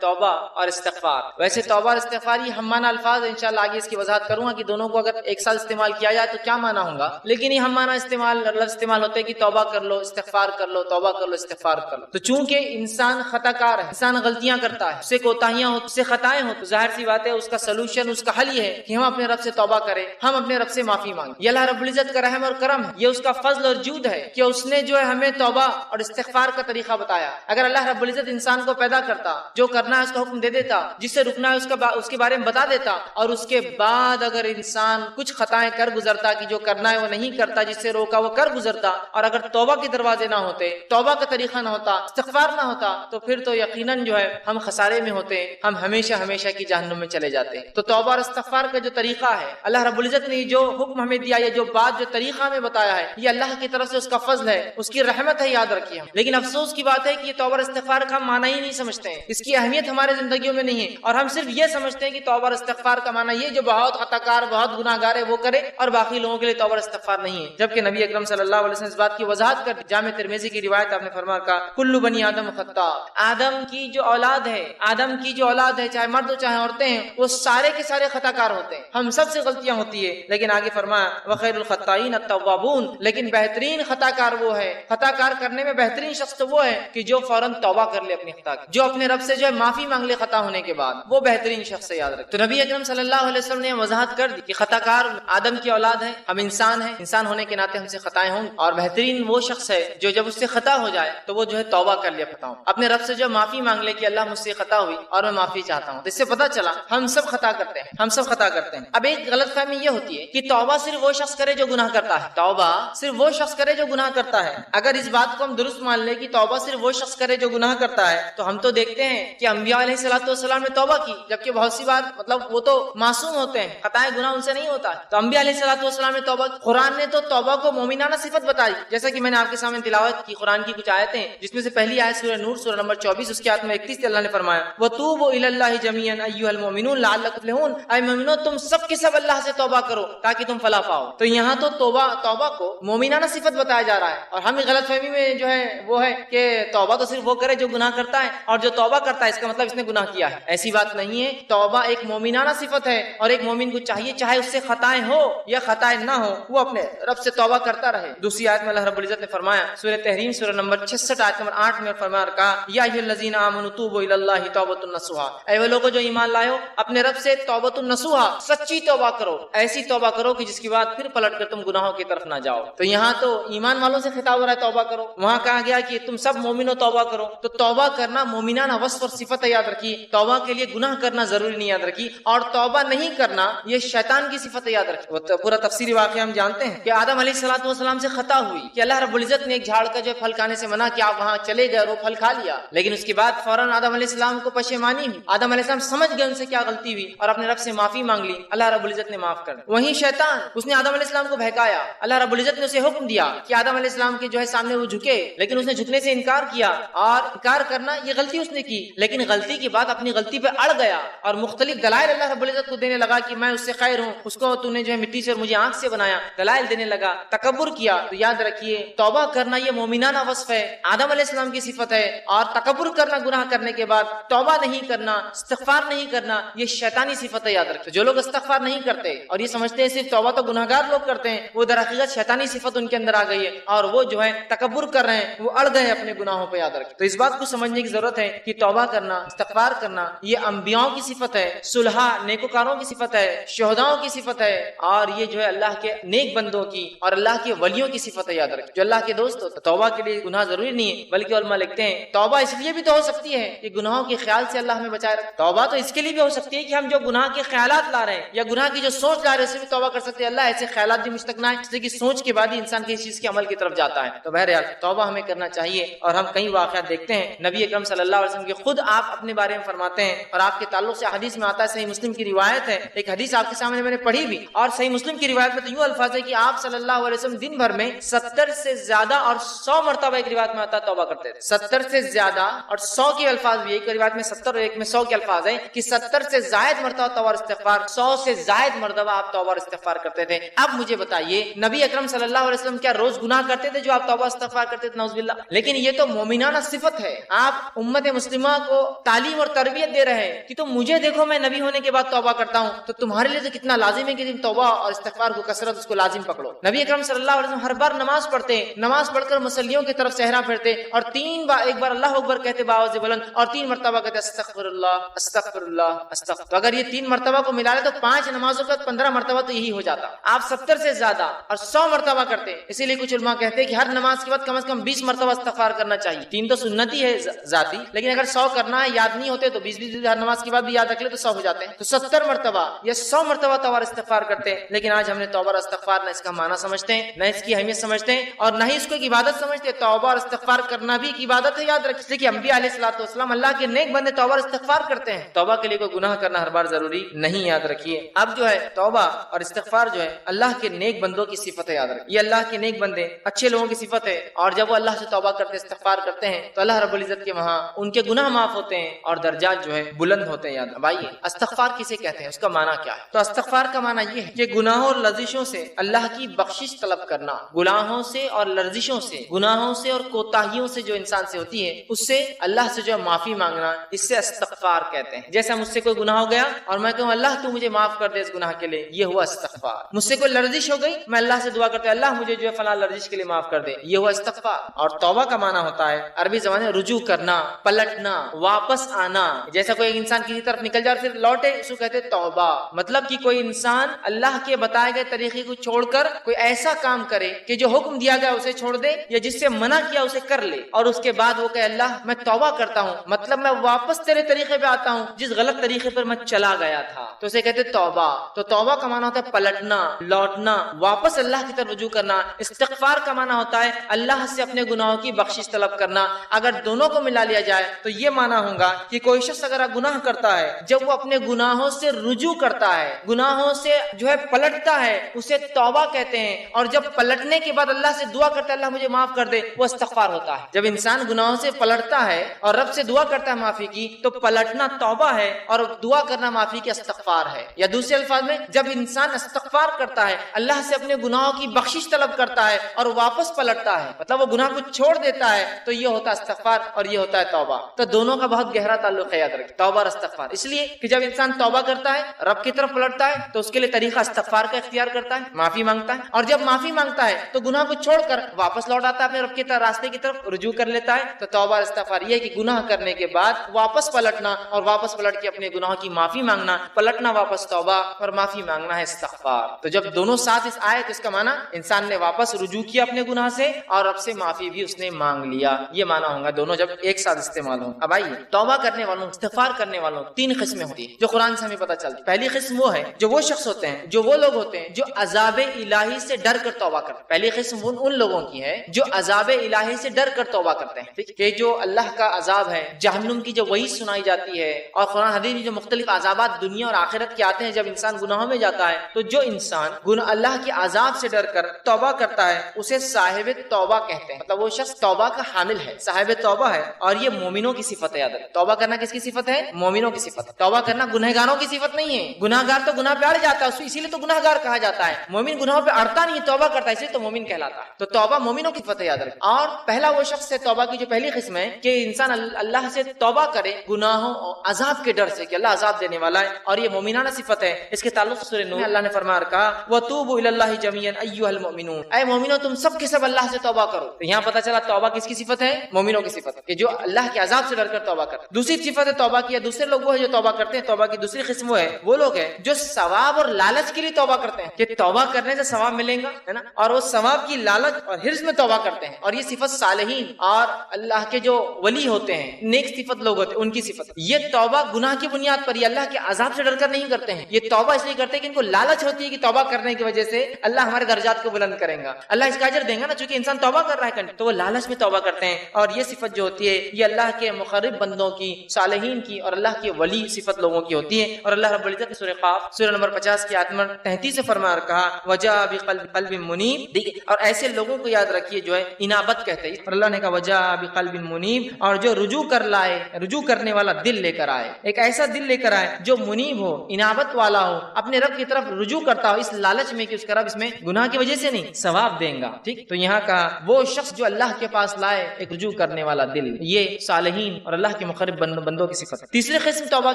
توبہ اور استغفار. ویسے توبہ اور استغفار یہ ہم معنی الفاظ ہیں، انشاءاللہ آگے اس کی وضاحت کروں گا کہ دونوں کو اگر ایک ساتھ استعمال کیا جائے تو کیا معنی ہوگا، لیکن یہ ہم معنی لفظ استعمال ہوتے ہیں کہ توبہ کر لو، استغفار کر لو، توبہ کر لو، استغفار کر لو. تو چونکہ انسان خطا کار ہے، انسان غلطیاں کرتا ہے، اس سے کوتاہیاں ہو، اس سے خطائیں ہو، تو ظاہر سی بات ہے اس کا سلوشن، اس کا حل یہ ہے کہ ہم اپنے رب سے توبہ کریں، ہم اپنے رب سے معافی مانگیں. یہ اللہ رب العزت کا رحم اور کرم ہے، یہ اس کا فضل اور جود ہے کہ اس نے جو ہے ہمیں توبہ اور استغفار کا طریقہ بتایا. اگر اللہ رب العزت انسان کو پیدا کرتا، جو کرنا ہے اس کا حکم دے دیتا، جس سے رکنا ہے اس کے بارے میں بتا دیتا، اور اس کے بعد اگر انسان کچھ خطائیں کر گزرتا کہ جو کرنا ہے وہ نہیں کرتا، جس سے روکا وہ کر گزرتا، اور اگر توبہ کے دروازے نہ ہوتے، توبہ کا طریقہ نہ ہوتا، استغفار نہ ہوتا، تو پھر تو یقیناً جو ہے ہم خسارے میں ہوتے، ہم ہمیشہ ہمیشہ کی جہنم میں چلے جاتے. تو توبہ اور استغفار کا جو طریقہ ہے، اللہ رب العزت نے جو حکم ہمیں دیا، یہ جو بات، جو طریقہ ہمیں بتایا ہے، یہ اللہ کی طرف سے اس کا فضل ہے، اس کی رحمت ہے، یاد رکھیے ہم. لیکن افسوس کی بات ہے کہ یہ توبہ اور استغفار کا ہم معنی ہی نہیں سمجھتے ہیں، اس کی اہمیت ہمارے زندگیوں میں نہیں ہے، اور ہم صرف یہ سمجھتے ہیں کہ توبہ اور استغفار کا معنی یہ جو بہت خطا کار، بہت گناہ گار ہے وہ کرے، اور باقی لوگوں کے لیے توبہ اور استغفار نہیں ہے. جبکہ نبی اکرم صلی اللہ علیہ وسلم اس بات کی وضاحت کر جامع ترمذی کی روایت آپ نے فرمایا کہ کل بنی آدم خطاء، آدم کی جو اولاد ہے، چاہے مرد ہو چاہے عورتیں ہیں، وہ سارے کے سارے خطا کار ہوتے ہیں، ہم سب سے غلطیاں ہوتی ہے. لیکن آگے فرمایا وخیر الخطائین التوابون، لیکن بہترین خطا کار وہ ہے، خطا کار کرنے میں بہترین شخص تو وہ ہے کہ جو فوراً توبہ کر لے اپنی خطا کی، جو اپنے رب سے جو ہے معافی مانگ لے خطا ہونے کے بعد، وہ بہترین شخص ہے، یاد رکھ. تو نبی اکرم صلی اللہ علیہ وسلم نے وضاحت کر دی کہ خطا کار آدم کی اولاد ہے، ہم انسان ہیں، انسان ہونے کے ناطے ہم سے خطائیں ہوں، اور بہترین وہ شخص ہے جو جب اس سے خطا ہو جائے تو وہ جو ہے توبہ کر لے خطاؤں، اپنے رب سے جو معافی مانگ لے کہ اللہ مجھ سے خطا ہوئی اور میں معافی چاہتا ہوں. تو اس سے پتہ چلا ہم سب خطا کرتے ہیں، ہم سب خطا کرتے ہیں. اب ایک غلط فہمی یہ ہوتی ہے کہ توبہ صرف وہ شخص کرے جو گناہ کرتا ہے، توبہ صرف وہ شخص کرے جو گناہ کرتا ہے. اگر اس بات کو ہم درست مان لیں کہ توبہ صرف وہ شخص کرے جو گناہ کرتا ہے، تو ہم تو دیکھتے ہیں کہ انبیاء علیہ الصلوۃ والسلام نے توبہ کی، جبکہ بہت سی بات مطلب وہ تو معصوم ہوتے ہیں، خطائیں گناہ ان سے نہیں ہوتا. تو انبیاء علیہ الصلوۃ والسلام نے توبہ کی. قرآن نے تو توبہ کو مومنانہ صفت بتائی، جیسا کہ میں نے آپ کے سامنے تلاوت کی قرآن کی کچھ آیتیں، جس میں سے پہلی آیت سورہ نور سورہ نمبر 24 اس کی آیت میں 31 اللہ نے فرمایا وَتُوبُوا إِلَى اللَّهِ جَمِيعًا أَيُّهَا الْمُؤْمِنُونَ لَعَلَّكُمْ تُفْلِحُونَ، اے مومنو تم سب کے سب اللہ سے توبہ کرو تاکہ تم فلاح پاؤ. تو یہاں تو توبہ کو مومنانہ صفت بتایا جا رہا ہے، اور ہم غلط فہمی میں جو ہے وہ ہے کہ توبہ تو صرف وہ کرے جو گناہ کرتا ہے، اور جو توبہ کرتا ہے اس کا مطلب اس نے گناہ کیا ہے. ایسی بات نہیں ہے. توبہ ایک مومنانہ صفت ہے، اور ایک مومن کو چاہیے چاہے اس سے خطائیں ہو یا خطائیں نہ ہو، وہ اپنے رب سے توبہ کرتا رہے. دوسری آیت میں اللہ رب العزت نے فرمایا سورہ تحریم سورہ نمبر 66 آیت نمبر 8 میں فرمایا کہا یا ایھا الذین آمنوا توبوا الی اللہ توبۃ نصوحا، اے وہ لوگوں جو ایمان لائے ہو اپنے رب سے توبۃ نصوحا، سچی توبہ کرو، ایسی توبہ کرو کہ جس کے بعد پھر پلٹ کر تم گناہوں کی طرف نہ جاؤ. تو یہاں تو ایمان والوں سے خطاب ہو رہا ہے توبہ کرو، وہاں کہا گیا کہ تم سب مومنو توبہ کرو. تو توبہ کرنا مومنانہ وصف اور صفت ہے، یاد رکھیے. توبہ کے لیے گناہ کرنا ضروری نہیں، یاد رکھیے. اور توبہ نہیں کرنا یہ شیطان کی صفت ہے، یاد رکھیے. وہ پورا تفسیری واقعہ ہم جانتے ہیں کہ آدم علیہ الصلوۃ والسلام سے خطا ہوئی کہ اللہ رب العزت نے ایک جھاڑ کا جو پھل کھانے سے منع کیا، آپ وہاں چلے گئے اور وہ پھل کھا لیا. لیکن اس کے بعد فوراً آدم علیہ السلام کو پشیمانی ہوئی، آدم علیہ السلام سمجھ گئے ان سے کیا غلطی ہوئی اور اپنے رب سے معافی مانگ لی. اللہ رب العزت نے معاف کر دی. وہیں شیطان اس نے آدم علیہ السلام کو بہکایا، اللہ رب العزت نے اسے حکم دیا کہ آدم علیہ السلام کے جو ہے سامنے وہ جھکے، لیکن اس نے جھکنے سے انکار کیا، اور انکار کرنا یہ غلطی اس نے کی. لیکن غلطی کے بعد اپنی غلطی پہ اڑ گیا اور مختلف دلائل اللہ رب العزت کو دینے لگا کہ میں اس سے خیر ہوں، اس کو تو نے جو ہے مٹی سے اور مجھے آنکھ سے بنایا، دلائل دینے لگا، تکبر کیا. تو یاد رکھیے توبہ کرنا یہ مومنانہ وصف ہے، آدم علیہ السلام کی صفت ہے. اور تکبر کرنا گناہ کرنے کے بعد توبہ نہیں کرنا، استغفار نہیں کرنا، یہ شیطانی صفت ہے، یاد رکھو. جو لوگ استغفار نہیں کرتے اور یہ سمجھتے ہیں صرف توبہ تو گناہگار لوگ کرتے ہیں، وہ در حقیقت شیطانی صفت ان کے اندر آ گئی ہے، اور وہ جو ہے تکبر کر رہے ہیں، وہ اڑ گئے اپنے گناہوں پہ، یاد رکھیں. تو اس بات کو سمجھنے کی ضرورت ہے کہ توبہ کرنا، استغفار کرنا یہ انبیاءوں کی صفت ہے، صلحاء نیکوکاروں کی صفت ہے، شہداؤں کی صفت ہے، اور یہ جو ہے اللہ کے نیک بندوں کی اور اللہ کے ولیوں کی صفت ہے، یاد رکھیں. جو اللہ کے دوست ہوتے توبہ کے لیے گناہ ضروری نہیں ہے، بلکہ علماء لکھتے ہیں توبہ اس لیے بھی تو ہو سکتی ہے کہ گناہوں کے خیال سے اللہ ہمیں بچائے رکھے. توبہ تو اس کے لیے بھی ہو سکتی ہے کہ ہم جو گناہ کے خیالات لا رہے ہیں یا گناہ کی جو سوچ لا رہے ہیں اس سے بھی توبہ کر سکتے ہیں. اللہ ایسے خیالات بھی مجھ تک نہ آئے جس سے کہ سوچ کے بعد ہی انسان کسی چیز کے عمل کی طرف جاتا ہے. تو بہرحال توبہ ہمیں کرنا چاہیے. اور ہم کئی واقعات دیکھتے ہیں نبی اکرم صلی اللہ علیہ وسلم کے خود آپ اپنے بارے میں فرماتے ہیں، اور آپ کے تعلق سے حدیث میں آتا ہے، صحیح مسلم کی روایت ہے، ایک حدیث آپ کے سامنے میں نے پڑھی بھی، اور صحیح مسلم کی روایت میں تو یوں الفاظ ہے کہ آپ صلی اللہ علیہ وسلم دن بھر میں 70 سے زیادہ اور 100 مرتبہ، ایک روایت میں آتا ہے توبہ کرتے تھے. 70 سے زیادہ اور 100 کے الفاظ بھی، ایک روایت میں 70 اور ایک میں 100 کے الفاظ ہیں کہ 70 سے زائد مرتبہ توبہ اور استغفار، 100 سے زائد مرتبہ آپ توبہ اور استغفار کرتے تھے. اب مجھے بتائیے نبی اکرم صلی اللہ علیہ وسلم کیا روز گناہ کرتے تھے جو آپ توبہ استغفار کرتے تھے؟ نعوذ باللہ. لیکن یہ تو مومنانہ صفت ہے. آپ امت مسلمہ کو تعلیم اور تربیت دے رہے ہیں کہ تم مجھے دیکھو میں نبی ہونے کے بعد توبہ کرتا ہوں، تو تمہارے لیے تو کتنا لازم ہے کہ تم توبہ اور استغفار کو کثرت اس کو لازم پکڑو۔ نبی اکرم صلی اللہ علیہ وسلم ہر بار نماز پڑھتے ہیں، نماز پڑھ کر مصلیوں کی طرف چہرہ پھیرتے اور 3 بار، ایک بار اللہ اکبر کہتے بآواز بلند اور 3 مرتبہ کہتے استغفر اللہ استغفر اللہ استغفر۔ تو اگر یہ 3 مرتبہ کو ملا لے تو 5 نمازوں کا 15 مرتبہ تو یہی ہو جاتا۔ آپ 70 سے زیادہ اور 100 مرتبہ کرتے، اسی لیے کچھ علماء کہتے ہیں کہ ہر نماز کے بعد کم از کم 20 مرتبہ استغفار کرنا چاہیے۔ 3 تو سنتی ہے ذاتی، لیکن اگر 100 کرنا ہے، یاد نہیں ہوتے تو 20 ہر نماز کے بعد بھی یاد رکھ لے تو 100 ہو جاتے ہیں۔ تو 70 مرتبہ یا 100 مرتبہ توبہ استغفار کرتے ہیں، لیکن آج ہم نے توبہ اور استغفار نہ اس کا معنی سمجھتے ہیں، نہ اس کی اہمیت سمجھتے ہیں، اور نہ ہی اس کو ایک عبادت سمجھتے۔ توبہ اور استغفار کرنا بھی ایک عبادت ہے، یاد رکھیں، اس لیے کہ انبیاء علیہ الصلوۃ والسلام اللہ کے نیک بندے توبہ اور استغفار کرتے ہیں۔ توبہ کے لیے کوئی گناہ کرنا ہر بار ضروری نہیں، یاد رکھیے۔ اب جو ہے توبہ اور استغفار جو ہے اللہ کے نیک بندوں کی صفت ہے، یاد رکھیے، یہ اللہ کے نیک بندے اچھے لوگوں کی صفت ہے، اور جب وہ اللہ سے توبہ کرتے استغفار کرتے ہیں تو اللہ رب العزت کے وہاں ان کے گناہ معاف ہوتے ہیں اور درجات جو ہے بلند ہوتے ہیں۔ یاد اب آئیے استغفار کسے کہتے ہیں، اس کا معنی کیا ہے؟ تو استغفار کا معنی یہ ہے کہ گناہوں اور لرزشوں سے اللہ کی بخشش طلب کرنا، گناہوں سے اور لرزشوں سے، گناہوں سے اور کوتاہیوں سے جو انسان سے ہوتی ہے اس سے اللہ سے جو ہے معافی مانگنا، اس سے استغفار کہتے ہیں۔ جیسا مجھ سے کوئی گناہ ہو گیا اور میں کہوں اللہ تو مجھے معاف کر دے اس گناہ کے لیے، یہ ہوا استغفار۔ مجھ سے کوئی لرزش ہو گئی، میں اللہ سے دعا کرتا ہوں اللہ مجھے جو ہے فلاں لرزش کے لیے معاف کر دے، یہ ہوا استغفار۔ اور توبہ کا معنی ہوتا ہے عربی زبان میں رجوع کرنا، پلٹنا، واپس آنا۔ جیسا کوئی انسان کسی طرف نکل جائے پھر لوٹے، اس کو کہتے ہیں توبہ۔ مطلب کہ کوئی انسان اللہ کے بتائے گئے طریقے کو چھوڑ کر کوئی ایسا کام کرے کہ جو حکم دیا گیا اسے چھوڑ دے، یا جس سے منع کیا اسے کر لے، اور اس کے بعد وہ کہے اللہ میں توبہ کرتا ہوں، مطلب میں واپس تیرے طریقے پہ آتا ہوں جس غلط طریقے پر میں چلا گیا تھا، تو اسے کہتے توبہ۔ تو توبہ کا معنی ہوتا ہے پلٹنا، لوٹنا، واپس اللہ کی طرف رجوع کرنا۔ استغفار کا معنی ہوتا ہے اللہ سے اپنے گناہوں کی بخشش طلب کرنا۔ اگر دونوں کو ملا لیا جائے تو یہ معنی ہوگا کہ کوئی شخص اگر گناہ کرتا ہے، جب وہ اپنے گناہوں سے رجوع کرتا ہے، گناہوں سے جو ہے پلٹتا ہے، اسے توبہ کہتے ہیں، اور جب پلٹنے کے بعد اللہ سے دعا کرتا ہے اللہ مجھے معاف کر دے، وہ استغفار ہوتا ہے۔ جب انسان گناہوں سے پلٹتا ہے اور رب سے دعا کرتا ہے معافی کی، تو پلٹنا توبہ ہے اور دعا کرنا معافی کی استغفار ہے۔ یا دوسرے الفاظ میں جب انسان استغفار کرتا ہے، اللہ سے اپنے گناہوں کی بخشش طلب کرتا ہے اور واپس پلٹتا ہے، مطلب وہ گناہ کو چھوڑ دیتا ہے، تو یہ ہوتا ہے استغفار اور یہ ہوتا ہے توبہ۔ تو دونوں کا بہت گہرا تعلق ہے، یاد رکھیں، توبہ اور استغفار۔ اس لیے کہ جب انسان توبہ کرتا ہے، رب کی طرف پلٹتا ہے، تو اس کے لیے طریقہ استغفار کا اختیار کرتا ہے، معافی مانگتا ہے، اور جب معافی مانگتا ہے تو گناہ کو چھوڑ کر واپس لوٹ آتا ہے اپنے رب کے راستے کی طرف، رجوع کر لیتا ہے۔ تو توبہ اور استغفار یہ ہے کہ گناہ کرنے کے بعد واپس پلٹنا اور واپس پلٹ کے اپنے گناہوں کی معافی مانگنا، پلٹنا واپس توبہ اور معافی مانگنا ہے استغفار۔ تو جب دونوں ساتھ اس آئے تو اس کا معنی انسان نے واپس رجوع کیا اپنے گناہ سے اور رب سے معافی بھی اس نے مانگ لیا، یہ معنی ہوگا دونوں جب ایک ساتھ استعمال ہوں۔ اب آئیے توبہ کرنے والوں، استغفار کرنے والوں 3 قسمیں ہوتی ہیں جو قرآن سے ہمیں پتہ چلتی ہے۔ پہلی قسم وہ ہے جو وہ شخص ہوتے ہیں، جو وہ لوگ ہوتے ہیں جو عذاب الہی سے ڈر کر توبہ کرتے ہیں۔ پہلی قسم ان لوگوں کی ہے جو عذاب الہی سے ڈر کر توبہ کرتے ہیں، کہ جو اللہ کا عذاب ہے، جہنم کی جو وعید سنائی جاتی ہے، اور قرآن حدیث میں جو مختلف عذابات دنیا اور آخرت کے آتے ہیں، جب انسان گناہوں میں جاتا ہے تو جو انسان اللہ کے عذاب سے ڈر کر توبہ کرتا ہے اسے صاحب توبہ کہتے ہیں، مطلب وہ شخص توبہ کا حامل ہے، صاحب توبہ ہے، اور یہ مومنوں کی صفت ہے۔ یاد رکھیں توبہ کرنا کس کی صفت ہے؟ مومنوں کی صفت ہے۔ توبہ کرنا گنہگاروں کی صفت نہیں ہے، گناہگار تو گناہ پہ اڑ جاتا ہے، اسی لیے تو گناہگار کہا جاتا ہے، مومن گناہوں پہ اڑتا نہیں، توبہ کرتا ہے، اس لیے تو مومن کہلاتا ہے۔ تو توبہ مومنوں کی صفت ہے، یاد رکھیں۔ اور پہلا وہ شخص ہے توبہ کی جو پہلی قسم ہے کہ انسان اللہ سے توبہ کرے گناہوں اور عذاب کے ڈر سے کہ اللہ عذاب دینے والا ہے، اور یہ مومنانہ صفت ہے۔ اس کے تعلق سورہ نور اللہ نے فرمایا کہا وَتُوبُوا إِلَى اللَّهِ جَمِيعًا أَيُّهَا الْمُؤْمِنُونَ، اے مومنو تم سب کے سب اللہ سے توبہ کرو۔ تو یہاں پتہ چلا توبہ کس کی صفت ہے؟ مومنوں کی صفت ہے، کہ جو اللہ کے عذاب سے ڈر کر توبہ کرتے۔ دوسری صفت ہے توبہ کی، دوسرے لوگ وہ ہے جو توبہ کرتے ہیں، توبہ کی دوسری قسم وہ لوگ ہیں جو ثواب اور لالچ کے لیے توبہ کرتے ہیں، کہ توبہ کرنے سے ثواب ملے گا، ہے نا، اور وہ ثواب کی لالچ اور حرص میں توبہ کرتے ہیں، اور یہ صفت صالحین اور اللہ کے جو ولی ہوتے ہیں، نیک صفت لوگ ہوتے ہیں، ان کی صفت۔ یہ توبہ گناہ کی بنیاد پر، یہ اللہ کے عذاب سے ڈر کر نہیں کرتے ہیں، یہ توبہ اس لیے کرتے ہیں کہ ان کو لالچ ہوتی ہے کہ توبہ کرنے کی وجہ سے اللہ ہمارے درجات کو بلند کرے گا، اللہ اس کا اجر دے گا نا، چونکہ انسان توبہ کر رہا ہے تو وہ لالچ میں توبہ کرتے ہیں۔ اور یہ صفت جو ہوتی ہے یہ اللہ کے مقرب بندوں کی، صالحین کی اور اللہ کے ولی صفت لوگوں کی ہوتی ہے۔ اور اللہ رب العزت نے سورہ قاف سورہ نمبر 50 کی آیت نمبر 33 سے فرما رکھا وجاء بقلب منیب، اور ایسے لوگوں کو یاد رکھیے جو ہے انابت کہتے ہیں، اور اللہ نے کہا وجاء بقلب منیب، اور جو رجوع کر لائے، رجوع کرنے والا دل لے کر آئے، ایک ایسا دل لے کر آئے جو منیب ہو، انابت والا ہو، اپنے رب کی طرف رجوع کرتا ہو، اس لالچ میں کہ اس کا رب اس میں گناہ کی وجہ سے نہیں ثواب دیں گا۔ ٹھیک، تو یہاں کا وہ شخص جو اللہ کے پاس لائے ایک رجوع کرنے والا دل، یہ صالحین اور اللہ اللہ کے مقرب بندوں کی صفت ہے۔ تیسری قسم توبہ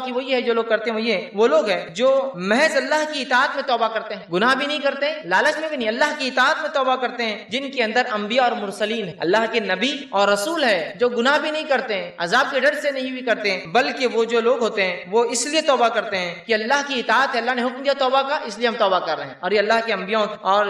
کی وہی ہے جو لوگ کرتے ہیں، وہ لوگ ہیں جو محض اللہ کی اطاعت میں توبہ کرتے ہیں، گناہ بھی نہیں کرتے، لالچ میں بھی نہیں، اللہ کی اطاعت میں توبہ کرتے ہیں، جن کے اندر انبیاء اور مرسلین ہیں، اللہ کے نبی اور رسول ہے، جو گناہ بھی نہیں کرتے ہیں، عذاب کے ڈر سے نہیں بھی کرتے ہیں، بلکہ وہ جو لوگ ہوتے ہیں وہ اس لیے توبہ کرتے ہیں کہ اللہ کی اطاعت ہے، اللہ نے حکم دیا توبہ کا، اس لیے ہم توبہ کر رہے ہیں، اور یہ اللہ کے انبیاء اور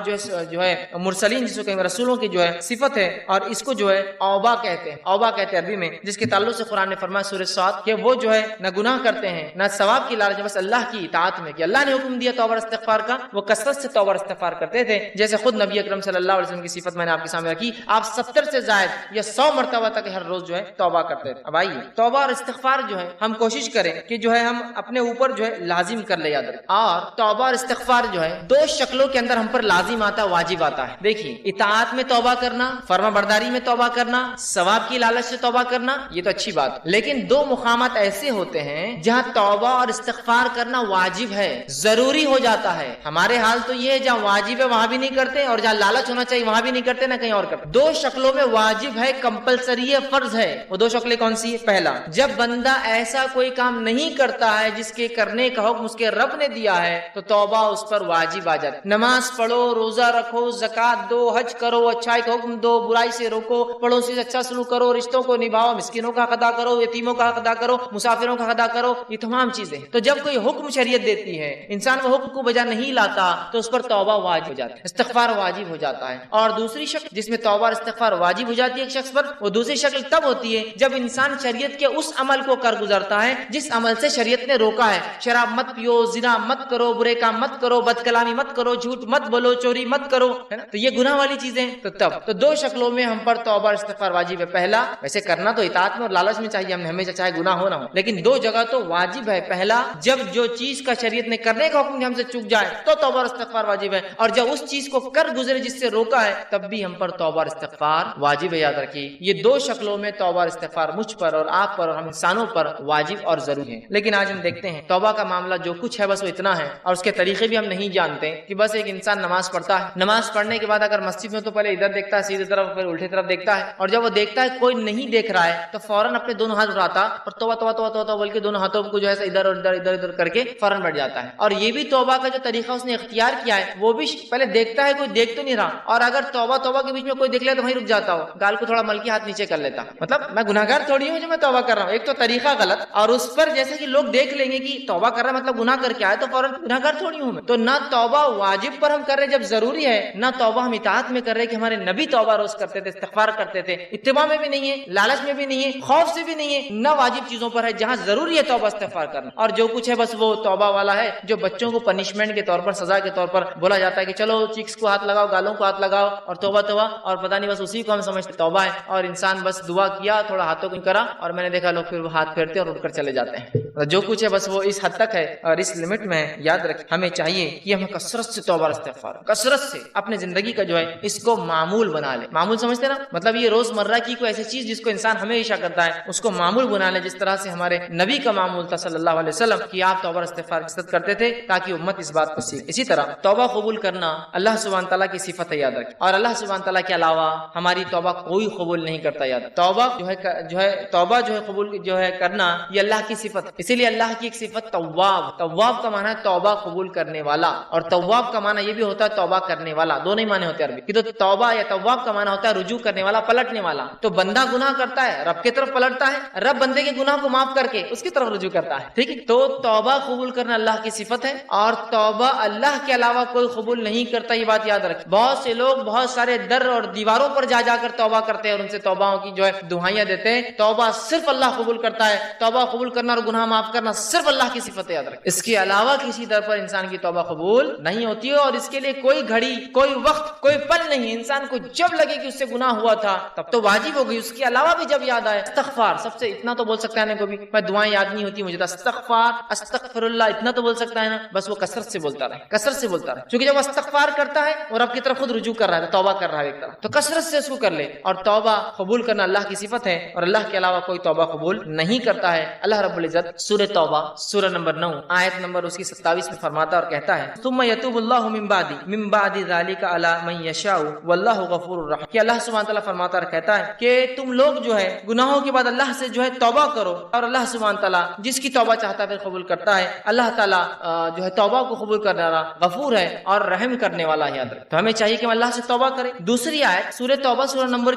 جو ہے مرسلین جس کو کہیں رسولوں کی جو ہے صفت ہے، اور اس کو جو ہے اوبا کہتے ہیں، اوبا کہتے ہیں عربی میں، جس کے تعلق سے قرآن نے فرمایا سورہ صاد کہ وہ جو ہے نہ گناہ کرتے ہیں نہ ثواب کی لالچ، بس اللہ کی اطاعت میں کہ اللہ نے حکم دیا توبہ استغفار کا، وہ کثرت سے توبہ استغفار کرتے تھے، جیسے خود نبی اکرم صلی اللہ علیہ وسلم کی صفت میں نے آپ کے سامنے رکھی، آپ 70 سے زائد یا 100 مرتبہ تک ہر روز جو ہے توبہ کرتے تھے۔ اب آئیے توبہ اور استغفار جو ہے ہم کوشش کریں کہ جو ہے ہم اپنے اوپر جو ہے لازم کر لے، یاد رکھیں، اور توبہ اور استغفار جو ہے دو شکلوں کے اندر ہم پر لازم آتا، واجب آتا ہے۔ دیکھیے اطاعت میں توبہ کرنا، فرما برداری میں توبہ کرنا، ثواب کی لالچ سے توبہ کرنا، یہ تو اچھی بات، لیکن دو مقامات ایسے ہوتے ہیں جہاں توبہ اور استغفار کرنا واجب ہے، ضروری ہو جاتا ہے۔ ہمارے حال تو یہ ہے جہاں واجب ہے وہاں بھی نہیں کرتے، اور جہاں لالچ ہونا چاہیے وہاں بھی نہیں کرتے، نہ کہیں اور کرتے۔ دو شکلوں میں واجب ہے، کمپلسری ہے، فرض ہے۔ وہ دو شکلیں کون سی ہے؟ پہلا، جب بندہ ایسا کوئی کام نہیں کرتا ہے جس کے کرنے کا حکم اس کے رب نے دیا ہے تو توبہ اس پر واجب آ جاتی۔ نماز پڑھو، روزہ رکھو، زکات دو، حج کرو، اچھائی کا حکم دو، برائی سے روکو، پڑوسی سے اچھا سلوک کرو، رشتوں کو نبھاؤ، مسکینوں کا حق ادا کرو، یتیموں کا حق ادا کرو، مسافروں کا حق ادا کرو، یہ تمام چیزیں۔ تو جب کوئی حکم شریعت دیتی ہے انسان وہ حکم کو بجا نہیں لاتا تو اس پر توبہ واجب ہو جاتا ہے، استغفار واجب ہو جاتا ہے۔ اور دوسری شکل جس میں توبہ اور استغفار واجب ہو جاتی ہے ایک شخص پر، وہ دوسری شکل تب ہوتی ہے جب انسان شریعت کے اس عمل کو کر گزرتا ہے جس عمل سے شریعت نے روکا ہے۔ شراب مت پیو، زنا مت کرو، برے کام مت کرو، بد کلامی مت کرو، جھوٹ مت بولو، چوری مت کرو، ہے نا؟ تو یہ گناہ والی چیزیں، تو تب تو دو شکلوں میں ہم پر توبہ اور استغفار واجب ہے۔ پہلا، ویسے کرنا تو اطاعت میں اور لالچ میں چاہیے ہم ہمیشہ، چاہے گناہ ہو نہ ہو، لیکن دو جگہ تو واجب ہے۔ پہلا، جب جو چیز کا شریعت نے کرنے کا حکم ہم سے چک جائے تو توبہ اور استغفار واجب ہے، اور جب اس چیز کو کر گزرے جس سے روکا ہے تب بھی ہم پر توبہ اور استغفار واجب ہے۔ یاد رکھیے یہ دو شکلوں میں توبہ اور استغفار مجھ پر اور آپ پر اور ہم انسانوں پر واجب اور ضروری ہے۔ لیکن آج ہم دیکھتے ہیں توبہ کا معاملہ جو کچھ ہے بس وہ اتنا ہے، اور اس کے طریقے بھی ہم نہیں جانتے کہ بس ایک انسان نماز پڑھتا ہے، نماز پڑھنے کے بعد اگر مسجد میں تو پہلے ادھر دیکھتا ہے سیدھی طرف، پھر الٹی طرف دیکھتا ہے، اور جب وہ دیکھتا ہے کوئی نہیں دیکھ رہا ہے تو فوراً اپنے دونوں ہاتھ اٹھاتا اور توبہ توبہ توبہ توبہ بول کے دونوں ہاتھوں کو جو ہے ادھر اور ادھر ادھر ادھر کر کے فوراً بیٹھ جاتا ہے۔ اور یہ بھی توبہ کا جو طریقہ اس نے اختیار کیا ہے وہ بھی پہلے دیکھتا ہے کوئی دیکھ تو نہیں رہا، اور اگر توبہ توبہ کے بیچ میں کوئی دیکھ لے تو وہیں رک جاتا ہو، گال کو تھوڑا مل کے ہاتھ نیچے کر لیتا، مطلب میں گناہگار تھوڑی ہوں جو میں توبہ کر رہا ہوں۔ ایک تو طریقہ غلط، اور اس پر جیسے کہ لوگ دیکھ لیں گے کہ توبہ کر رہا ہے مطلب گناہ کر کے آئے تو فوراً گناہگار تھوڑی ہوں میں۔ تو نہ توبہ واجب پر ہم کر رہے جب ضروری ہے، نہ توبہ ہم اطاعت میں کر رہے کہ ہمارے نبی توبہ روز کرتے تھے، استغفار کرتے تھے، اتباع میں بھی نہیں ہے، لالچ میں بھی نہیں ہے، خوف سے بھی نہیں ہے، نہ واجب چیزوں پر ہے جہاں ضروری ہے توبہ استغفار کرنا، اور جو کچھ ہے بس وہ توبہ والا ہے جو بچوں کو پنشمنٹ کے طور پر، سزا کے طور پر بولا جاتا ہے کہ چلو چیکس کو ہاتھ لگاؤ، گالوں کو ہاتھ لگاؤ اور توبہ توبہ، اور پتہ نہیں بس اسی کو ہم سمجھتے توبہ ہے، اور انسان بس دعا کیا، تھوڑا ہاتھوں کو کرا، اور میں نے دیکھا لوگ پھر وہ ہاتھ پھیرتے اور اٹھ کر چلے جاتے ہیں۔ جو کچھ ہے بس وہ اس حد تک ہے اور اس لمٹ میں ہے۔ یاد رکھیں ہمیں چاہیے کہ ہم کثرت سے توبہ استغفار، کثرت سے اپنے زندگی کا جو ہے اس کو معمول بنا لے۔ معمول سمجھتے نا، مطلب یہ روزمرہ کی کوئی ایسی چیز جس کو انسان ہمیشہ کرتا ہے اس کو معمول بنا لے، جس طرح سے ہمارے نبی کا معمول تھا صلی اللہ علیہ وسلم کہ آپ توبہ استغفار کثرت کرتے تھے تاکہ امت اس بات کو سیکھے۔ اسی طرح توبہ قبول کرنا اللہ سبحانہ تعالیٰ کی صفت ہے، یاد رکھیں، اور اللہ سبحانہ تعالیٰ کے علاوہ ہماری توبہ کوئی قبول نہیں کرتا۔ یاد توبہ توبہ جو ہے قبول جو ہے کرنا یہ اللہ کی صفت ہے، اسی لیے اللہ کی ایک صفت تواب، تواب کا معنی ہے توبہ قبول کرنے والا، اور تواب کا معنی یہ بھی ہوتا ہے توبہ کرنے والا، دونوں ہی معنی ہوتے ہیں عربی کی۔ تو توبہ یا تواب کا معنی ہوتا ہے رجوع کرنے والا، پلٹنے والا۔ تو بندہ گناہ کرتا ہے رب کی طرف پلٹتا ہے، رب بندے کے گناہ کو معاف کر کے اس کی طرف رجوع کرتا ہے، ٹھیک ہے۔ تو توبہ قبول کرنا اللہ کی صفت ہے، اور توبہ اللہ کے علاوہ کوئی قبول نہیں کرتا، یہ بات یاد رکھیں۔ بہت سے لوگ بہت سارے در اور دیواروں پر جا جا کر توبہ کرتے ہیں اور ان سے توبہ کی جو ہے دعائیاں دیتے ہیں۔ توبہ صرف اللہ قبول کرتا ہے، توبہ قبول کرنا اور گناہ معاف کرنا صرف اللہ کی صفت ہے، یاد رکھیں۔ اس کے علاوہ کسی در پر انسان کی توبہ قبول نہیں ہوتی ہے، اور اس کے لیے کوئی گھڑی، کوئی وقت، کوئی پل نہیں۔ انسان کو جب لگے کہ اس سے گناہ ہوا تھا تب تو واجب ہو گئی، اس کے علاوہ بھی جب یاد آئے استغفار، سب سے اتنا تو بول سکتا ہے نا، کو بھی میں دعائیں یاد نہیں ہوتی مجھے، استغفار استغفر اللہ اتنا تو بول سکتا ہے نا، بس وہ کثرت سے بولتا رہے، کثرت سے بولتا رہے، کیونکہ جب استغفار کرتا ہے اور رب کی طرف خود رجوع کر رہا ہے، توبہ کر رہا ہے ایک طرح، تو کثرت سے اس کو کر لے۔ اور توبہ قبول کرنا اللہ کی صفت ہے، اور اللہ کے علاوہ کوئی توبہ قبول نہیں کرتا ہے۔ اللہ رب العزت سورہ توبہ سورہ نمبر 9 آیت نمبر اس کی 27 میں فرماتا اور کہتا ہے ثم یتوب اللہ من بعد ذلک علی من یشاء واللہ غفور الرحیم، کہ اللہ سبحانہ تعالیٰ فرماتا اور کہتا ہے کہ تم لوگ جو ہے گناہوں کے بعد اللہ سے جو ہے توبہ کرو، اور اللہ سبحانہ تعالیٰ جس کی توبہ چاہتا ہے پھر قبول کرتا ہے۔ اللہ تعالیٰ جو ہے توبہ کو قبول کرنے والا غفور ہے اور رحم کرنے والا ہے، یاد رکھ۔ تو ہمیں چاہیے کہ ہم اللہ سے توبہ کریں۔ دوسری آیت سورہ توبہ سورہ نمبر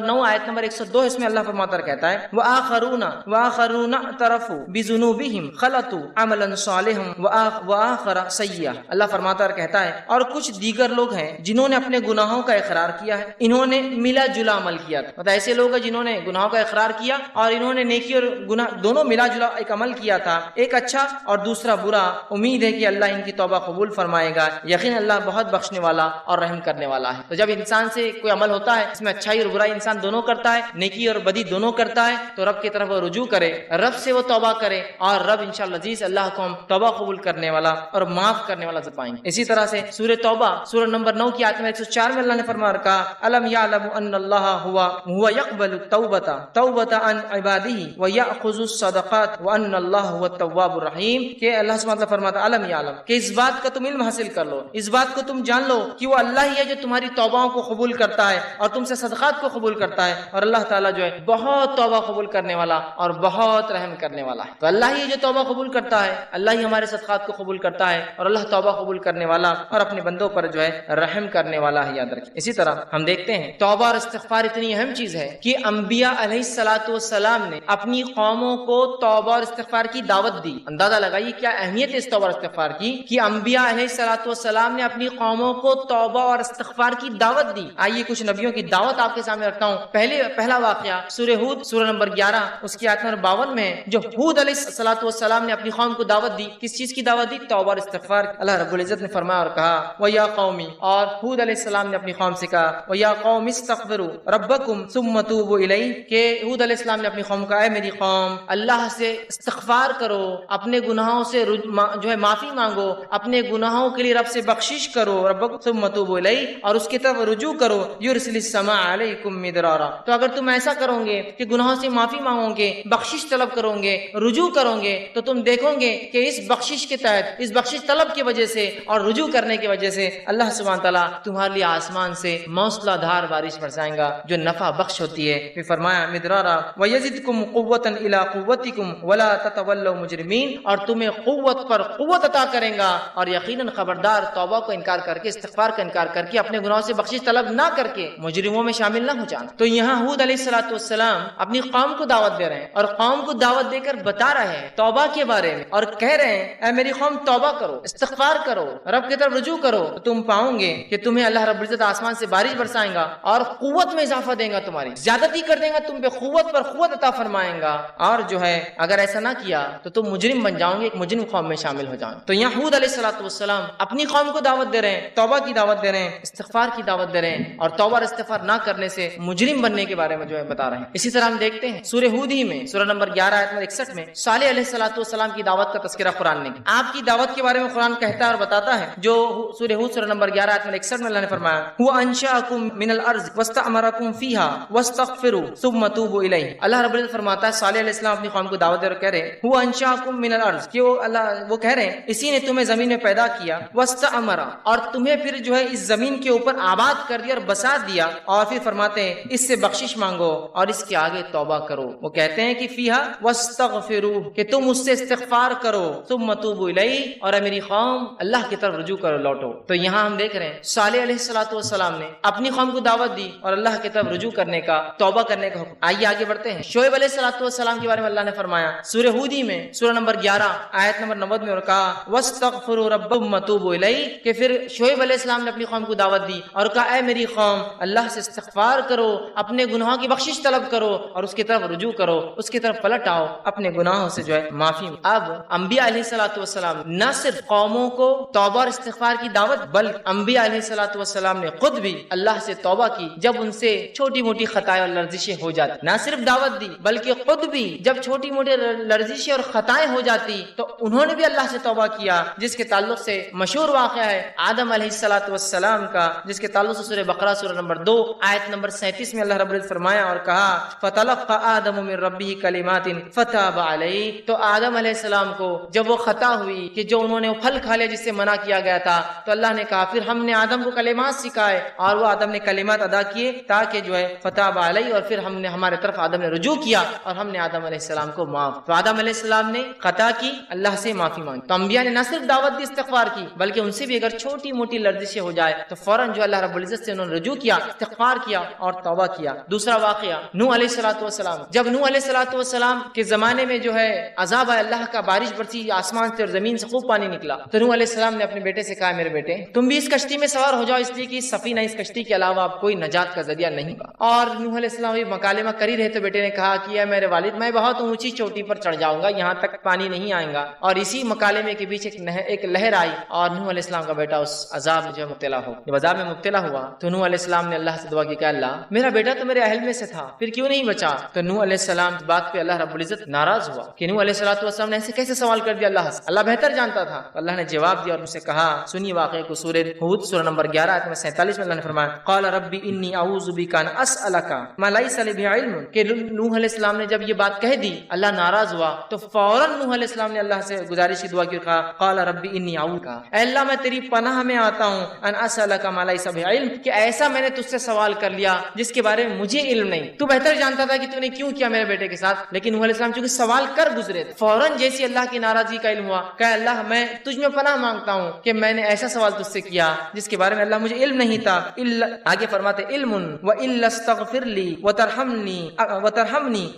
9 آیت نمبر 102، اس میں اللہ فرماتا ہے کہتا ہے وآخرون اعترفوا بذنوبہم خلطوا عملا صالحا وآخر سیئا۔ اللہ فرماتا ہے کہتا ہے اور کچھ دیگر لوگ ہیں جنہوں نے اپنے گناہوں کا اقرار کیا ہے، انہوں نے ملا جلا عمل کیا۔ مطلب ایسے لوگ ہیں جنہوں نے گناہوں کا اقرار کیا اور انہوں نے نیکی اور گناہ دونوں ملا جلا ایک عمل کیا تھا، ایک اچھا اور دوسرا برا۔ امید ہے کہ اللہ ان کی توبہ قبول فرمائے گا، یقین اللہ بہت بخشنے والا اور رحم کرنے والا ہے۔ تو جب انسان سے کوئی عمل ہوتا ہے اس میں اچھائی اور برائی انسان دونوں کرتا ہے، نیکی اور بدی دونوں کرتا ہے، تو رب کی طرف وہ رجوع کرے، رب سے وہ توبہ کرے، اور رب انشاءاللہ عزیز اللہ کو ہم توبہ قبول کرنے والا اور معاف کرنے والا پائیں گے۔ اسی طرح سے سورہ توبہ سورہ نمبر 9 کی آیت میں 104 میں اللہ نے فرمایا اور کہا الم یعلم ان اللہ هو يقبل التوبۃ عن عباده ويأخذ الصدقات وان اللہ هو التواب الرحیم، کہ اللہ سبحانہ وتعالی فرماتا ہے الم یعلم، کہ اس بات کا تم علم حاصل کر لو، اس بات کو تم جان لو کہ وہ اللہ ہی ہے جو تمہاری توباؤں کو قبول کرتا ہے اور تم سے صدقات کو قبول کرتا ہے، اور اللہ تعالیٰ جو ہے بہت توبہ قبول کرنے والا اور بہت رحم کرنے والا ہے۔ تو اللہ ہی جو توبہ قبول کرتا ہے، اللہ ہی ہمارے صدقات کو قبول کرتا ہے، اور اللہ توبہ قبول کرنے والا اور اپنے بندوں پر جو ہے رحم کرنے والا ہے، یاد رکھیں۔ اسی طرح ہم دیکھتے ہیں توبہ اور استغفار اتنی اہم چیز ہے کہ انبیاء علیہ الصلوۃ والسلام نے اپنی قوموں کو توبہ اور استغفار کی دعوت دی۔ اندازہ لگائیے کیا اہمیت ہے اس توبہ اور استغفار کی، کہ انبیاء علیہ الصلوۃ والسلام نے اپنی قوموں کو توبہ اور استغفار کی دعوت دی۔ آئیے کچھ نبیوں کی دعوت آپ کے سامنے رکھتا ہوں۔ پہلا واقعہ سورہ ہود سورہ نمبر 11 اس کی آیت نمبر 52 میں ہے، جو ہود علیہ الصلوۃ والسلام نے اپنی قوم کو دعوت دی۔ کس چیز کی دعوت دی؟ توبہ اور استغفار۔ اللہ رب العزت نے فرمایا اور کہا وَيَا قَوْمِ، اور ہود علیہ السلام نے اپنی قوم سے کہا وَيَا قَوْمِ اسْتَغْفِرُوا رَبَّكُمْ ثُمَّ تُوبُوا إِلَيْهِ، کہ ہود علیہ السلام نے اپنی قوم کو اے میری قوم اللہ سے استغفار کرو، اپنے گناہوں سے جو ہے معافی مانگو، اپنے گناہوں کے لیے رب سے بخشش کرو، رَبَّكُمْ ثُمَّ تُوبُوا إِلَيْهِ، اور اس کی طرف رجوع کرو، يُرْسِلِ السَّمَاءَ عَلَيْكُمْ مِدْرَارًا۔ تو اگر تم ایسا کرو گے کہ گناہوں سے معافی مانگو گے، بخشش طلب کرو گے، رجوع کرو گے، تو تم دیکھو گے کہ اس بخشش کے تحت، اس بخشش طلب کی وجہ سے اور رجوع کرنے کی وجہ سے اللہ سبحانہ تعالیٰ تمہارے لیے آسمان سے موسلا دھار بارش برسائیں گا جو نفع بخش ہوتی ہے۔ پھر فرمایا مدرارا وَيَزِدْكُمْ قُوَّةً إِلَىٰ قُوَّتِكُمْ وَلَا تَتَوَلَّوْا مُجْرِمِينَ، اور تمہیں قوت پر قوت عطا کریں گا، اور یقیناً خبردار توبہ کو انکار کر کے، استغفار کا انکار کر کے، اپنے گناہوں سے بخشش طلب نہ کر کے مجرموں میں شامل نہ ہو جانا۔ تو یہاں ہود علیہ الصلوۃ والسلام اپنی قوم کو دعوت دے رہے ہیں، اور قوم کو دعوت دے کر بتا رہے ہیں توبہ کے بارے میں، اور کہہ رہے ہیں اے میری قوم توبہ کرو، استغفار کرو، رب کی طرف رجوع کرو، تو تم پاؤں گے کہ تمہیں اللہ رب العزت آسمان سے بارش برسائیں گا اور قوت میں اضافہ دیں گا، تمہاری زیادتی کر دیں گا، تم پہ قوت پر قوت عطا فرمائیں گا، اور جو ہے اگر ایسا نہ کیا تو تم مجرم بن جاؤ گے، ایک مجرم قوم میں شامل ہو جاؤ گے۔ تو یہاں ہود علیہ الصلوۃ والسلام اپنی قوم کو دعوت دے رہے ہیں، توبہ کی دعوت دے رہے ہیں، استغفار کی دعوت دے رہے ہیں، اور توبہ اور استغفار نہ کرنے سے مجرم بننے کے بارے میں جو ہے بتا رہے ہیں۔ اسی طرح ہم دیکھتے ہیں سورہ ہود ہی میں سورہ نمبر 11 آیت نمبر 61 میں صالح علیہ الصلوۃ والسلام کی دعوت کا تذکرہ قرآن نے کیا۔ آپ کی دعوت کے بارے میں قرآن کہتا ہے اور بتاتا ہے، جو سورہ ہود سورہ نمبر 11 آیت نمبر 61 میں اللہ نے فرمایا هو انشأکم من الارض واستعمرکم فیها واستغفروا ثم توبوا الیہ۔ اللہ رب العزت فرماتا ہے صالح علیہ السلام اپنی قوم کو دعوت دے رہے کہہ رہے هو انشأکم من الارض، کہ وہ کہہ رہے ہیں اسی نے تمہیں زمین میں پیدا کیا، واستعمر، اور تمہیں پھر جو ہے اس زمین کے اوپر آباد کر دیا اور بسا دیا، اور پھر فرماتے ہیں اس سے بخشش مانگو اور اس کے آگے توبہ کرو۔ وہ کہتے ہیں کہ فیہا واستغفروا، کہ تم اس سے استغفار کرو، ثم توبوا الیہ، اور اے میری قوم اللہ کی طرف رجوع کرو، لوٹو۔ تو یہاں ہم دیکھ رہے ہیں صالح علیہ الصلوۃ والسلام نے اپنی قوم کو دعوت دی اور اللہ کی طرف رجوع کرنے کا، توبہ کرنے کا حکم۔ آئیے آگے بڑھتے ہیں۔ شعیب علیہ الصلوۃ والسلام کے بارے میں اللہ نے فرمایا سورہ ہود ہی میں سورہ نمبر 11 آیت نمبر 90 میں، اور کہا واستغفروا ربکم وتوبوا الیہ، کہ پھر شعیب علیہ السلام نے اپنی قوم کو دعوت دی اور کہا اے میری قوم اللہ سے استغفار کرو، اپنے گناہوں کی بخشش طلب کرو اور اس کی طرف رجوع کرو، اس کی طرف پلٹ آؤ، اپنے گناہوں سے جو ہے معافی۔ اب انبیاء علیہ الصلوۃ والسلام نہ صرف قوموں کو توبہ اور استغفار کی دعوت، بلکہ انبیاء علیہ الصلوۃ والسلام نے خود بھی اللہ سے توبہ کی جب ان سے چھوٹی موٹی خطائیں اور لرزشیں ہو جاتی۔ نہ صرف دعوت دی بلکہ خود بھی جب چھوٹی موٹی لرزشیں اور خطائیں ہو جاتی تو انہوں نے بھی اللہ سے توبہ کیا، جس کے تعلق سے مشہور واقعہ ہے آدم علیہ الصلوۃ والسلام کا، جس کے تعلق سے سورہ بقرہ سورہ نمبر 2 آیت نمبر 37 میں اللہ رب العزت فرمایا اور کہا فتلقى آدم من ربه کلمات فتاب علیہ۔ تو آدم علیہ السلام کو جب وہ خطا ہوئی کہ جو انہوں نے وہ پھل کھا لیا جس سے منع کیا گیا تھا، تو اللہ نے کہا پھر ہم نے آدم کو کلمات سکھائے، اور وہ آدم نے کلمات ادا کیے تاکہ جو ہے فتاب علیہ، اور پھر ہم نے ہمارے طرف طرف آدم نے رجوع کیا اور ہم نے آدم علیہ السلام کو معاف. تو آدم علیہ السلام نے خطا کی, اللہ سے معافی مانگی. تو انبیاء نے نہ صرف دعوت دی استغفار کی, بلکہ ان سے بھی اگر چھوٹی موٹی لرزشیں ہو جائے تو فوراً جو اللہ رب العزت سے انہوں نے رجوع کیا, استغفار کیا اور توبہ کیا. دوسرا واقعہ نوح علیہ السلام. جب نوح علیہ السلام کے زمانے میں جو ہے عذاب ہے اللہ کا, بارش برسی آسمان سے اور زمین سے خوب پانی نکلا, تو نوح علیہ السلام نے اپنے بیٹے سے کہا, میرے بیٹے تم بھی اس کشتی میں سوار ہو جاؤ, اس لیے کہ اس سفینہ, اس کشتی کے علاوہ اب کوئی نجات کا ذریعہ نہیں ہوگا. اور نوح علیہ السلام بھی مکالمہ کر ہی رہے تو بیٹے نے کہا کہ اے میرے والد, میں بہت اونچی چوٹی پر چڑھ جاؤں گا, یہاں تک پانی نہیں آئے گا. اور اسی مکالمے کے بیچ ایک لہر آئی اور نوح علیہ السلام کا بیٹا اس عذاب میں جو مبتلا ہو. جب عذاب میں مبتلا ہوا تو نوح علیہ السلام نے اللہ سے دعا کی کہ اللہ میرا بیٹا تو میرے اہل میں سے تھا, پھر کیوں نہیں بچا؟ تو نوح علیہ السلام اس بات پہ اللہ رب العزت ناراض ہوا کہ نوح علیہ السلام نے ایسے کیسے سوال کر دیا اللہ سے. اللہ بہتر جانتا تھا. اللہ نے جواب دیا اور مجھ سے کہا, سنیے واقعے کو, سورہ ہود سورہ نمبر 11 آیت نمبر 47 میں اللہ نے فرمایا, قال ربی انی اعوذ بک ان اسالک ما لیس لی بعلم. کہ نوح علیہ السلام نے جب یہ بات کہہ دی, اللہ ناراض ہوا, تو فوراً نوح علیہ السلام نے اللہ سے گزارش کی دعا کی, کہا قال ربی انی اعوذ, اے اللہ میں تیری پناہ میں آتا ہوں, ان اسالک ما لیس بعلم, کہ ایسا میں نے تجھ سے سوال کر لیا جس کے بارے میں مجھے علم نہیں. تو بہتر جانتا تھا کہ تو نے کیوں کیا میرے بیٹے کے ساتھ, لیکن نوح علیہ السلام چونکہ سوال کر گزرے تھے, فوراً جیسی اللہ کی ناراضگی کا علم ہوا, کہ اللہ میں تجھ میں پناہ مانگتا ہوں کہ میں نے ایسا سوال تجھ سے کیا جس کے بارے میں اللہ مجھے علم نہیں تھا. آگے فرماتے علم وَإِلَّا اسْتَغْفِرْ لِي وَتَرْحَمْنِي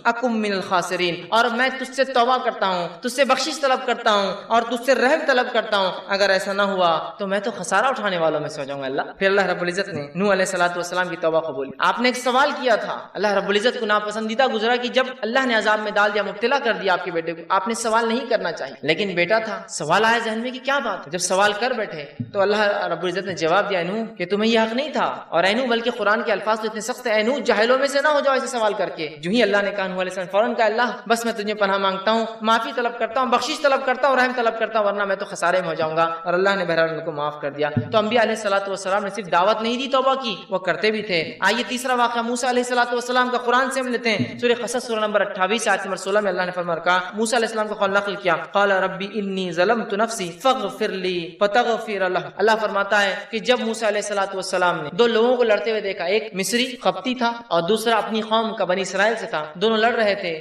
أَكُن مِّنَ الْخَاسِرِينَ. اور میں تجھ سے توبہ کرتا ہوں, تجھ سے بخشش طلب کرتا ہوں اور تجھ سے رحم طلب کرتا ہوں, اگر ایسا نہ ہوا تو میں تو خسارہ اٹھانے والوں میں سے ہو جاؤں گا اللہ. پھر اللہ رب العزت نے نوح علیہ السلام کی توبہ قبول. آپ نے ایک سوال کیا تھا, اللہ رب العزت کو ناپسندیدہ گزرا کہ جب اللہ نے عذاب میں ڈال دیا, مبتلا کر دیا آپ کے بیٹے کو, آپ نے سوال نہیں کرنا چاہیے, لیکن بیٹا تھا, سوال آیا ذہن میں کہ کیا بات. جب سوال کر بیٹھے تو اللہ رب العزت نے جواب دیا, نوح کہ تمہیں یہ حق نہیں تھا, اور اے نوح بلکہ قرآن کے الفاظ تو اتنے سخت ہیں, اے نوح جاہلوں میں سے نہ ہو جاؤ ایسے سوال کر کے. جو ہی اللہ نے کہا نوح علیہ السلام فوراً کہا, اللہ بس میں تجھے پناہ مانگتا ہوں, معافی طلب کرتا ہوں, بخشش طلب کرتا ہوں, رحم طلب کرتا ہوں, ورنہ میں تو خسارے میں ہو جاؤں گا. اور اللہ نے بہرحال ان کو معاف کر دیا. تو انبیاء علیہ السلام نے صرف دعوت نہیں دی توبہ کی, وہ کرتے بھی تھے. آئیے تیسرا واقعہ موسیٰ علیہ السلام کا قرآن سے ہم لیتے ہیں. سورہ قصص سورہ نمبر 28 آیت نمبر 16 میں اللہ نے فرمایا, کہا موسیٰ علیہ السلام کا قول نقل کیا, قال ربی انی ظلمت نفسی فاغفر لی فتغفر لہ. اللہ فرماتا ہے کہ جب موسیٰ علیہ السلام نے دو لوگوں کو لڑتے ہوئے دیکھا, ایک مصری قبطی تھا اور دوسرا اپنی قوم کا بنی اسرائیل سے تھا, دونوں لڑ رہے تھے.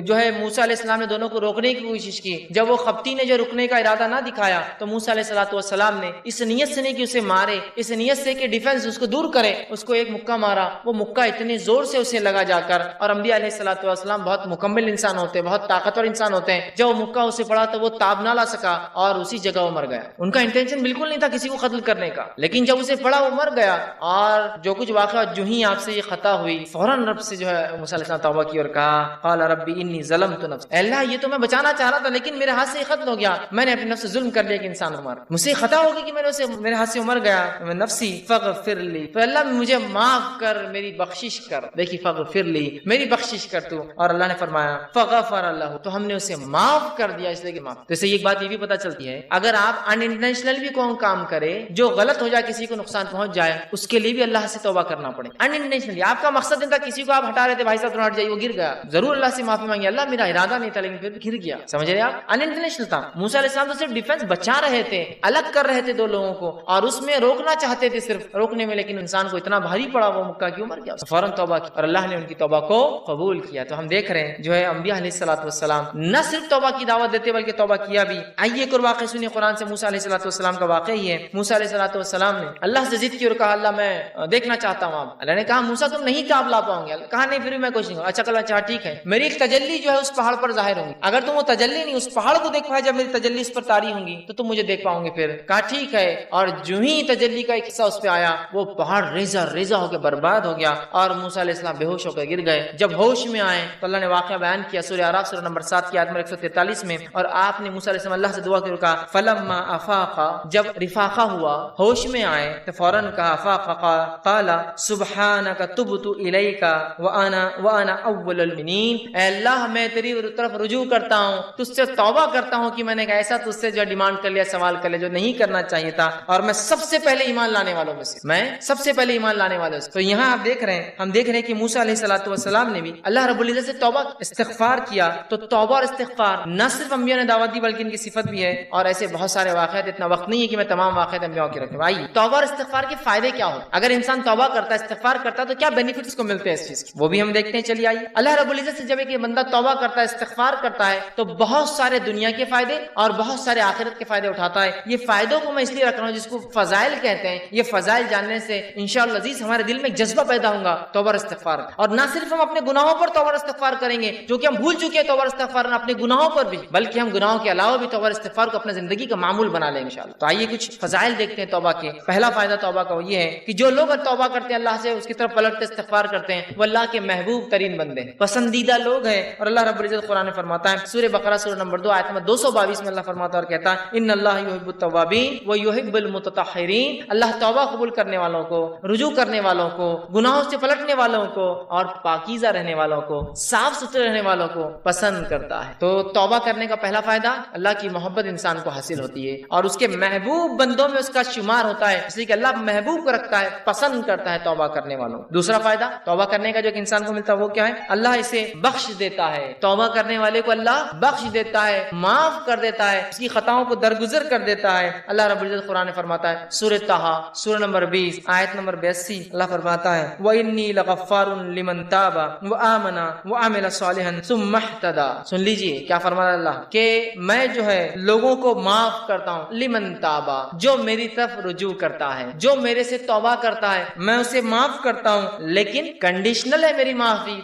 جو ہے موسیٰ علیہ السلام نے دونوں کو روکنے کی کوشش کی. جب وہ قبطی نے جو رکنے کا ارادہ نہ دکھایا تو موسیٰ علیہ السلام نے اس نیت سے نہیں کہ اسے مارے, اس نیت سے کہ ڈیفنس اس کو دور کرے, اس کو ایک مکہ مارا. وہ مکہ اتنے زور سے اسے لگا جا کر, اور انبیاء علیہ السلام بہت مکمل انسان ہوتے ہیں, بہت طاقتور انسان ہوتے ہیں. جب وہ مکہ اسے پڑا تو وہ تاب نہ لا سکا اور اسی جگہ وہ مر گیا. ان کا انٹینشن بالکل نہیں تھا کسی کو قتل کرنے کا, لیکن جب اسے پڑا وہ مر گیا. اور جو کچھ واقعہ جو ہی آپ سے یہ خطا ہوئی, فوراً رب سے جو ہے موسیٰ علیہ السلام توبہ کی اور کہا, قال ربی انی ظلمت نفسی, اللہ یہ تو میں بچانا چاہ رہا تھا لیکن میرے ہاتھ سے یہ ختم ہو گیا, میں نے اپنے نفس سے ظلم کر لیا کہ انسان کو مار, مجھ سے خطا ہو گئی کہ میں نے اسے میرے ہاتھ سے مر گیا. نفسی فاغفر لی, تو اللہ مجھے معاف کر, میری بخشش کر. دیکھیے فاغفر لی, میری بخشش کر تو. اور اللہ نے فرمایا فغفر اللہ, تو ہم نے اسے معاف کر دیا, اس لیے کہ معاف. تو اس سے ایک بات یہ بھی پتہ چلتی ہے, اگر آپ ان انٹینشنل بھی کوئی کام کرے جو غلط ہو جائے, کسی کو نقصان پہنچ جائے, اس کے لیے بھی اللہ سے توبہ کرنا پڑے. ان انٹینشنلی آپ کا مقصد نہیں تھا, کسی کو آپ ہٹا رہے تھے, بھائی صاحب ہٹ جائیے, وہ گر گیا, ضرور اللہ سے معافی مانگی, اللہ میرا ارادہ نہیں تھا لیکن پھر گر گیا. سمجھ رہے آپ, ان انٹینشنل تھا. موسیٰ علیہ السلام تو صرف ڈیفنس بچا رہے تھے, الگ کر رہے تھے دو لوگوں کو, اور اس میں روکنا چاہتے تھے صرف روکنے میں, لیکن انسان کو اتنا بھاری پڑا وہ مکہ کی مر گیا, فوراً توبہ کی اور اللہ نے ان کی توبہ کو قبول کیا. تو ہم دیکھ رہے ہیں جو ہے انبیاء علیہ السلام نہ صرف توبہ کی دعوت دیتے بلکہ توبہ کیا بھی. آئیے ایک اور واقعہ سنیے قرآن سے. موسیٰ علیہ السلام کا واقعہ ہی ہے. موسیٰ علیہ السلام نے اللہ سے ضد کی اور کہا, اللہ میں دیکھنا چاہتا ہوں. اللہ نے کہا موسیٰ تم نہیں تاب لا پاؤں گے. کہا نہیں, پھر بھی میں کوشش کروں. اچھا کل اچھا ٹھیک ہے, میری ایک تجلی جو ہے اس پہاڑ پر ظاہر ہوگی, اگر تم وہ تجلی نہیں اس پہاڑ کو دیکھ پائے, جب میری تجلی اس پر طاری ہوں گی تو تم مجھے دیکھ پاؤں گے. پھر کہا ٹھیک ہے, اور جو ہی تجلی کا ایک حصہ اس پہ آیا, وہ پہاڑ ریزہ ہو کے برباد ہو گیا اور موسیٰ علیہ السلام بے ہوش ہو کے گر گئے. جب ہوش میں آئے تو اللہ نے واقعہ بیان کیا سورہ اعراف سورہ نمبر 7 کی آیت نمبر 143 میں, اور آپ نے موسیٰ علیہ السلام اللہ سے دعا کی اور کہا فلما افاقا, جب رفاقہ ہوا, ہوش میں آئے, تو فوراً کہا افاقا قال سبحانک تبت الیک وانا اول المؤمنین, اے اللہ میں تیری طرف رجوع کرتا ہوں, تجھ سے توبہ کرتا ہوں کہ میں نے ایسا تجھ سے جو ڈیمانڈ کر لیا, سوال کر لیا جو نہیں کرنا چاہیے تھا, اور میں سب سے پہلے ایمان لانے والوں میں سے, میں سب سے پہلے ایمان لانے والوں سے. تو یہاں آپ دیکھ رہے ہیں, ہم دیکھ رہے ہیں کہ موسیٰ علیہ السلام نے بھی اللہ رب العزت سے توبہ استغفار کیا. تو توبہ اور استغفار نہ صرف انبیاء نے دعوت دی بلکہ ان کی صفت بھی ہے, اور ایسے بہت سارے واقعات, اتنا وقت نہیں ہے کہ میں تمام واقعات انبیاء کے رکھوں. آئیے توبہ اور استغفار کے فائدے کیا ہوتے ہیں, اگر انسان توبہ کرتا ہے, استغفار کرتا ہے, تو کیا بینیفٹ اس کو ملتے ہیں اس چیز کی, وہ بھی ہم دیکھتے ہیں. چلیے آئیے. اللہ رب العزت سے جب ایک بندہ توبہ کرتا ہے, استغفار کرتا ہے, تو بہت سارے دنیا کے فائدے اور بہت سارے آخرت کے فائدے اٹھاتا ہے. یہ فائدوں کو میں اس لیے رکھ رہا ہوں جس کو فضائل کہتے ہیں. یہ فضائل جاننے سے انشاءاللہ عزیز ہمارے دل میں ایک جذبہ پیدا ہوگا توبہ اور استغفار. اور نہ صرف ہم اپنے گناہوں پر توبہ اور استغفار کریں گے جو کہ ہم بھول چکے ہیں توبہ اور استغفار اپنے گناہوں پر بھی, بلکہ ہم گناہوں کے علاوہ بھی توبہ اور استغفار کو اپنے زندگی کا معمول بنا لیں انشاءاللہ. تو آئیے کچھ فضائل دیکھتے ہیں توبہ کے. پہلا فائدہ توبہ کا وہ یہ ہے کہ جو لوگ توبہ کرتے ہیں اللہ سے, اس کی طرف پلٹتے استغفار کرتے ہیں, وہ اللہ کے محبوب ترین بندے ہیں, پسندیدہ لوگ ہیں. اور اللہ رب العزت قرآن میں فرماتا ہے سورہ بقرہ سورہ نمبر 2 آیت نمبر 222 میں اللہ فرماتا ہے اور کہتا ہے ان اللہ یحب التوابین و یحب المتطہرین. اللہ توبہ قبول کرنے والوں کو, رجوع کرنے والوں کو, گناہوں سے پلٹنے والوں کو اور پاکیزہ رہنے والوں کو, صاف ستھرے رہنے والوں کو پسند کرتا ہے. تو توبہ کرنے کا پہلا فائدہ اللہ کی محبت انسان کو حاصل ہوتی ہے اور اس کے محبوب بندوں میں اس کا شمار ہوتا ہے, اس لیے کہ اللہ محبوب کو رکھتا ہے, پسند کرتا ہے توبہ کرنے والوں. دوسرا فائدہ توبہ کرنے کا جو ایک انسان کو ملتا ہے وہ کیا ہے, اللہ اسے بخش دیتا ہے. توبہ کرنے والے کو اللہ بخش دیتا ہے, معاف کر دیتا ہے, اس کی خطاؤں کو درگزر کر دیتا ہے. اللہ رب العزت قرآن میں فرماتا ہے سورہ طٰہٰ سورہ نمبر 20 آیت نمبر 82 اللہ فرماتا ہے وَإِنِّي لَغَفَّارٌ لِمَن تَابَ وَآمَنَ وَعَمِلَ صَالِحًا ثُمَّ اهْتَدَىٰ. سن لیجئے کیا فرماتا اللہ کہ میں جو ہے لوگوں کو معاف کرتا ہوں, لمن تابا, جو میری طرف رجوع کرتا ہے, جو میرے سے توبہ کرتا ہے میں اسے معاف کرتا ہوں, لیکن کنڈیشنل ہے میری معافی.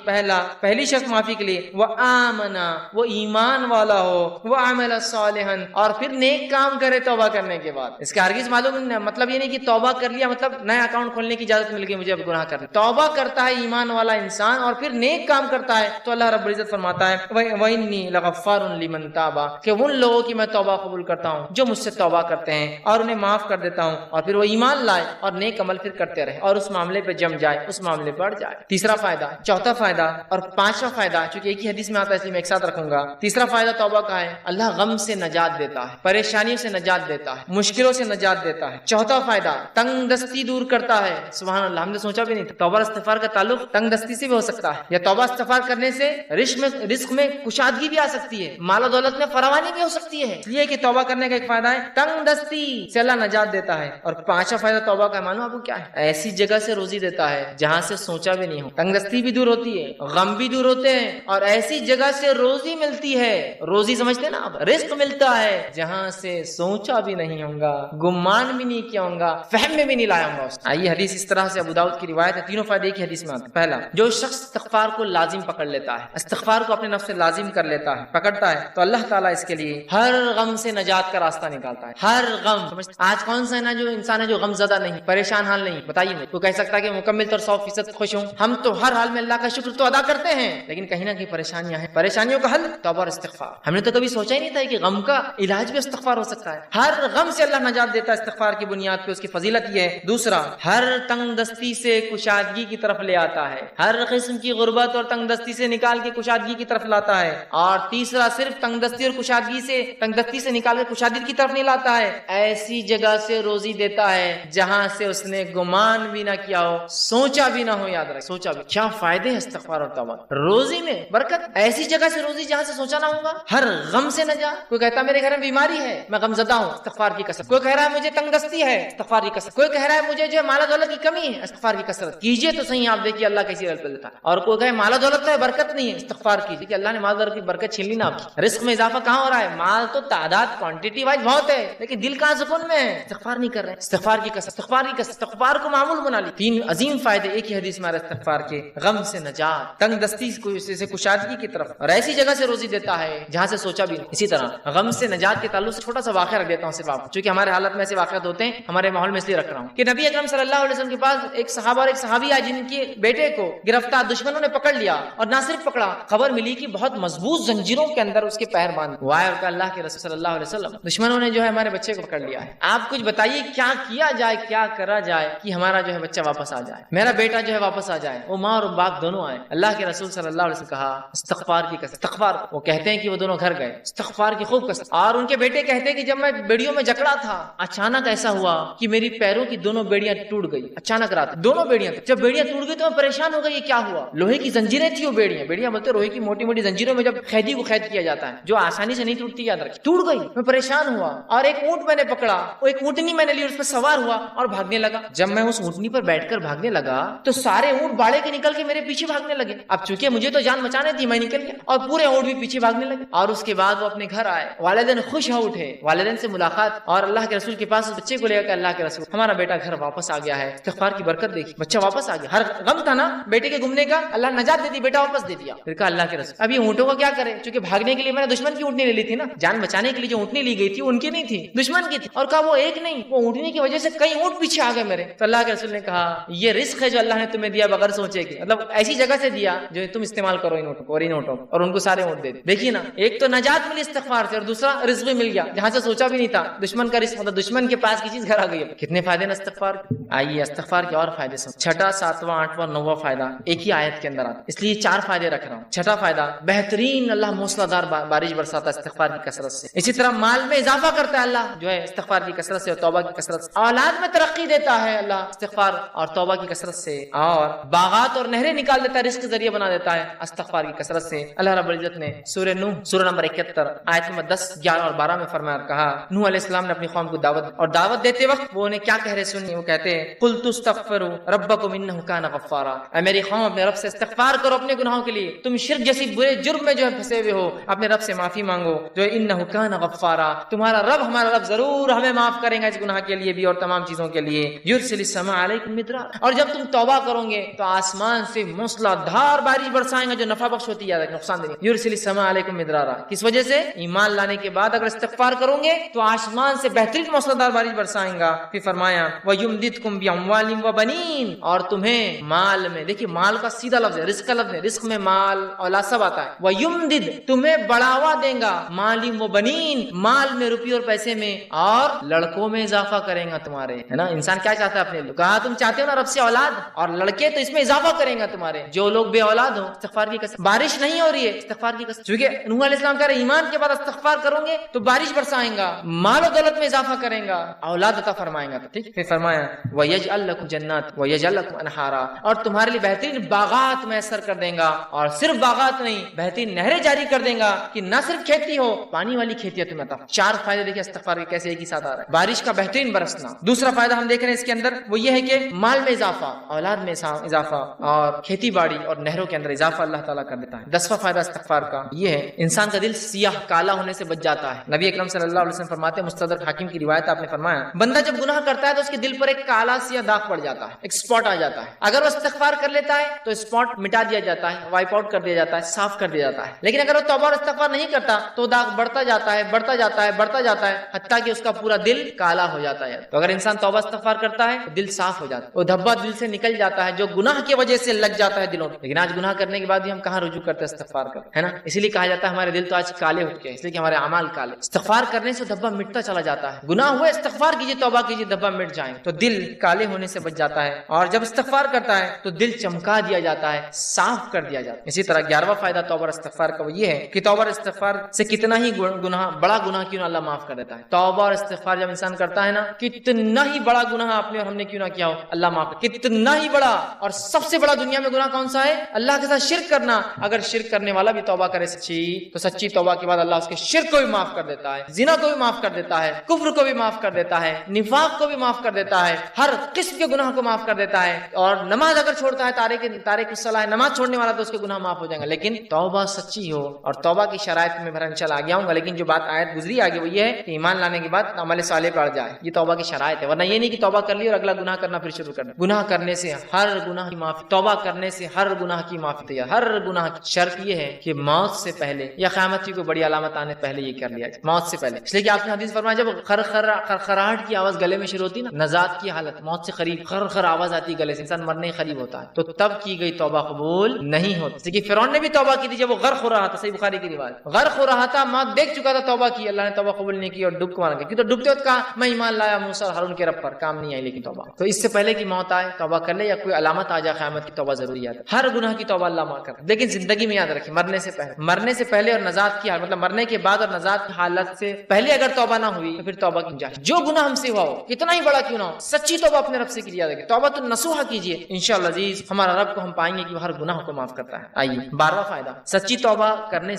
پہلی شرط معافی کے لیے وآمنا, وہ ایمان والا ہو, وعمل صالحا, اور پھر نیک کام کرے توبہ کرنے کے بعد. اس کا ہرگز معلوم مطلب یہ نہیں کہ توبہ کر لیا مطلب نیا اکاؤنٹ کھولنے کی اجازت مل گئی مجھے اب گناہ کرنا. توبہ کرتا ہے ایمان والا انسان اور پھر نیک کام کرتا ہے تو اللہ رب العزت فرماتا ہے وَإِنِّي لَغَفَّارٌ لِمَن تَابَ, کہ ان لوگوں کی میں توبہ قبول کرتا ہوں جو مجھ سے توبہ کرتے ہیں اور انہیں معاف کر دیتا ہوں اور پھر وہ ایمان لائے اور نیک عمل پھر کرتے رہے اور اس معاملے پہ جم جائے, اس معاملے پر جائے. تیسرا فائدہ, چوتھا فائدہ اور پانچواں فائدہ چونکہ ایک ہی حدیث میں آتا ہے اس لیے میں ایک ساتھ رکھوں گا. تیسرا فائدہ توبہ کا ہے اللہ غم سے نجات دیتا ہے, پریشانیوں سے نجات دیتا ہے, مشکلوں سے نجات دیتا ہے. چوتھا فائدہ تنگ دستی دور کرتا ہے. سبحان اللہ, ہم نے سوچا بھی نہیں توبہ استغفار کا تعلق تنگ دستی سے بھی ہو سکتا ہے, یا توبہ استغفار کرنے سے رزق میں کشادگی بھی آ سکتی ہے, مال و دولت میں فراوانی بھی ہو سکتی ہے. یہ کہ توبہ کرنے کا ایک فائدہ ہے تنگ دستی سے اللہ نجات دیتا ہے. اور پانچواں فائدہ توبہ کا معلوم آپ کو کیا ہے, ایسی جگہ سے روزی دیتا ہے جہاں سے سوچا بھی نہیں ہو. تنگ دستی بھی دور ہوتی ہے, غم بھی دور ہوتے ہیں, اور ایسی جگہ سے روزی ملتی ہے. روزی سمجھتے ہیں نا آپ, رزق ملتا ہے جہاں سے سوچا بھی نہیں ہوگا, گمان بھی نہیں کیا ہوگا, فہم میں بھی نہیں لایا ہوگا. آئیے حدیث اس طرح سے ابو داؤد کی روایت ہے, تینوں فائدے ایک حدیث میں آتے ہیں. پہلا, جو شخص استغفار کو لازم پکڑ لیتا ہے, استغفار کو اپنے نفس سے لازم کر لیتا ہے, پکڑتا ہے, تو اللہ تعالیٰ اس کے لیے ہر غم سے نجات کا راستہ نکالتا ہے. ہر غم. آج کون سا ہے نا جو انسان ہے جو غم زدہ نہیں, پریشان حال نہیں, بتائیے مجھے تو کہہ سکتا ہے کہ مکمل طور 100% خوش ہوں. ہم تو ہر حال میں اللہ کا شکر تو ادا کرتے ہیں, لیکن کہیں نہ کہیں پریشانیاں ہیں. پریشانیوں کا حل توبہ اور استغفار. ہم نے تو کبھی سوچا ہی نہیں تھا کہ غم کا علاج بھی استغفار ہو سکتا ہے. ہر غم سے اللہ نجات دیتا ہے استغفار کی بنیاد پہ, اس کی فضیلت یہ ہے. دوسرا, ہر تنگ دستی سے کشادگی کی طرف لے آتا ہے, ہر قسم کی غربت اور تنگ دستی سے نکال کے کشادگی کی طرف لاتا ہے. اور تیسرا, صرف تنگ دستی اور کشادگی سے, تنگ دستی سے نکال کے کشادگی کی طرف نہیں لاتا ہے, ایسی جگہ سے روزی دیتا ہے جہاں سے اس نے گمان بھی نہ کیا ہو, سوچا بھی نہ ہو. یاد رکھ, سوچا بھی. کیا فائدے ہیں استغفار اور توبہ, روزی میں برکت, ایسی جگہ سے روزی جہاں سے سوچا نہ ہوگا, ہر غم سے نجات. کوئی کہتا ہے میرے گھر میں بیماری ہے, میں غم زدہ ہوں, استغفار کی کثرت. کوئی کہہ رہا ہے مجھے تنگ دستی ہے, استغفار کی کثرت. کوئی کہہ رہا ہے مجھے جو مال و دولت کی کمی ہے, استغفار کی کثرت کیجئے تو صحیح, آپ دیکھیے اللہ کیسی رزق دیتا ہے. اور کوئی کہے مال و دولت ہے برکت نہیں ہے, استغفار کیجئے کہ اللہ نے مال و دولت کی برکت چھین لی نا آپ کی. رزق میں اضافہ کہاں ہو رہا ہے, مال تو تعداد کوانٹٹی وائز بہت ہے, لیکن دل کہاں سکون میں ہے, استغفار نہیں کر رہے. استغفار کی کثرت, استغفار کی کثرت, استغفار کو معمول بنا لی. تین عظیم فائدے ایک ہی حدیث میں استغفار کے, غم سے نجات, تنگ دستی سے کشادگی کی طرف, اور ایسی جگہ سے روزی دیتا ہے جہاں سے سوچا بھی نہیں. اسی طرح غم سے نجات کے تعلق سے چھوٹا سا واقعہ رکھ دیتا ہوں صرف آپ, چونکہ ہمارے حالت میں ایسے واقعات ہوتے ہیں, ہمارے ماحول میں اس لیے رکھ رہا ہوں کہ نبی اکرم صلی اللہ علیہ وسلم کے پاس ایک صحابہ اور ایک صحابی آئے جن کے بیٹے کو گرفتار دشمنوں نے پکڑ لیا, اور نہ صرف پکڑا, خبر ملی کہ بہت مضبوط زنجیروں کے اندر اس کے پیر باندھ ہوا ہے, اور کہ اللہ کے رسول صلی اللہ علیہ وسلم دشمنوں نے جو ہے ہمارے بچے کو پکڑ لیا ہے, آپ کچھ بتائیے کیا کیا جائے, کیا کرا جائے کہ ہمارا جو ہے بچہ واپس آ جائے, میرا بیٹا جو ہے واپس آ جائے, وہ ماں اور باپ دونوں آئے. اللہ کے رسول صلی اللہ علیہ وسلم کہا استغفار کی کثرت, استغفار. وہ کہتے ہیں کہ وہ دونوں گھر گئے, استغفار کی خوب کثرت. اور ان کے بیٹے کہتے ہیں کہ جب میں بیڑیوں میں جکڑا تھا, اچانک ایسا ہوا کہ میری پیروں کی دونوں بیڑیاں ٹوٹ گئی. اچانک رات دونوں بیڑیاں, جب بیڑیاں ٹوٹ گئی تو میں پریشان ہو گئی, یہ کیا ہوا. لوہے کی زنجیریں تھی وہ بیڑیاں بولتے لوہے کی موٹی موٹی زنجیروں میں جب قیدی کو قید کیا جاتا ہے جو آسانی سے نہیں ٹوٹتی, یاد رکھیں, ٹوٹ گئی. میں پریشان ہوا اور ایک اونٹ میں نے پکڑا, وہ ایک اونٹنی میں نے لی, اس پر سوار ہوا اور بھاگنے لگا. جب میں اس اونٹنی پر بیٹھ کر بھاگنے لگا تو سارے اونٹ باڑے کے نکل کے میرے پیچھے بھاگنے لگے. اب چونکہ مجھے تو جان بچانے تھی میں نکل گیا اور پورے اونٹ بھی پیچھے بھاگنے لگے. اور اس کے بعد وہ اپنے گھر آئے, والدین خوش ہو اٹھے, والدین سے ملاقات اور اللہ کے رسول کے پاس اس بچے کو لے کر اللہ کے رسول ہمارا بیٹا گھر واپس آ گیا ہے, استغفار کی برکت دیکھی, بچہ واپس آ گیا. ہر غم تھا نا بیٹے کے گھومنے کا, اللہ نجات دے دی, بیٹا واپس دے دیا. پھر کہا اللہ کے رسول اب یہ اونٹوں کا کیا کرے, چونکہ بھاگنے کے لیے میں نے دشمن کی اونٹنی لے لی تھی نا, جان بچانے کے لیے جو اونٹنی لی گئی تھی ان کی نہیں تھی, دشمن کی تھی. اور کہا وہ ایک نہیں, وہ اونٹنی کی وجہ سے کئی اونٹ پیچھے آ گئے میرے. تو اللہ کے رسول نے کہا یہ رزق ہے جو اللہ نے تمہیں دیا بغیر سوچے کہ, مطلب ایسی جگہ سے دیا جو تم استعمال کرو ان اونٹوں کو, اور ان کو سارے اونٹ دے. دیکھیے نا, ایک تو نجات ملی استغفار سے, اور دوسرا رزق بھی مل گیا جہاں سے سوچا بھی نہیں تھا. دشمن کا رزق, مطلب دشمن کے پاس کی چیز گھر آ گئی. کتنے فائدے نا استغفار. آئیے استغفار کے اور فائدے سن. چھٹا, ساتواں, آٹھواں, نواں فائدہ ایک ہی آیت کے اندر آتا, اس لیے 4 فائدے رکھ رہا ہوں. چھٹا فائدہ, بہترین اللہ موسلا دار بارش برساتا ہے استغفار کی کثرت سے. اسی طرح مال میں اضافہ کرتا ہے اللہ جو ہے استغفار کی کثرت سے اور توبہ کی کثرت سے. اولاد میں ترقی دیتا ہے اللہ استغفار اور توبہ کی کثرت سے, اور باغات اور نہریں نکال دیتا ہے, رزق کے ذریعے بنا دیتا ہے استغفار کی کثرت سے. اللہ رب العزت نے سورہ نوح سورہ نمبر 71 آیت نمبر 10, 11 اور 12 میں فرمایا, کہا نوح علیہ السلام نے اپنی قوم کو دعوت دیتے وقت وہ انہیں کیا کہہ رہے سنیے. وہ کہتے ہیں قلت استغفروا ربکم انہ کان غفارا, اے میری قوم اپنے رب سے استغفار کرو اپنے گناہوں کے لیے, تم شرک جیسی برے جرم میں جو ہے پھنسے ہوئے ہو, اپنے رب سے معافی مانگو جو انہ کان غفارا, تمہارا رب ہمارا رب ضرور ہمیں معاف کرے گا اس گناہ کے لیے بھی اور تمام چیزوں کے لیے. یرسل السماء علیکم مدرارا, اور جب تم توبہ کرو گے تو آسمان سے موسلا دھار بارش برسائیں گا جو نفع بخش ہوتی ہے نقصان دے. یرسل السماء علیکم مدرارا, کس وجہ سے؟ ایمان لانے کے بعد اگر استغفار کرو گے تو آسمان سے بہترین موسلا دھار بارش برسائیں گا. پھر فرمایا وَيُمْدِدْكُمْ بِأَمْوَالٍ وَبَنِينَ, اور تمہیں مال میں, دیکھیے مال کا سیدھا لفظ ہے, رزق کا لفظ ہے, رزق میں مال اولاد سب آتا ہے. وَيُمْدِدْ, تمہیں بڑھاوا دیں گا, مَالٍ وَبَنِينَ, مال میں روپی اور پیسے میں, اور لڑکوں میں اضافہ کریں گا تمہارے, ہے نا. انسان کیا چاہتا ہے اپنے لوگ, کہا تم چاہتے ہو نا رب سے اولاد, اور لڑکے تو اس میں اضافہ کریں گا تمہارے. جو لوگ بے اولاد ہو استغفار کی قسم, بارش نہیں ہو رہی ہے استغفار کی قسم, چونکہ نوح علیہ السلام کہہ رہے ایمان کے بعد استغفار کرو گے تو بارش برسائیں گا, مال و دولت میں اضافہ کریں گا, اولاد عطا فرمائیں گا. ٹھیک, پھر فرمایا وَيَجْعَلْ لَكُمْ جَنَّاتٍ وَيَجْعَلْ لَكُمْ أَنْهَارًا, اور تمہارے لیے بہترین باغات میسر کر دیں گا, اور صرف باغات نہیں بہترین نہریں جاری کر دیں گا کہ نہ صرف کھیتی ہو, پانی والی کھیتی تمہیں عطا. 4 فائدے دیکھیں استغفار کے کیسے ایک ہی ساتھ آ رہا ہے. بارش کا بہترین برسنا. دوسرا فائدہ ہم دیکھ رہے ہیں اس کے اندر, وہ یہ ہے کہ مال میں اضافہ, اولاد میں اضافہ, اور کھیتی باڑی اور نہروں کے اندر اضافہ اللہ تعالیٰ کر دیتا ہے. 10واں فائدہ استغفار کا یہ ہے, انسان کا دل سیاہ کالا ہونے سے بچ جاتا ہے. نبی اکرم صلی اللہ علیہ وسلم فرماتے ہیں, مستدرک حاکم کی روایت آپ نے فرمایا, بندہ جب گناہ کرتا ہے تو اس کے دل پر ایک کالا سیاہ داغ پڑ جاتا ہے, ایک اسپاٹ آ جاتا ہے. اگر وہ استغفار کر لیتا ہے تو اسپاٹ مٹا دیا جاتا ہے, وائپ آؤٹ کر دیا جاتا ہے, صاف کر دیا جاتا ہے. لیکن اگر وہ توبہ اور استغفار نہیں کرتا تو داغ بڑھتا جاتا ہے, بڑھتا جاتا ہے, بڑھتا جاتا ہے, حتیٰ کہ اس کا پورا دل کالا ہو جاتا ہے. تو اگر انسان توبہ استغفار کرتا ہے تو دل صاف ہو جاتا ہے, وہ دھبا دل سے نکل جاتا ہے جو گناہ کی وجہ سے لگ جاتا ہے دلوں میں. لیکن آج گناہ کرنے کے بعد بھی ہم کہاں رجوع کرتے ہیں استغفار کر, ہے نا. اسی لیے کہا جاتا ہے ہمارے دل تو آج کالے ہو چکے ہیں, اس لیے کہ ہمارے اعمال کالے. استغفار کرنے سے دھبا مٹتا چلا جاتا ہے, گناہ ہوئے استغفار کیجیے, توبہ کیجیے, دھبا مٹ جائیں تو دل کالے ہونے سے بچ جاتا ہے. اور جب استغفار کرتا ہے تو دل چمکا دیا جاتا ہے, صاف کر دیا جاتا ہے. اسی طرح 11واں فائدہ توبہ اور استغفار کا وہ یہ ہے کہ توبہ اور استغفار سے کتنا ہی گناہ, بڑا گناہ کیوں نہ اللہ معاف کر دیتا ہے. توبہ اور استغفار جب انسان کرتا ہے نا, کتنا ہی بڑا گناہ آپ نے اور ہم نے کیوں نہ کیا ہو, اللہ معاف کر, کتنا ہی بڑا. اور سب سے بڑا دنیا میں گناہ کون سا ہے؟ اللہ کے ساتھ شرک کرنا. اگر شرک کرنے والا بھی توبہ کرے سچی, تو سچی توبہ کے بعد اللہ اس کے شرک کو بھی معاف کر دیتا ہے, زنا کو بھی معاف کر دیتا ہے, کفر کو بھی معاف کر دیتا ہے, نفاق کو بھی معاف کر دیتا ہے, ہر قسم کے گناہ کو معاف کر دیتا ہے. اور نماز اگر چھوڑتا ہے, تارک الصلاۃ, نماز چھوڑنے والا, تو اس کے گناہ معاف ہو جائیں گے. لیکن توبہ سچی ہو, اور توبہ کی شرائط میں انشاءاللہ آگے آؤں گا. لیکن جو بات آیت گزری آگے وہ یہ ہے کہ ایمان لانے کے بعد عمل صالح پڑ جائے, یہ توبہ کی شرائط ہے. ورنہ یہ نہیں کہ توبہ کر لی اور اگلا گناہ کرنا پھر شروع کرنا. گناہ کرنے سے ہر گناہ کی معافی, توبہ کرنے سے ہر گناہ کی معافی ہے. ہر گناہ کی شرط یہ ہے کہ موت سے پہلے یا قیامت کی کوئی بڑی علامت آنے پہلے یہ کر لیا جائے, موت سے پہلے. اس لیے کہ آپ نے حدیث فرمایا, جب خرخراہٹ کی آواز گلے میں شروع ہوتی نا, نزات کی حالت, موت سے قریب خرخر آواز آتی گلے سے, انسان مرنے قریب ہوتا ہے, تو تب کی گئی توبہ قبول نہیں ہوتی. جیسے کہ فرعون نے بھی توبہ کی تھی جب وہ غرق ہو رہا تھا, صحیح بخاری کی روایت, غرق ہو رہا تھا, موت دیکھ چکا تھا, توبہ کی, اللہ نے توبہ قبول نہیں کی اور ڈوب کو مارا گیا. کیوں؟ تو ڈوبتے وقت کہا میں ایمان لایا موسیٰ اور ہارون کے رب پر, کام نہیں آئی لیکن توبہ. تو اس سے پہلے کہ موت آئے توبہ کر لے, یا کوئی علامت آ جائے قیامت کی, توبہ ضروری ہے. ہر گناہ کی توبہ اللہ معاف کرتا ہے. لیکن زندگی میں یاد رکھیں, مرنے سے پہلے اور نجات کی حالت, مطلب مرنے کے بعد اور نجات کی حالت سے پہلے اگر توبہ نہ ہوئی تو پھر توبہ کی جائے. جو گناہ ہم سے ہوا ہو, کتنا ہی بڑا کیوں نہ ہو, سچی توبہ اپنے رب سے کیجیے. یاد رکھیں, توبہ تو نصوحہ کیجیے, انشاءاللہ عزیز ہمارا رب کو ہم پائیں گے کہ وہ ہر گناہ کو معاف کرتا ہے. آئیے 12واں فائدہ, سچی توبہ کرنے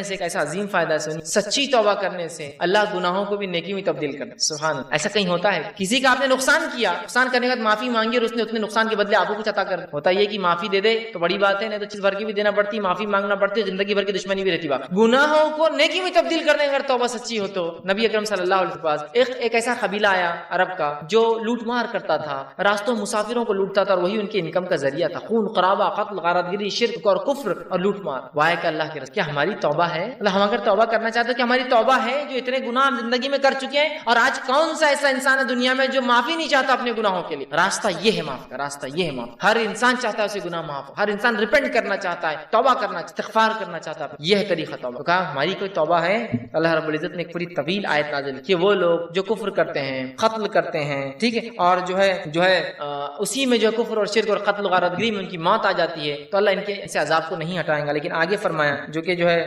سے ایک ایسا عظیم فائدہ ہے. سچی توبہ کرنے سے اللہ گناہوں کو بھی نیکی میں تبدیل کرتا ہے. سبحان اللہ. ایسا کہیں ہوتا ہے کسی کا آپ نے نقصان کیا, نقصان کرنے کے بعد معافی مانگی اور اس نے اتنے نقصان کے بدلے آپ کو کچھ عطا کر کر ہوتا یہ کہ معافی دے دے تو بڑی بات ہے، نہیں تو چیز بھر کی بھی دینا پڑتی، معافی مانگنا پڑتی ہے، زندگی بھر کی دشمنی بھی رہتی بات۔ گناہوں کو نیکی میں تبدیل کرنے اگر توبہ سچی ہو تو نبی اکرم صلی اللہ علیہ وسلم کے پاس ایک ایسا قبیلہ آیا عرب کا جو لوٹ مار کرتا تھا، راستوں مسافروں کو لوٹتا تھا اور وہی ان کے انکم کا ذریعہ تھا، خون قرابہ، قتل، غارت گری، شرک اور کفر اور لوٹ مار۔ وائے کہ اللہ کے رسول کیا ہماری توبہ ہے؟ اللہ ہم اگر توبہ کرنا چاہتے ہیں کہ ہماری توبہ ہے جو اتنے گناہ ہم زندگی میں کر چکے ہیں، اور آج کون سا ایسا انسان ہے دنیا میں جو معافی نہیں چاہتا اپنے گناہوں کے لیے؟ راستہ یہ ہے معاف کا، راستہ یہ ہے معاف۔ ہر انسان چاہتا ہے اسے گناہ معاف ہو، ہر انسان ریپینٹ کرنا چاہتا ہے، توبہ کرنا، استغفار کرنا چاہتا ہے، یہ ہے طریقہ توبہ کا۔ ہماری کوئی توبہ ہے؟ اللہ رب العزت نے ایک پوری طویل آیت نازل کی، وہ لوگ جو کفر کرتے ہیں، قتل کرتے ہیں، ٹھیک ہے، اور جو ہے اسی میں جو کفر اور شرک اور قتل و غارت گری میں ان کی موت آ جاتی ہے، تو اللہ ان کے عذاب کو نہیں ہٹائیں گا۔ لیکن آگے فرمایا جو کہ جو ہے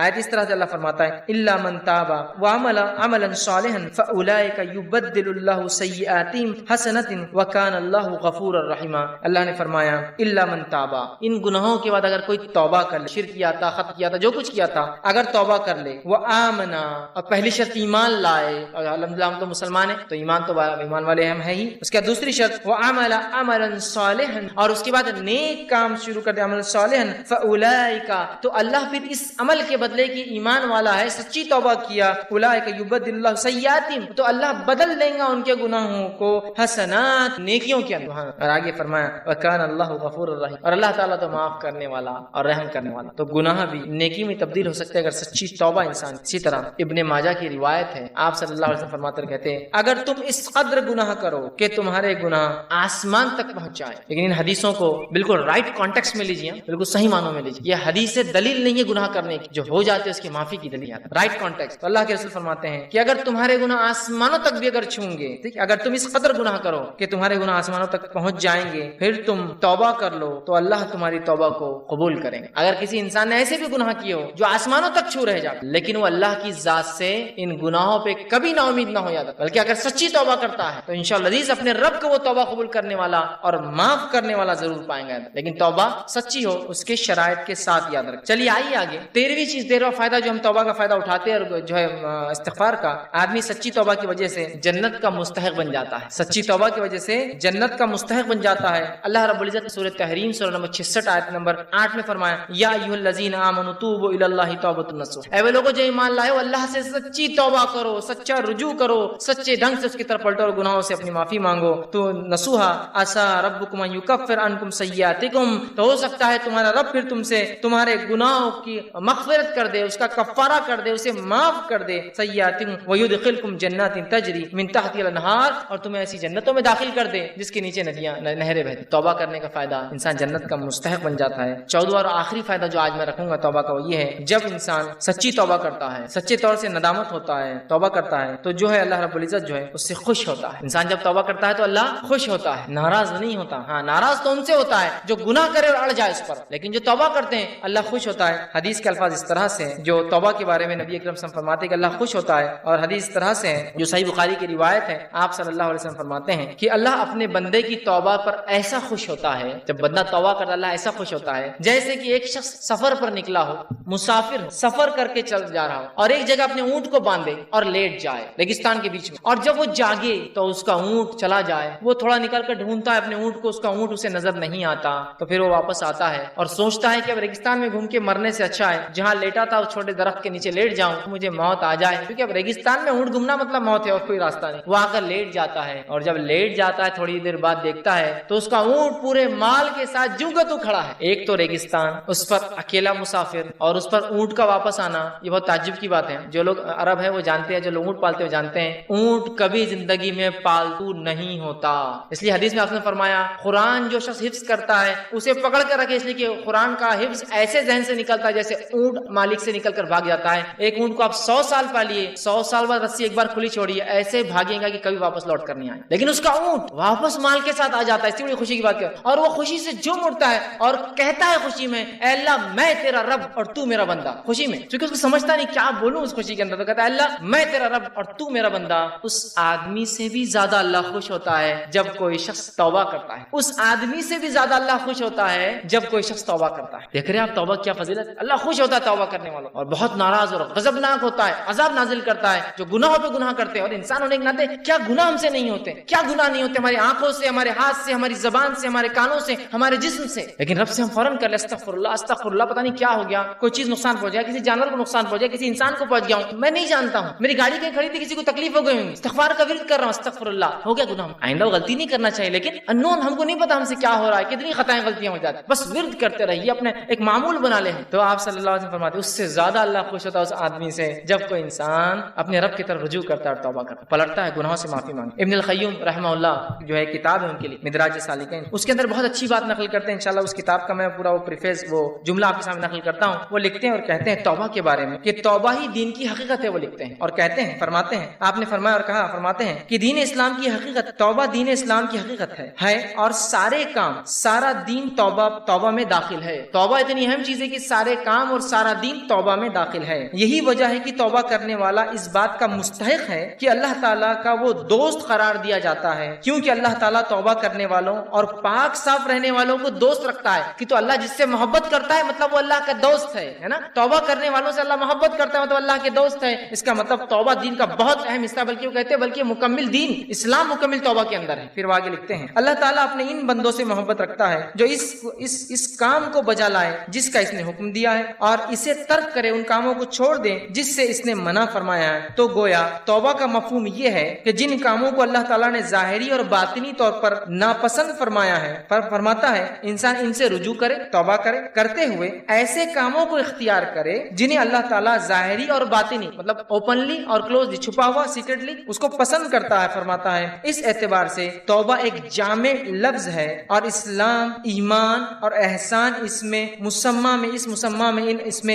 آیت اس طرح سے اللہ فرماتا ہے الا من تاب وعمل عملا صالحا فاولئک یبدل اللہ سیئاتہم حسنات وکان اللہ غفورا رحیما۔ اللہ نے فرمایا الا من تاب، ان گناہوں کے بعد اگر کوئی توبہ کر لے، شرک کیا تھا، خطا کیا تھا، جو کچھ کیا تھا، اگر توبہ کر لے، وآمنا، اور پہلی شرط ایمان لائے، اور الحمدللہ ہم تو مسلمان ہیں تو ایمان تو ایمان والے ہم ہیں ہی، اس کے بعد دوسری شرط وعمل عملا صالحا، اور اس کے بعد نیک کام شروع کر دے، عمل صالحا فاولئک، تو اللہ پھر اس عمل کے بدلے کی ایمان والا ہے، سچی توبہ کیا، اولئک یبدل اللہ سیئاتہم، تو اللہ بدل دیں گا ان کے گناہوں کو حسنات، نیکیوں کے اندر۔ اور آگے فرمایا وکان اللہ غفور الرحیم، اور اللہ تعالیٰ تو معاف کرنے والا اور رحم کرنے والا۔ تو گناہ بھی نیکی میں تبدیل ہو سکتے ہیں اگر سچی توبہ انسان۔ اسی طرح ابن ماجہ کی روایت ہے، آپ صلی اللہ علیہ وسلم فرماتے کہتے ہیں اگر تم اس قدر گناہ کرو کہ تمہارے گناہ آسمان تک پہنچ جائے، لیکن ان حدیثوں کو بالکل رائٹ کانٹیکسٹ میں لیجیے، بالکل صحیح معنوں میں لیجیے، یہ حدیث دلیل نہیں ہے گناہ کرنے کی، جو ہو جاتے اس کی معافی کی دلیل ہے، رائٹ کانٹیکسٹ۔ تو اللہ کے رسول فرماتے ہیں کہ اگر تمہارے گناہ آسمانوں تک بھی اگر چھوں گے، ٹھیک ہے، اگر تم اس قدر گناہ کرو کہ تمہارے گناہ آسمانوں تک پہنچ جائیں گے، پھر تم توبہ کر لو تو اللہ تمہاری توبہ کو قبول کریں گے۔ اگر کسی انسان نے ایسے بھی گناہ کیے ہو جو آسمانوں تک چھو رہ جاتے، لیکن وہ اللہ کی ذات سے ان گناہوں پہ کبھی نا امید نہ ہو جاتا، بلکہ اگر سچی توبہ کرتا ہے تو انشاءاللہ عزیز اپنے رب کو وہ توبہ قبول کرنے والا اور معاف کرنے والا ضرور پائیں گے، لیکن توبہ سچی ہو، اس کے شرائط کے ساتھ یاد رکھ۔ چلیے آئیے آگے 13ویں چیز، 13واں فائدہ جو ہم توبہ کا فائدہ اٹھاتے ہیں اور جو ہے استغفار کا، آدمی سچی توبہ کی وجہ سے جنت کا مستحق بن جاتا ہے، سچی توبہ کی وجہ سے جنت کا مستحق بن جاتا ہے۔ اللہ رب العزت سورۃ تحریم سورہ نمبر 66 آیت نمبر 8 میں فرمایا یا ایھا الذین آمنوا توبوا الی اللہ توبۃ نصوح، اے وہ لوگوں جو ایمان لائے ہو اللہ سے سچی توبہ کرو، سچا رجوع کرو، سچے ڈھنگ سے اس کی طرف پلٹو اور گناہوں سے اپنی معافی مانگو۔ تو نصوحا عسى ربکم ان یکفر عنکم سیئاتکم، تو ہو سکتا ہے تمہارا رب پھر تم سے تمہارے گناہوں کی مغفرت کر دے، اس کا کفارہ کر دے، اسے معاف کر دے، سیئاتکم ویدخلکم جنات تجری من تحتها الانہار، اور تمہیں ایسی جنتوں میں داخل کر دے جس کے نیچے ندیاں نہریں بہتی۔ توبہ کرنے کا فائدہ، انسان جنت کا مستحق بن جاتا ہے۔ 14واں اور آخری فائدہ جو آج میں رکھوں گا توبہ کا وہ یہ ہے، جب انسان سچی توبہ کرتا ہے، سچے طور سے ندامت ہوتا ہے، توبہ کرتا ہے، تو جو ہے اللہ رب العزت جو ہے اس سے خوش ہوتا ہے۔ انسان جب توبہ کرتا ہے تو اللہ خوش ہوتا ہے، ناراض نہیں ہوتا۔ ہاں ناراض تو ان سے ہوتا ہے جو گناہ کرے اور اڑ جائے اس پر، لیکن جو توبہ کرتے ہیں اللہ خوش ہوتا ہے۔ حدیث کے الفاظ اس طرح سے جو توبہ کے بارے میں نبی اکرم صلی اللہ علیہ وسلم فرماتے ہیں کہ اللہ خوش ہوتا ہے، اور حدیث اس طرح سے جو صحیح بخاری کی روایت ہے، آپ صلی اللہ علیہ وسلم فرماتے ہیں کہ اللہ اپنے بندے کی توبہ پر ایسا خوش ہوتا ہے، جب بندہ توبہ کرتا ہے اللہ ایسا خوش ہوتا ہے جیسے کہ ایک شخص سفر پر نکلا ہو، مسافر سفر کر کے چل جا رہا ہو اور ایک جگہ اپنے اونٹ کو باندھے اور لیٹ جائے ریگستان کے بیچ میں، اور جب وہ جاگے تو اس کا اونٹ چلا جائے، وہ تھوڑا نکل کر ڈھونڈتا ہے اپنے اونٹ کو، اس کا اونٹ اسے نظر نہیں آتا، تو پھر وہ واپس آتا ہے اور سوچتا ہے کہ اب ریگستان میں گھوم کے مرنے سے اچھا ہے جہاں لیٹا تھا اس چھوٹے درخت کے نیچے لیٹ جاؤں، مجھے موت آ جائے، کیونکہ اب ریگستان میں اونٹ گھومنا مطلب موت ہے اور کوئی راستہ نہیں۔ وہ آ کر لیٹ جاتا ہے، اور جب لیٹ جاتا ہے تھوڑی دیر بعد دیکھتا ہے تو اس کا اونٹ پورے مال کے ساتھ جوں کا تو کھڑا ہے۔ ایک تو ریگستان، اس پر اکیلا مسافر، اور اس پر اونٹ کا واپس آنا، یہ بہت تعجب کی بات ہے۔ جو لوگ عرب ہے وہ جانتے ہیں، جو لوگ اونٹ پالتے ہیں جانتے ہیں اونٹ کبھی زندگی میں پالتو نہیں ہوتا۔ اس لیے حدیث میں آپ نے فرمایا قرآن جو شخص حفظ کرتا ہے اسے پکڑ کر رکھے، اس لیے کہ قرآن کا حفظ ایسے ذہن سے نکلتا ہے جیسے اونٹ مالک سے نکل کر بھاگ جاتا ہے۔ ایک اونٹ کو آپ 100 سال پالیے، 100 سال بعد رسی ایک بار کھلی چھوڑیے، ایسے بھاگے گا کہ کبھی واپس لوٹ کر نہیں آئے، لیکن اس کا اونٹ واپس مال کے ساتھ آ جاتا ہے، اس لیے بڑی خوشی کی بات ہے۔ اور وہ خوشی سے جھوم اٹھتا ہے اور کہتا ہے خوشی میں اے اللہ میں تیرا رب اور تو میرا بندہ، خوشی میں، کیونکہ اس کو سمجھتا نہیں کیا بولوں اس خوشی کے اندر، تو کہتا ہے اللہ میں تیرا رب اور تو میرا بندہ۔ اس آدمی سے بھی زیادہ اللہ خوش ہوتا ہے جب کوئی شخص توبہ کرتا ہے، اس آدمی سے بھی زیادہ اللہ خوش ہوتا ہے جب کوئی شخص توبہ کرتا ہے۔ دیکھ رہے ہیں آپ توبہ کیا فضیلت، اللہ خوش ہوتا ہے توبہ کرنے والوں، اور بہت ناراض اور غضبناک ہوتا ہے، عذاب نازل کرتا ہے جو گناہوں پہ گناہ کرتے ہیں۔ اور انسان ہونے کے ناطے کیا گناہ ہم سے نہیں ہوتے، کیا گناہ نہیں ہوتے، ہماری آنکھوں سے، ہمارے ہاتھ سے، ہماری زبان زبان سے, ہمارے کانوں سے, ہمارے جسم سے, لیکن رب سے ہم فوراً کر لیں استغفر اللہ, پتہ نہیں کیا ہو گیا, کوئی چیز نقصان پہنچ گیا, کسی جانور کو نقصان پہنچ گیا, کسی انسان کو پہنچ گیا ہوں, میں نہیں جانتا ہوں, میری گاڑی کہیں کھڑی تھی, کسی کو تکلیف ہو گئی ہوگی, استغفار کا ورد کر رہا ہوں, استغفر اللہ, ہو گیا گناہ. آئندہ غلطی نہیں کرنا چاہیے, لیکن انون, ہم کو نہیں پتا ہم سے کیا ہو رہا ہے, کتنی خطائیں غلطیاں ہو جاتی, بس ورد کرتے رہیے, اپنے ایک معمول بنا لیں. تو آپ صلی اللہ علیہ وسلم فرماتے اس سے زیادہ اللہ خوش ہوتا ہے اس آدمی سے جب کوئی انسان اپنے رب کی طرف رجوع کرتا ہے اور توبہ کرتا ہے, پلٹتا ہے, گناہوں سے معافی مانگتا. ابن القیم رحمہ اللہ جو ہے کتاب ہے ان کے لیے مدراج السالکین, اس کے اندر بہت اچھی بات نقل کرتے ہیں. انشاءاللہ اس کتاب کا میں پورا وہ پریفیس, وہ جملہ آپ کے سامنے نقل کرتا ہوں. وہ لکھتے ہیں اور کہتے ہیں توبہ کے بارے میں کہ توبہ ہی دین کی حقیقت ہے. وہ لکھتے ہیں اور کہتے ہیں, فرماتے ہیں, آپ نے فرمایا اور کہا, فرماتے ہیں کہ دین اسلام کی حقیقت, توبہ دین اسلام کی حقیقت ہے اور سارے کام, سارا دین توبہ میں داخل ہے. توبہ اتنی اہم چیز ہے کہ سارے کام اور سارا دین توبہ میں داخل ہے. یہی وجہ ہے کہ توبہ کرنے والا اس بات کا مستحق ہے کہ اللہ تعالیٰ کا وہ دوست قرار دیا جاتا ہے, کیونکہ اللہ تعالیٰ توبہ کرنے والوں اور پاک صاف رہنے والوں کو دوست رکھتا ہے. کہ تو اللہ جس سے محبت کرتا ہے مطلب وہ اللہ کا دوست ہے نا. توبہ کرنے والوں سے اللہ محبت کرتا ہے مطلب اللہ کے دوست ہے. اس کا مطلب توبہ دین کا بہت اہم حصہ, بلکہ وہ کہتے ہیں بلکہ مکمل دین اسلام مکمل توبہ کے اندر ہے. پھر وہ آگے لکھتے ہیں اللہ تعالیٰ اپنے ان بندوں سے محبت رکھتا ہے جو اس کام کو بجا لائے جس کا اس نے حکم دیا ہے, اور اسے ترک کرے, ان کاموں کو چھوڑ دیں جس سے اس نے منع فرمایا ہے. تو گویا توبہ کا مفہوم یہ ہے کہ جن کاموں کو اللہ تعالیٰ نے ظاہری اور باطنی طور پر ناپسند فرمایا ہے, فرماتا ہے انسان ان سے رجوع کرے, توبہ کرے, کرتے ہوئے ایسے کاموں کو اختیار کرے جنہیں اللہ تعالیٰ ظاہری اور باطنی مطلب اوپنلی اور کلوزلی, چھپا ہوا سیکرٹلی اس کو پسند کرتا ہے. فرماتا ہے اس اعتبار سے توبہ ایک جامع لفظ ہے اور اسلام, ایمان اور احسان اس میں مسمہ میں, اس مسمہ میں,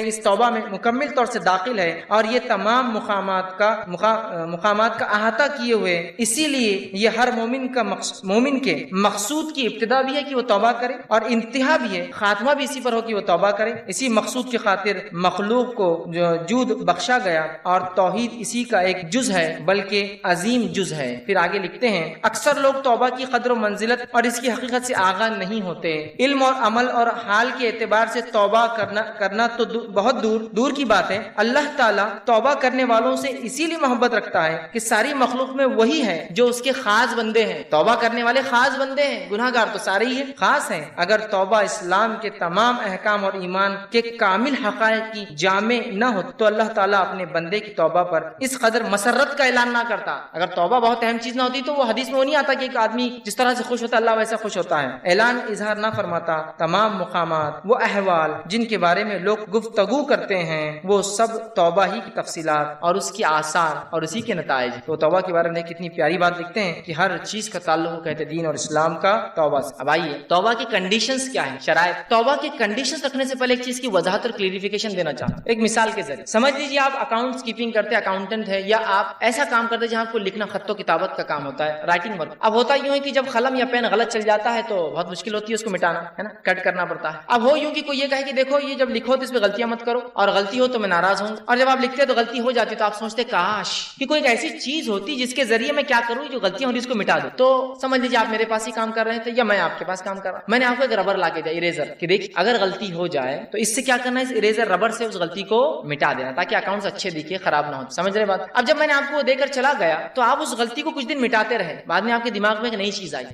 اس توبہ میں مکمل طور سے داخل ہے, اور یہ تمام مقامات کا احاطہ کیے ہوئے. اسی لیے یہ ہر مومن کے مقصود کی ابتدا بھی ہے کہ وہ توبہ کرے, اور انتہا بھی ہے, خاتمہ بھی اسی پر ہو کہ وہ توبہ کرے. اسی مقصود کی خاطر مخلوق کو جو جود بخشا گیا, اور توحید اسی کا ایک جز ہے بلکہ عظیم جز ہے. پھر آگے لکھتے ہیں اکثر لوگ توبہ کی قدر و منزلت اور اس کی حقیقت سے آگاہ نہیں ہوتے. علم اور عمل اور حال کے اعتبار سے توبہ کرنا تو بہت دور کی بات ہے. اللہ تعالیٰ توبہ کرنے والوں سے اسی لیے محبت رکھتا ہے کہ ساری مخلوق میں وہی ہے جو اس کے خاص بندے ہیں. توبہ کرنے والے خاص بندے ہیں, گناہ گار تو سارے ہی ہیں, خاص ہیں. اگر توبہ اسلام کے تمام احکام اور ایمان کے کامل حقائق کی جامع نہ ہو تو اللہ تعالیٰ اپنے بندے کی توبہ پر اس قدر مسرت کا اعلان نہ کرتا. اگر توبہ بہت اہم چیز نہ ہوتی تو وہ حدیث میں وہ نہیں آتا کہ ایک آدمی جس طرح سے خوش ہوتا ہے اللہ ویسا خوش ہوتا ہے. اعلان اظہار نہ فرماتا. تمام مقامات, وہ احوال جن کے بارے میں لوگ گفتگو کرتے ہیں, وہ سب توبہ ہی کی تفصیلات اور اس کی آثار اور اسی کے نتائج. تو توبہ کے بارے میں کتنی پیاری بات لکھتے ہیں کہ ہر چیز کا تعلق کہتے دین اور اسلام کا توبہ سے. اب آئیے توبہ کی کنڈیشنز کیا ہیں, شرائط. توبہ کی کنڈیشنز رکھنے سے پہلے ایک چیز کی وضاحت اور کلیریفیکیشن دینا چاہتا ہوں ایک مثال کے ذریعے. سمجھ لیجیے آپ اکاؤنٹس کیپنگ کرتے, اکاؤنٹنٹ ہے, یا آپ ایسا کام کرتے جہاں آپ کو لکھنا, خط و کتابت کا کام ہوتا ہے, رائٹنگ ورک. اب ہوتا یوں ہے کہ جب قلم یا پین غلط چل جاتا ہے تو بہت مشکل ہوتی ہے اس کو مٹانا, ہے نا, کٹ کرنا پڑتا ہے. اب ہو یوں کہ کوئی یہ کہے کہ دیکھو یہ جب لکھو تو اس میں غلطیاں مت کرو, اور غلطی ہو تو میں ناراض ہوں, اور جب آپ لکھتے تو غلطی ہو جاتی تو آپ سوچتے کاش کہ کوئی ایک ایسی چیز ہوتی جس کے ذریعے میں کیا کروں جو غلطیاں ہوتی اس کو مٹا دوں. تو سمجھ لیجیے آپ میرے پاس ہی کام کر رہے تھے یا میں آپ کے پاس کام کر رہا ہوں. میں نے آپ کو ایک ربر لا کے دیا, اریزر, کہ دیکھ اگر غلطی ہو جائے تو اس سے کیا کرنا ہے, اس اریزر ربر سے اس غلطی کو مٹا دینا تاکہ اکاؤنٹس اچھے دکھے, خراب نہ ہو. سمجھ رہے بات. اب جب میں نے آپ کو دے کر چلا گیا تو آپ اس غلطی کو کچھ دن مٹاتے رہے, بعد میں آپ کے دماغ میں ایک نئی چیز آئی,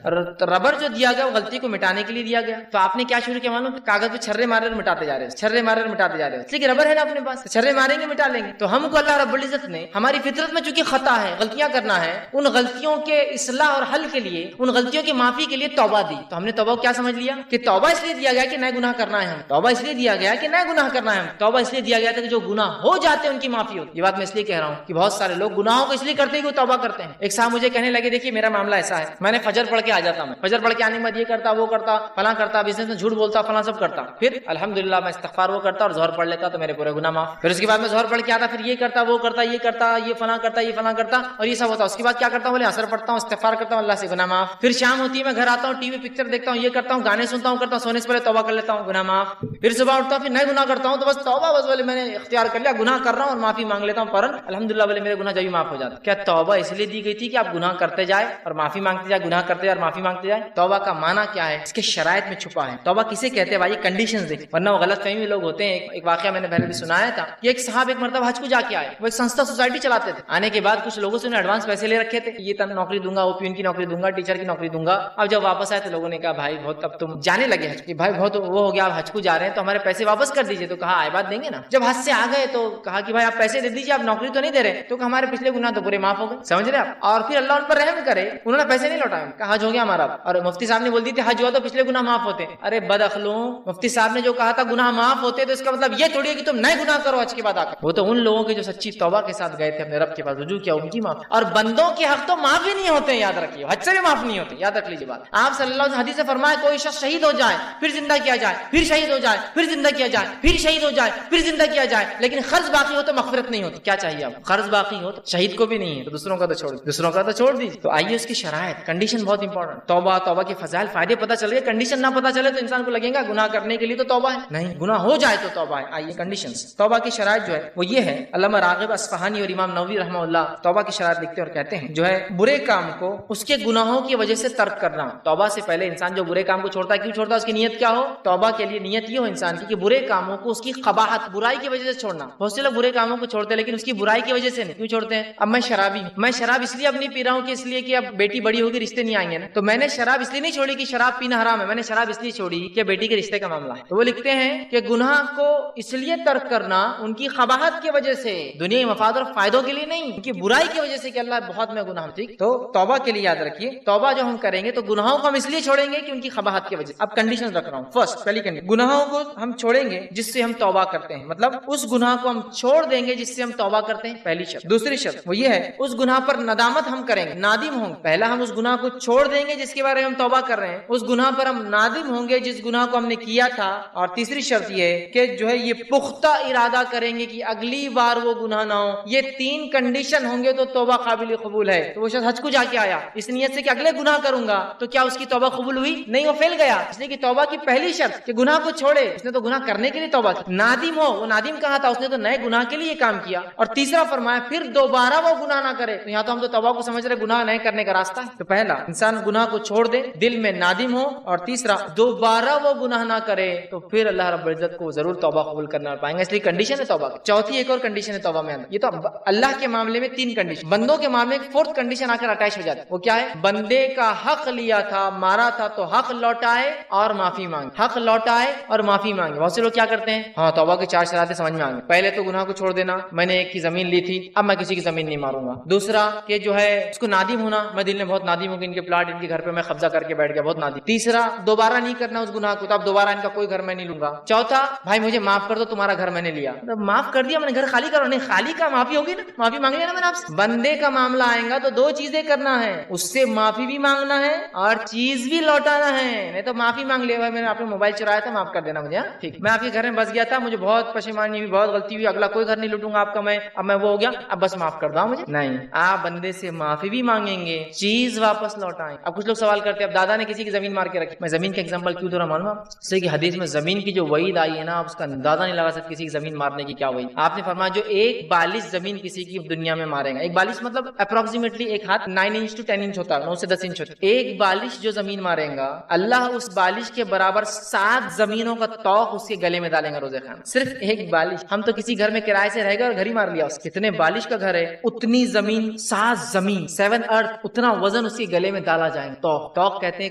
ربر جو دیا گیا وہ غلطی کو مٹانے کے لیے دیا گیا. تو آپ نے کیا شروع کیا معلوم, کاغذ پہ چھرے مارے اور مٹاتے جا رہے, چھرے مارے اور مٹاتے جا رہے, لیکن ربر ہے نا اپنے پاس, چھرے ماریں گے مٹا لیں گے. تو ہم کو اللہ رب العزت نے ہماری فطرت میں چونکہ خطا ہے, غلطیاں کرنا ہے, ان غلطیوں کے اصلاح اور حل کے لیے, ان غلطیوں کی معافی کے لیے توبہ دی. تو ہم نے توبہ کو کیا سمجھ لیا کہ توبہ اس لیے دیا گیا کہ نئے گناہ کرنا ہے, ہم توبہ اس لیے دیا گیا کہ نئے گناہ کرنا ہے, ہم توبہ اس لیے دیا گیا تھا کہ جو گناہ ہو جاتے ہیں ان کی معافی ہوتی. یہ بات میں اس لیے کہہ رہا ہوں کہ بہت سارے لوگ گناہوں کو اس لیے کرتے ہیں کہ وہ توبہ کرتے ہیں. ایک صاحب مجھے کہنے لگے دیکھیے میرا معاملہ ایسا ہے, میں نے فجر پڑھ کے آ جاتا, میں فجر پڑھ کے آنے کے بعد یہ کرتا, وہ کرتا, فلاں کرتا, بزنس میں جھوٹ بولتا, فلاں سب کرتا, پھر الحمدللہ میں استغفار وہ کرتا اور ظہر پڑھ لیتا تو میرے پورے گناہ معاف. پھر اس کے بعد میں ظہر پڑھ کے آتا, پھر یہ کرتا, وہ کرتا, یہ کرتا, یہ فلاں کرتا, یہ فلاں کرتا, اور یہ سب ہوتا. اس کے بعد کیا کرتا ہوں, بولے اثر پڑھتا ہوں, استغفار کرتا ہوں, اللہ سے گناہ معاف. پھر شام ہوتی ہے, میں گھر آتا ہوں, ٹی وی پکچر دیکھتا ہوں, یہ کرتا ہوں, گانے سنتا ہوں, کرتا ہوں, سونے سے پہلے توبہ کر لیتا ہوں, گناہ معاف. پھر صبح اٹھتا ہوں, پھر نئے گناہ کرتا ہوں, تو بس توبہ, بس بولے میں نے اختیار کر لیا, گناہ کر رہا ہوں اور معافی مانگ لیتا ہوں فوراً, الحمدللہ بولے میرے گناہ جبھی معاف ہو جاتا. کیا توبہ اس لیے دی گئی تھی کہ آپ گناہ کرتے جائے اور معافی مانگتے جائے, گناہ کرتے جائے اور معافی مانگتے جائے؟ توبہ کا معنی کیا ہے, اس کے شرائط میں چھپا ہے. توبہ کسے کہتے ہیں بھائی, کنڈیشنز دیکھیں, ورنہ وہ غلط فہمی لوگ ہوتے ہیں. ایک واقعہ میں نے پہلے بھی سنایا تھا کہ ایک صاحب ایک مرتبہ حج کو جا کے آئے, وہ ایک سنستھا سوسائٹی چلاتے تھے. آنے کے بعد کچھ لوگوں سے انہیں ایڈوانس پیسے لے رکھے تھے, یہ نوکری دوں گا, وہ پیون کی نوکری دوں گا, ٹیچر کی نوکری دوں گا. اب جب واپس آئے تو لوگوں نے کہا بھائی بہت اب تم جانے لگے حج، بھائی بہت وہ ہو گیا، آپ حج کو جا رہے ہیں تو ہمارے پیسے واپس کر دیجیے. تو کہا آئے بات دیں گے نا. جب حج سے آ گئے تو کہا کہ بھائی آپ پیسے دے دیجیے، آپ نوکری تو نہیں دے رہے. تو ہمارے پچھلے گناہ تو پورے معاف ہو گئے. سمجھ رہے آپ؟ اور پھر اللہ ان پر رحم کرے، انہوں نے پیسے نہیں لوٹائے، کہا حج ہو گیا ہمارا. اور مفتی صاحب نے بول دی تھی حج ہوا تو پچھلے گناہ معاف ہوتے. ارے بد اخلوں، مفتی صاحب نے جو کہا تھا گناہ معاف ہوتے تو اس کا مطلب یہ تھوڑی ہے کہ تم نئے گناہ کرو حج کے بعد آ کر. وہ تو ان لوگوں کے جو سچی توبہ کے ساتھ گئے تھے اپنے رب کے پاس، رجوع کیا، ان کی معاف. اور بندوں کے حق تو معاف ہی نہیں ہوتے، یاد رکھیے، حج سے بھی معاف نہیں ہوتے، یاد رکھ لیجیے بات. آپ صلی اللہ علیہ وسلم حدیث سے فرمایا کوئی شخص شہید ہو جائے پھر زندہ کیا جائے، پھر شہید ہو جائے پھر زندہ کیا جائے، پھر شہید ہو جائے پھر زندہ کیا جائے، لیکن قرض باقی ہو تو مغفرت نہیں ہوتی. کیا چاہیے آپ؟ قرض باقی ہو تو شہید کو بھی نہیں ہے تو دوسروں کا تو چھوڑ، دوسروں کا تو چھوڑ دیجیے. تو آئیے اس کی شرائط، کنڈیشن بہت انپورٹنٹ. توبہ، توبہ کے فضائل، فائدے پتہ چل گئے. کنڈیشن نہ پتہ چلے تو انسان کو لگے گا گناہ کرنے کے لیے تو توبہ ہے، نہیں، گناہ ہو جائے تو توبہ ہے. آئیے کنڈیشنز، توبہ کی شرائط جو ہے وہ یہ ہے. علامہ راغب اصفہانی اور امام نووی رحمہ اللہ توبہ کی شرائط لکھتے اور کہتے ہیں جو ہے برے کام کو اس کے گناہوں کی وجہ سے ترک کرنا. توبہ سے پہلے انسان جو برے کام کو چھوڑتا ہے، کیوں چھوڑتا ہے؟ اس کی نیت کیا ہو؟ توبہ کے لیے نیت یہ ہو انسان کی کہ برے کاموں کو اس کی قباحت، برائی کی وجہ سے چھوڑنا. بہت سے لوگ برے کاموں کو چھوڑتے ہیں لیکن اس کی برائی کی وجہ سے نہیں. کیوں چھوڑتے ہیں؟ اب میں شرابی ہوں، میں شراب اس لیے اب نہیں پی رہا ہوں کہ اس لیے کہ اب بیٹی بڑی ہوگی رشتے نہیں آئیں گے نا، تو میں نے شراب اس لیے نہیں چھوڑی کہ شراب پینا حرام ہے، میں نے شراب اس لیے چھوڑی کہ بیٹی کے رشتے کا معاملہ ہے. تو وہ لکھتے ہیں کہ گناہ کو اس لیے ترک کرنا ان کی قباحت کی وجہ سے، دنیا مفاد اور فائدوں کے لیے نہیں، ان کی برائی کی وجہ سے کہ اللہ بہت میں گناہ. ٹھیک، تو توبہ کے لیے یاد رکھیے توبہ جو ہم کریں گے تو گناہوں کو ہم اس لیے چھوڑیں گے کہ ان کی قباحت کی وجہ سے. اب کنڈیشن رکھ رہا ہوں. فرسٹ، پہلی کنڈیشن، گناہوں کو ہم چھوڑیں گے جس سے ہم توبہ کرتے ہیں، مطلب اس گناہ کو ہم چھوڑ دیں گے جس سے ہم توبہ کرتے ہیں، پہلی شرط. دوسری شرط وہ یہ ہے اس گناہ پر ندامت ہم کریں گے، نادم ہوں گے. پہلا ہم اس گناہ کو چھوڑ دیں گے جس کے بارے میں ہم توبہ کر رہے ہیں، اس گناہ پر ہم نادم ہوں گے جس گناہ کو ہم نے کیا تھا. اور تیسری شرط یہ ہے کہ جو ہے یہ پختہ ارادہ کریں گے کہ اگلی بار وہ گناہ نہ ہو. یہ تین کنڈیشن ہوں گے تو توبہ قابل قبول ہے. تو وہ شخص حج کو جا کے آیا اس نیت سے کہ اگلے گناہ کروں گا، تو کیا اس کی توبہ قبول ہوئی؟ نہیں، وہ فیل گیا. اس لیے کہ توبہ کی پہلی شرط کہ گناہ کو چھوڑے، اس نے تو گناہ کرنے کے لیے توبہ کی. نادم ہو، وہ نادم کہا تھا، اس نے تو نئے گناہ کے لیے کام کیا. اور تیسرا فرمایا پھر دوبارہ وہ گناہ نہ کرے. تو یہاں تو ہم تو توبہ کو سمجھ رہے گناہ نئے کرنے کا راستہ ہے. تو پہلا انسان گناہ کو چھوڑ دے، دل میں نادم ہو، اور تیسرا دوبارہ وہ گناہ نہ کرے، تو پھر اللہ رب العزت کو ضرور توبہ قبول کرنا پائیں گے. اس لیے کنڈیشن ہے توبہ کی. چوتھی ایک اور کنڈیشن ہے توبہ میں. یہ تو اللہ کے معاملے میں تین کنڈیشن، بندوں کے معاملے میں فورتھ کنڈیشن آ کر اٹیچ ہو جاتی ہے. وہ کیا ہے؟ بندے کا حق لیا تھا، مارا تھا، تو حق لوٹائے اور معافی مانگے. حق لوٹائے اور معافی مانگے. بہت سے لوگ کیا کرتے ہیں؟ ہاں، توبہ کی چار شرائطیں سمجھ میں آ گئی. پہلے تو گناہ کو چھوڑ دینا، میں نے ایک کی زمین لی تھی، اب میں کسی کی زمین نہیں ماروں گا. دوسرا کہ جو ہے اس کو نادم ہونا، میں دل میں بہت نادم ہوں کہ ان کے پلاٹ، ان کے گھر پہ میں قبضہ کر کے بیٹھ گیا، بہت نادم. تیسرا دوبارہ نہیں کرنا اس گناہ کو، تو اب دوبارہ ان کا کوئی گھر میں نہیں لوں گا. چوتھا بھائی مجھے معاف کر دو، تمہارا گھر میں نے لیا، معاف کر دیا، میں نے گھر خالی کرو. نہیں، خالی کا معافی ہوگی نا، معافی مانگ لیا نا میں نے آپ سے. بندے کا معاملہ آئے گا تو دو چیزیں کرنا ہے، اس سے معافی بھی مانگنا ہے اور چیز بھی لوٹانا ہے. نہیں تو معافی مانگ لیا، بھائی میں نے آپ نے موبائل چرایا تھا، معاف کر دینا مجھے. ٹھیک، میں آپ کے گھر میں بس گیا تھا، مجھے بہت پشیمانی ہوئی، بہت غلطی ہوئی، اگلا کوئی گھر نہیں لوٹوں گا آپ کا میں، اب میں وہ ہو گیا، اب بس معاف کر دو مجھے. نہیں، آپ بندے سے معافی بھی مانگیں گے، چیز واپس لوٹائیں. اب کچھ لوگ سوال کرتے ہیں اب دادا نے کسی کی زمین مار کے رکھی. میں زمین کا ایگزامپل کیوں دے رہا معلوم ہے؟ اس لیے کہ حدیث میں زمین کی جو وعید آئی ہے نا، آپ اس کا اندازہ نہیں لگا سکتے کسی کی زمین مارنے کی کیا وعید. آپ نے فرمایا جو ایک بالش زمین کسی کی دنیا میں مارے گا، ایک بالش مطلب اپروکسیمیٹلی ایک ہاتھ 9 انچ to 10 انچ ہوتا ہے، 9 سے 10 انچ ہوتا ہے. ایک بالش جو زمین مارے گا، اللہ اس بالش کے برابر 7 زمینوں کا توق اس کے گلے میں ڈالیں گا روزے خان. صرف ایک بالش. ہم تو کسی گھر میں کرائے سے رہ گئے اور گھر ہی مار لیا. اس کتنے بالش کا گھر ہے، اتنی زمین، 7 زمین، 7 ارتھ، اتنا وزن اس کے گلے میں ڈالا جائے گا. توق کہتے ہیں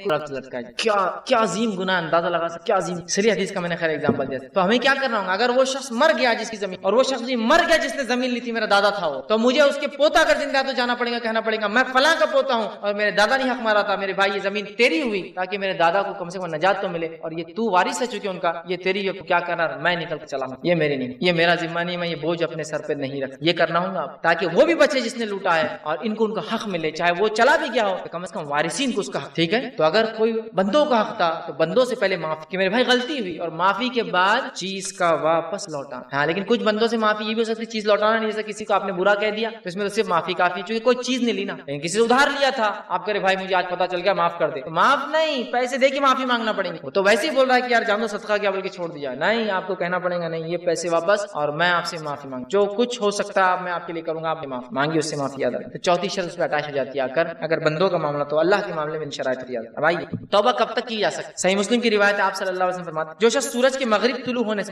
کیا عظیم گناہ، اندازہ لگا سکتے کیا عظیم. چلیے حدیث کا میں نے خیر ایگزامپل دیا. تو ہمیں کیا کرنا ہوگا؟ اگر وہ شخص مر گیا جس کی زمین، اور وہ شخص بھی مر گیا جس نے زمین لی تھی، میرا دادا تھا وہ، تو مجھے اس کے پوتا اگر زندہ تو جانا پڑے گا، کہنا پڑے گا میں فلاں کا پوتا ہوں اور میرے دادا نے حق مارا تھا، میرے بھائی یہ زمین تیری ہوئی، تاکہ میرے دادا کو کم سے کم نجات تو ملے، اور یہ تو وارث ہے چونکہ ان کا، یہ تیری ہے، کیا کرنا، میں نکل کے چلا ہوں، یہ میری نہیں، یہ میرا ذمہ نہیں، میں یہ بوجھ اپنے سر پہ نہیں رکھ. یہ کرنا ہوگا تاکہ وہ بھی بچے جس نے لوٹا ہے اور ان کو ان کا حق ملے، چاہے وہ چلا بھی گیا ہو تو کم از کم وارثین کو اس کا حق. ٹھیک ہے. تو اگر کوئی بندوں کا حق تھا تو بندوں سے پہلے معاف کہ میرے بھائی غلطی ہوئی، اور معافی کے بعد چیز کا واپس لوٹا. ہاں، لیکن کچھ بندوں سے معافی یہ بھی ہو سکتی چیز لوٹانا نہیں. جیسے کسی کو آپ نے برا کہہ دیا تو اس میں تو صرف معافی کافی، چونکہ کوئی چیز نہیں لی نا. لیکن کسی سے ادھار لیا تھا، آپ کرے بھائی مجھے آج پتا چل گیا معاف کر دے، تو معاف نہیں، پیسے دے کے معافی مانگنا پڑیں گے. وہ تو ویسے ہی بول رہا ہے کہ یار جانو صدقہ کیا بول کے چھوڑ دیا. نہیں، آپ کو کہنا پڑے گا نہیں یہ پیسے واپس اور میں آپ سے معافی مانگ، جو کچھ ہو سکتا ہے میں آپ کے لیے کروں گا، آپ نے معاف مانگی اس سے معافی یاد رکھیں. تو چوتھی شرط اس پہ اٹیچ ہو جاتی ہے اگر بندوں کا معاملہ، تو اللہ کے معاملے میں ان شرائط یاد. اب آئیے توبہ کب تک کی جا سکتی؟ صحیح مسلم کی روایت ہے، آپ صلی اللہ علیہ وسلم فرماتے ہیں جو شخص سورج کے مغرب سے طلوع ہونے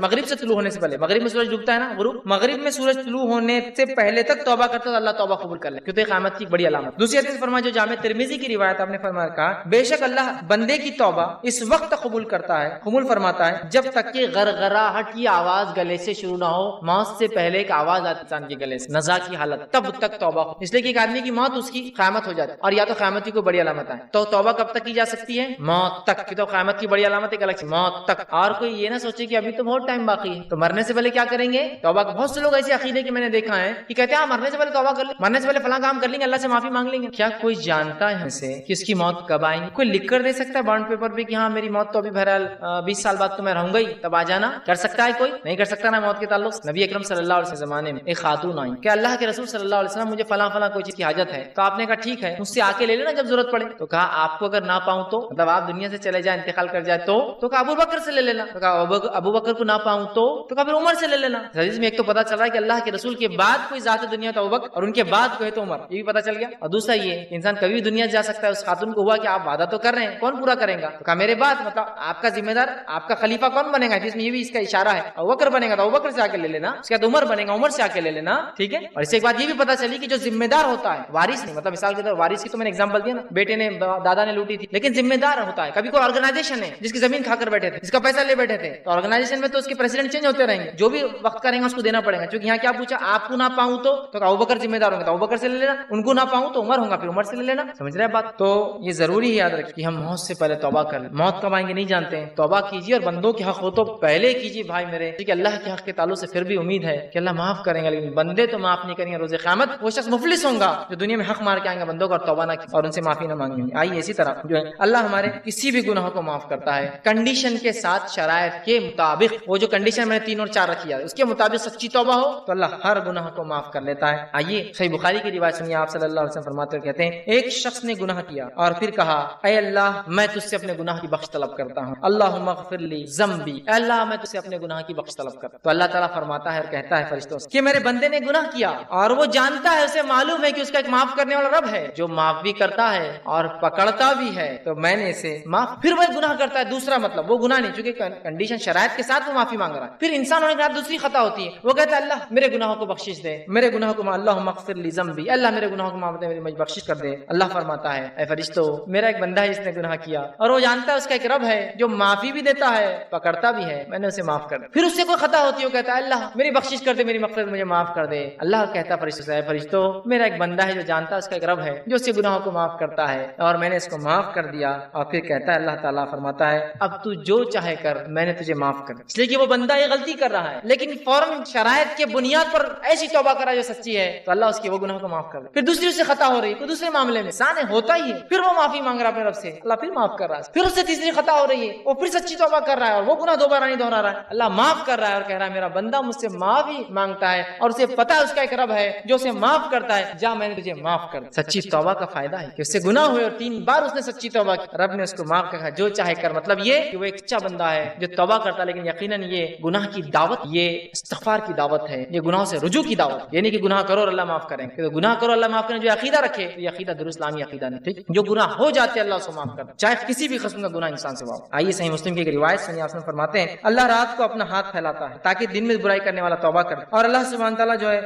سے پہلے، مغرب میں سورج ڈوبتا ہے نا، غروب، مغرب میں سورج طلوع ہونے سے پہلے تک توبہ کرتا ہے، اللہ توبہ قبول کر لے، کیونکہ قیامت کی بڑی علامت. دوسری حدیث فرمایا جو جامع ترمذی کی روایت آپ نے فرمایا کہا بے شک اللہ بندے کی توبہ اس وقت قبول کرتا ہے، قبول فرماتا ہے جب تک کہ غرغراہٹ کی آواز گلے سے شروع نہ ہو، موت سے پہلے ایک آواز آتی انسان کے گلے سے نزا کی حالت، تب تک توبہ ہو، اس لیے کہ ایک آدمی کی موت اس کی قیامت ہو جاتی ہے، اور یا تو قیامت کی کوئی بڑی علامت ہے تو توبہ کب تک کی جا سکتی ہے؟ موت تک کی، تو قیامت کی بڑی علامت ایک الگ سے موت تک۔ اور کوئی یہ نہ سوچے کہ ابھی تو بہت ٹائم باقی ہے تو مرنے سے پہلے کیا کریں گے توبہ۔ بہت سے لوگ ایسے عقیدے کے میں نے دیکھا ہے کہ کہتے ہیں مرنے سے پہلے توبہ کر لیں، مرنے سے پہلے فلاں کام کر لیں گے، اللہ سے معافی مانگ لیں گے۔ کیا کوئی جانتا ہے ہم سے کہ اس کی موت کب آئیں گی؟ کوئی لکھ کر دے سکتا ہے بانڈ پیپر پہ کہ ہاں میری موت تو ابھی بہرحال 20 سال بعد تو میں رہوں گا ہی، تب آ جانا؟ کر سکتا ہے کوئی؟ نہیں کر سکتا نا موت کے تعلق۔ نبی اکرم صلی اللہ علیہ وسلم زمانے میں ایک خاتون آئی کہ اللہ کے رسول صلی اللہ علیہ وسلم مجھے فلاں فلاں کوئی چیز کی حاجت ہے، تو آپ نے کہا ٹھیک ہے مجھ سے آ کے لے لینا جب ضرورت پڑے۔ تو کہا آپ کو اگر نہ پاؤں تو، مطلب آپ دنیا سے چلے جائیں انتقال کر جائے تو کہا ابو بکر سے لے لینا۔ تو کہا ابو بکر کو نہ پاؤں تو کہا پھر عمر سے لے لینا۔ حدیث میں ایک تو پتا چل رہا ہے کہ اللہ کے رسول کے بعد کوئی ذات دنیا تو ابو بکر، اور ان کے بعد کوئی تو عمر، یہ بھی پتا چل گیا۔ اور دوسرا یہ کہ انسان کبھی بھی دنیا جا سکتا ہے۔ اس خاتون کو ہوا کہ آپ وعدہ تو کر رہے ہیں، کون پورا کریں گا؟ تو کہا میرے بعد، مطلب آپ کا ذمہ دار، آپ کا خلیفہ کون بنے گا؟ جس میں یہ بھی اس کا اشارہ ہے ابو بکر بنے گا تو ابو بکر سے آ کے لے لینا، اس کے بعد عمر بنے گا عمر سے آ کے لے لینا، ٹھیک ہے۔ اور اس کے بعد یہ بھی پتا چلی کہ جو ذمہ دار ہوتا ہے، وارث نہیں، مطلب مثال کے طور وارث کی تو میں نے ایگزامپل دیا نا، بیٹے نے دادا نے لوٹی تھی، لیکن ذمہ دار ہوتا ہے۔ کبھی کوئی آرگنائزیشن ہے جس کی زمین کھا کر بیٹھے تھے، جس کا پیسہ لے بیٹھے تھے، تو آرگنائزیشن میں تو اس کے پریزیڈنٹ چینج ہوتے رہیں گے، جو بھی وقت کریں گے اس کو دینا پڑے گا۔ کیونکہ یہاں کیا پوچھا، آپ کو نہ پاؤں تو ابو بکر ذمہ دار ہوں گے تو ابو بکر سے لے لینا، ان کو نہ پاؤں تو عمر ہوں گا پھر عمر سے لے لینا۔ سمجھ رہے ہیں بات؟ تو یہ ضروری ہے یاد رکھیں کہ ہم موت سے پہلے توبہ کر لیں۔ موت کب آئیں گے نہیں جانتے ہیں، توبہ کیجیے، اور بندوں کے حق ہو تو پہلے کیجیے بھائی میرے، کیونکہ اللہ کے حق کے تعلق سے پھر بھی امید ہے کہ اللہ معاف کریں گا، لیکن بندے تو معاف نہیں کریں گے۔ روز قیامت وہ شخص مفلس ہوگا جو دنیا میں حق مار کے آئیں گے بندوں کو اور توبہ نہ کی اور ان سے معافی نہ مانگیں گے۔ آئیے اسی طرح جو ہے اللہ ہمارے کسی بھی گناہوں کو معاف کرتا ہے کنڈیشن کے ساتھ، شرائط کے مطابق۔ وہ جو کنڈیشن میں نے 3 اور 4 رکھی ہے اس کے مطابق سچی توبہ ہو تو اللہ ہر گناہ کو معاف کر لیتا ہے۔ آئیے صحیح بخاری کی روایت سنیے، آپ صلی اللہ علیہ وسلم فرماتے ہوئے کہتے ہیں ایک شخص نے گناہ کیا اور پھر کہا اے اللہ میں تجھ سے اپنے گناہ کی بخش طلب کرتا ہوں، اللہم اغفر لی ذنبی، اے اللہ میں تجھ سے اپنے گناہ کی بخش طلب کرتا ہوں۔ تو اللہ تعالیٰ فرماتا ہے اور کہتا ہے فرشتوں سے کہ میرے بندے نے گناہ کیا اور وہ جانتا ہے، اسے معلوم ہے کہ اس کا ایک معاف کرنے والا رب ہے جو معاف بھی کرتا ہے اور پکڑتا بھی ہے، تو میں نے اسے معاف۔ پھر وہ گناہ کرتا ہے، دوسرا مطلب وہ گناہ نہیں، چونکہ کنڈیشن شرائط کے ساتھ وہ معافی مانگ رہا ہے۔ پھر انسان ہونے کے بعد دوسری خطا ہوتی ہے، وہ کہتا ہے اللہ میرے گناہوں کو بخشش دے، میرے گناہوں کو اللہم اغفر لی ذنبی، اللہ میرے گناہوں کو معاف دے، میری بخشش کر دے۔ اللہ فرماتا ہے اے فرشتوں میرا ایک بندہ ہے جس نے گناہ کیا اور وہ جانتا ہے اس کا ایک رب ہے جو معافی بھی دیتا ہے پکڑتا بھی ہے، میں نے اسے معاف کر دیا۔ پھر اس سے کوئی خطا ہوتی ہے، وہ کہتا ہے اللہ میری بخشش کر دے، میری مغفرت مجھے معاف کر دے۔ اللہ کہتا ہے فرشتوں سے اے فرشتوں میرا ایک بندہ ہے جو جانتا ہے اس کا ایک رب ہے جو اس کے گناہوں کو معاف کرتا ہے اور میں نے اس کو معاف کر دیا۔ اور پھر کہتا ہے اللہ تعالیٰ فرماتا ہے اب تو جو چاہے کر، میں نے تجھے معاف کر دیا۔ اس لیے کہ وہ بندہ یہ غلطی کر رہا ہے لیکن فوراً شرائط کے بنیاد پر ایسی توبہ کرا جو سچی ہے تو اللہ اس کے وہ گناہ کو معاف کر دے۔ پھر دوسری اس سے خطا ہو رہی ہے، کوئی دوسرے معاملے میں انسان ہے ہوتا ہی ہے، پھر وہ معافی مانگ رہا اپنے رب سے، اللہ پھر معاف کر رہا ہے۔ پھر اس سے تیسری خطا ہو رہی ہے، وہ پھر سچی توبہ کر رہا ہے اور وہ گناہ دوبارہ نہیں دہرا رہا ہے، اللہ معاف کر رہا ہے اور کہہ رہا ہے میرا بندہ مجھ سے معافی مانگتا ہے اور اسے پتا ہے اس کا ایک رب ہے جو اسے معاف کرتا ہے، جا میں نے تجھے معاف کر دیا۔ سچی توبہ کا فائدہ ہے کہ اس سے گناہ ہوئے اور 3 بار اس نے سچی توبہ کی، رب نے اس کو معاف کر جو چاہے کر۔ مطلب یہ کہ وہ ایک سچا بندہ ہے جو توبہ کرتا، لیکن یقیناً یہ گناہ کی دعوت، یہ استغفار کی دعوت ہے، یہ گناہوں سے رجوع کی دعوت، یعنی کہ گناہ کرو اور اللہ معاف کریں گے۔ گناہ کرو اللہ معاف کریں جو عقیدہ رکھے یہ عقیدہ درست اسلامی عقیدہ نہیں، ٹھیک؟ جو گناہ ہو جاتے اللہ اس کو معاف کرتا چاہے کسی بھی قسم کا گناہ انسان سے ہوا۔ آئیے صحیح مسلم کی ایک روایت سنیے، آپ فرماتے ہیں اللہ رات کو اپنا ہاتھ پھیلاتا ہے تاکہ دن میں برائی کرنے والا توبہ کرے، اور اللہ سبحانہ تعالیٰ جو ہے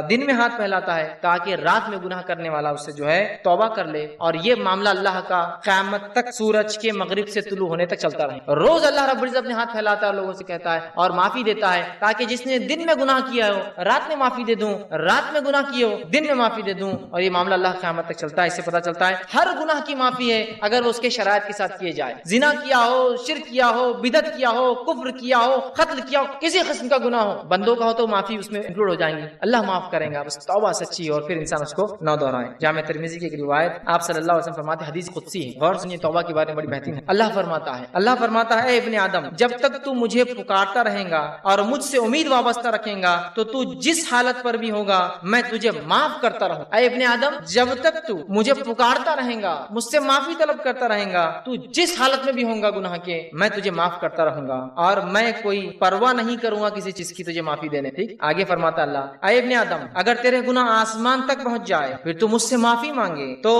دن میں ہاتھ پھیلاتا ہے تاکہ رات میں گناہ کرنے والا اس سے جو ہے توبہ کر لے، اور یہ معاملہ اللہ کا قیامت تک سورج کے مغرب سے طلوع ہونے تک چلتا رہے۔ روز اللہ رب العزت اپنے ہاتھ پھیلاتا ہے اور لوگوں سے کہتا ہے اور معافی دیتا ہے تاکہ جس نے دن میں گناہ کیا ہو رات میں معافی دے دوں، رات میں گناہ کیے ہو دن میں معافی دے دوں، اور یہ معاملہ اللہ قیامت تک چلتا ہے۔ اس سے پتہ چلتا ہے ہر گناہ کی معافی ہے اگر وہ اس کے شرائط کے ساتھ کیے جائے، زنا کیا ہو، شرک کیا ہو، بدعت کیا ہو، کفر کیا ہو، قتل کیا ہو، کسی قسم کا گناہ ہو بندوں کا ہو تو معافی اس میں انکلوڈ ہو جائیں گی، اللہ معاف کریں گا، بس توبہ سچی اور پھر انسان اس کو نہ دہرائے۔ جامع ترمذی کی ایک روایت آپ صلی اللہ علیہ وسلم فرماتے ہیں، حدیث قدسی ہے، غور سنیے، توبہ کے بارے میں بڑی بہترین ہے۔ اللہ فرماتا ہے اے ابن آدم جب تک تو مجھے پکارتا رہیں گا اور مجھ سے امید وابستہ رکھیں گا تو جس حالت پر بھی ہوگا میں تجھے معاف کرتا رہوں۔ اے ابن آدم جب تک تو مجھے پکارتا رہیں گا، مجھ سے معافی طلب کرتا رہیں گا، تو جس حالت میں بھی ہوگا گناہ کے میں تجھے معاف کرتا رہوں گا اور میں کوئی پرواہ نہیں کروں گا کسی چیز کی تجھے معافی دینے۔ ٹھیک، آگے فرماتا اللہ اے ابن آدم اگر تیرے گناہ آسمان تک پہنچ جائے پھر تو مجھ سے معافی مانگے تو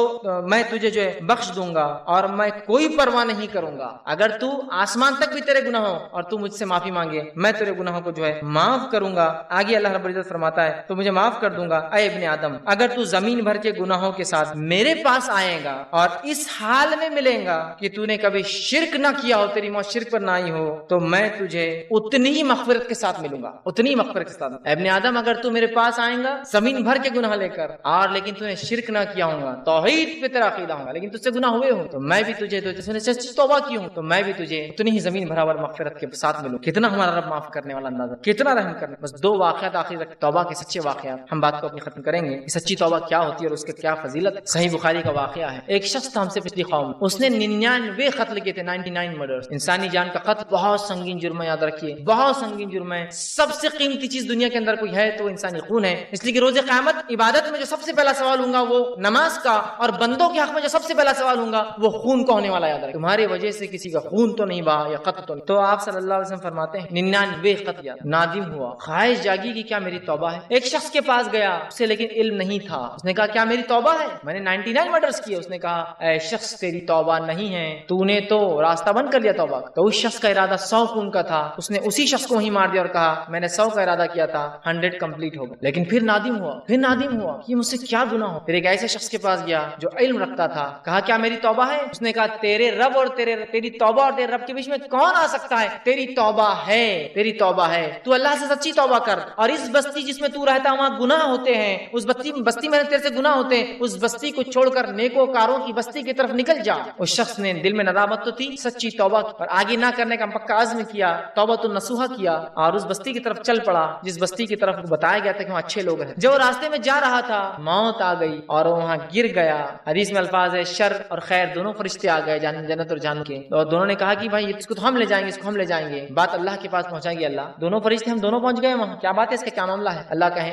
میں تجھے جو ہے بخش دوں گا اور میں کوئی پرواہ نہیں کروں گا۔ اگر تو آسمان تک بھی تیرے گناہ ہو اور تو مجھ سے معافی مانگے میں تیرے گناہوں کو جو ہے معاف کروں گا۔ آگے اللہ رب العزت فرماتا ہے تو مجھے معاف کر دوں گا۔ اے ابن آدم اگر تو زمین بھر کے گناہوں کے ساتھ میرے پاس آئے گا اور اس حال میں ملیں گا کہ تو نے کبھی شرک نہ کیا ہو، تیری موت شرک پر نہ آئی ہو، تو میں تجھے اتنی ہی مغفرت کے ساتھ ملوں گا، اتنی ہی مغفرت کے ساتھ۔ ابن آدم اگر تو میرے پاس آئیں گا زمین بھر کے گناہ لے کر، اور لیکن تو نے شرک نہ کیا ہوں گا، توحید پہ تیرا عقیدہ ہوں گا، لیکن تجھ سے گناہ ہوئے ہوں، تو میں بھی تجھے تو نے سچی توبہ کی ہوں تو میں بھی تجھے اتنی ہی زمین برابر مغفرت کے ساتھ ملوں۔ کتنا ہمارا رب معاف کرنے والا اندازہ، کتنا رحم کرنے۔ بس دو واقعات آخر تک توبہ کے سچے واقعات، ہم بات کو اپنی ختم کریں گے کہ سچی توبہ کیا ہوتی ہے اور اس کے کیا فضیلت۔ صحیح بخاری کا واقعہ ہے، ایک شخص تھا ہم سے پچھلی قوم، اس نے 99 قتل کیے تھے، 99 مرڈرز۔ انسانی جان کا قتل بہت سنگین جرم ہے، یاد رکھیے بہت سنگین جرم ہے۔ سب سے قیمتی چیز دنیا کے اندر کوئی ہے تو انسانی خون ہے، اس لیے کہ روز قیامت عبادت میں جو سب سے پہلا سوال ہوں گا وہ نماز کا، اور بندوں کے حق میں جو سب سے پہلا سوال ہوں گا وہ خون کا ہونے والا۔ یاد رکھیں تمہاری وجہ سے کسی کا خون تو نہیں بہا یا قتل تو نہیں۔ تو آپ صلی اللہ علیہ وسلم فرماتے ہیں 99 قتل، نادم ہوا، خواہش جاگی کہ کیا میری توبہ ہے۔ ایک شخص کے پاس گیا، اسے لیکن علم نہیں تھا، اس نے کہا کیا میری توبہ ہے، میں نے 99 مرڈرز کیے۔ اس نے کہا اے شخص تیری توبہ نہیں ہے، تو نے تو راستہ بند کر لیا توبہ کا۔ تو اس شخص کا ارادہ 100 خون کا تھا، اس نے اسی شخص کو ہی مار دیا اور کہا میں نے 100 کا ارادہ کیا تھا، 100 کمپلیٹ ہو گیا۔ لیکن پھر نادم ہوا کہ مجھ سے کیا گناہ ہو۔ پھر ایک ایسے شخص کے پاس گیا جو علم رکھتا تھا، کہا کیا میری توبہ ہے، اس نے کہا تیرے رب اور تیری توبہ اور تیرے رب کے بیچ میں کون آ سکتا ہے، تیری توبہ ہے، تیری توبہ ہے، تو اللہ سے سچی توبہ کر، اور اس بستی جس میں تو رہتا وہاں گناہ ہوتے ہیں، اس بستی میں تیرے سے گناہ ہوتے ہیں، اس بستی کو چھوڑ کر نیکوکاروں کی بستی کی طرف نکل جا۔ اس شخص نے دل میں ندامت تو تھی، سچی توبہ کی اور آگے نہ کرنے کا پکا عزم کیا، توبۃ النصوحہ کیا، اور اس بستی کی طرف چل پڑا جس بستی کی طرف بتایا گیا تھا کہ وہاں اچھے لوگ ہیں۔ جب وہ راستے میں جا رہا تھا موت آ گئی اور وہاں گر گیا۔ حدیث میں الفاظ ہے شر اور خیر دونوں فرشتے آ گئے جنت اور جہنم کے، اور دونوں نے کہا کہ بھائی اس کو تو ہم لے جائیں گے، اس کو ہم لے جائیں گے، بات اللہ کے پاس پہنچائیں گے اللہ۔ دونوں فرشتے ہم دونوں پہنچ گئے وہاں، کیا بات ہے، اس کا کیا معاملہ ہے؟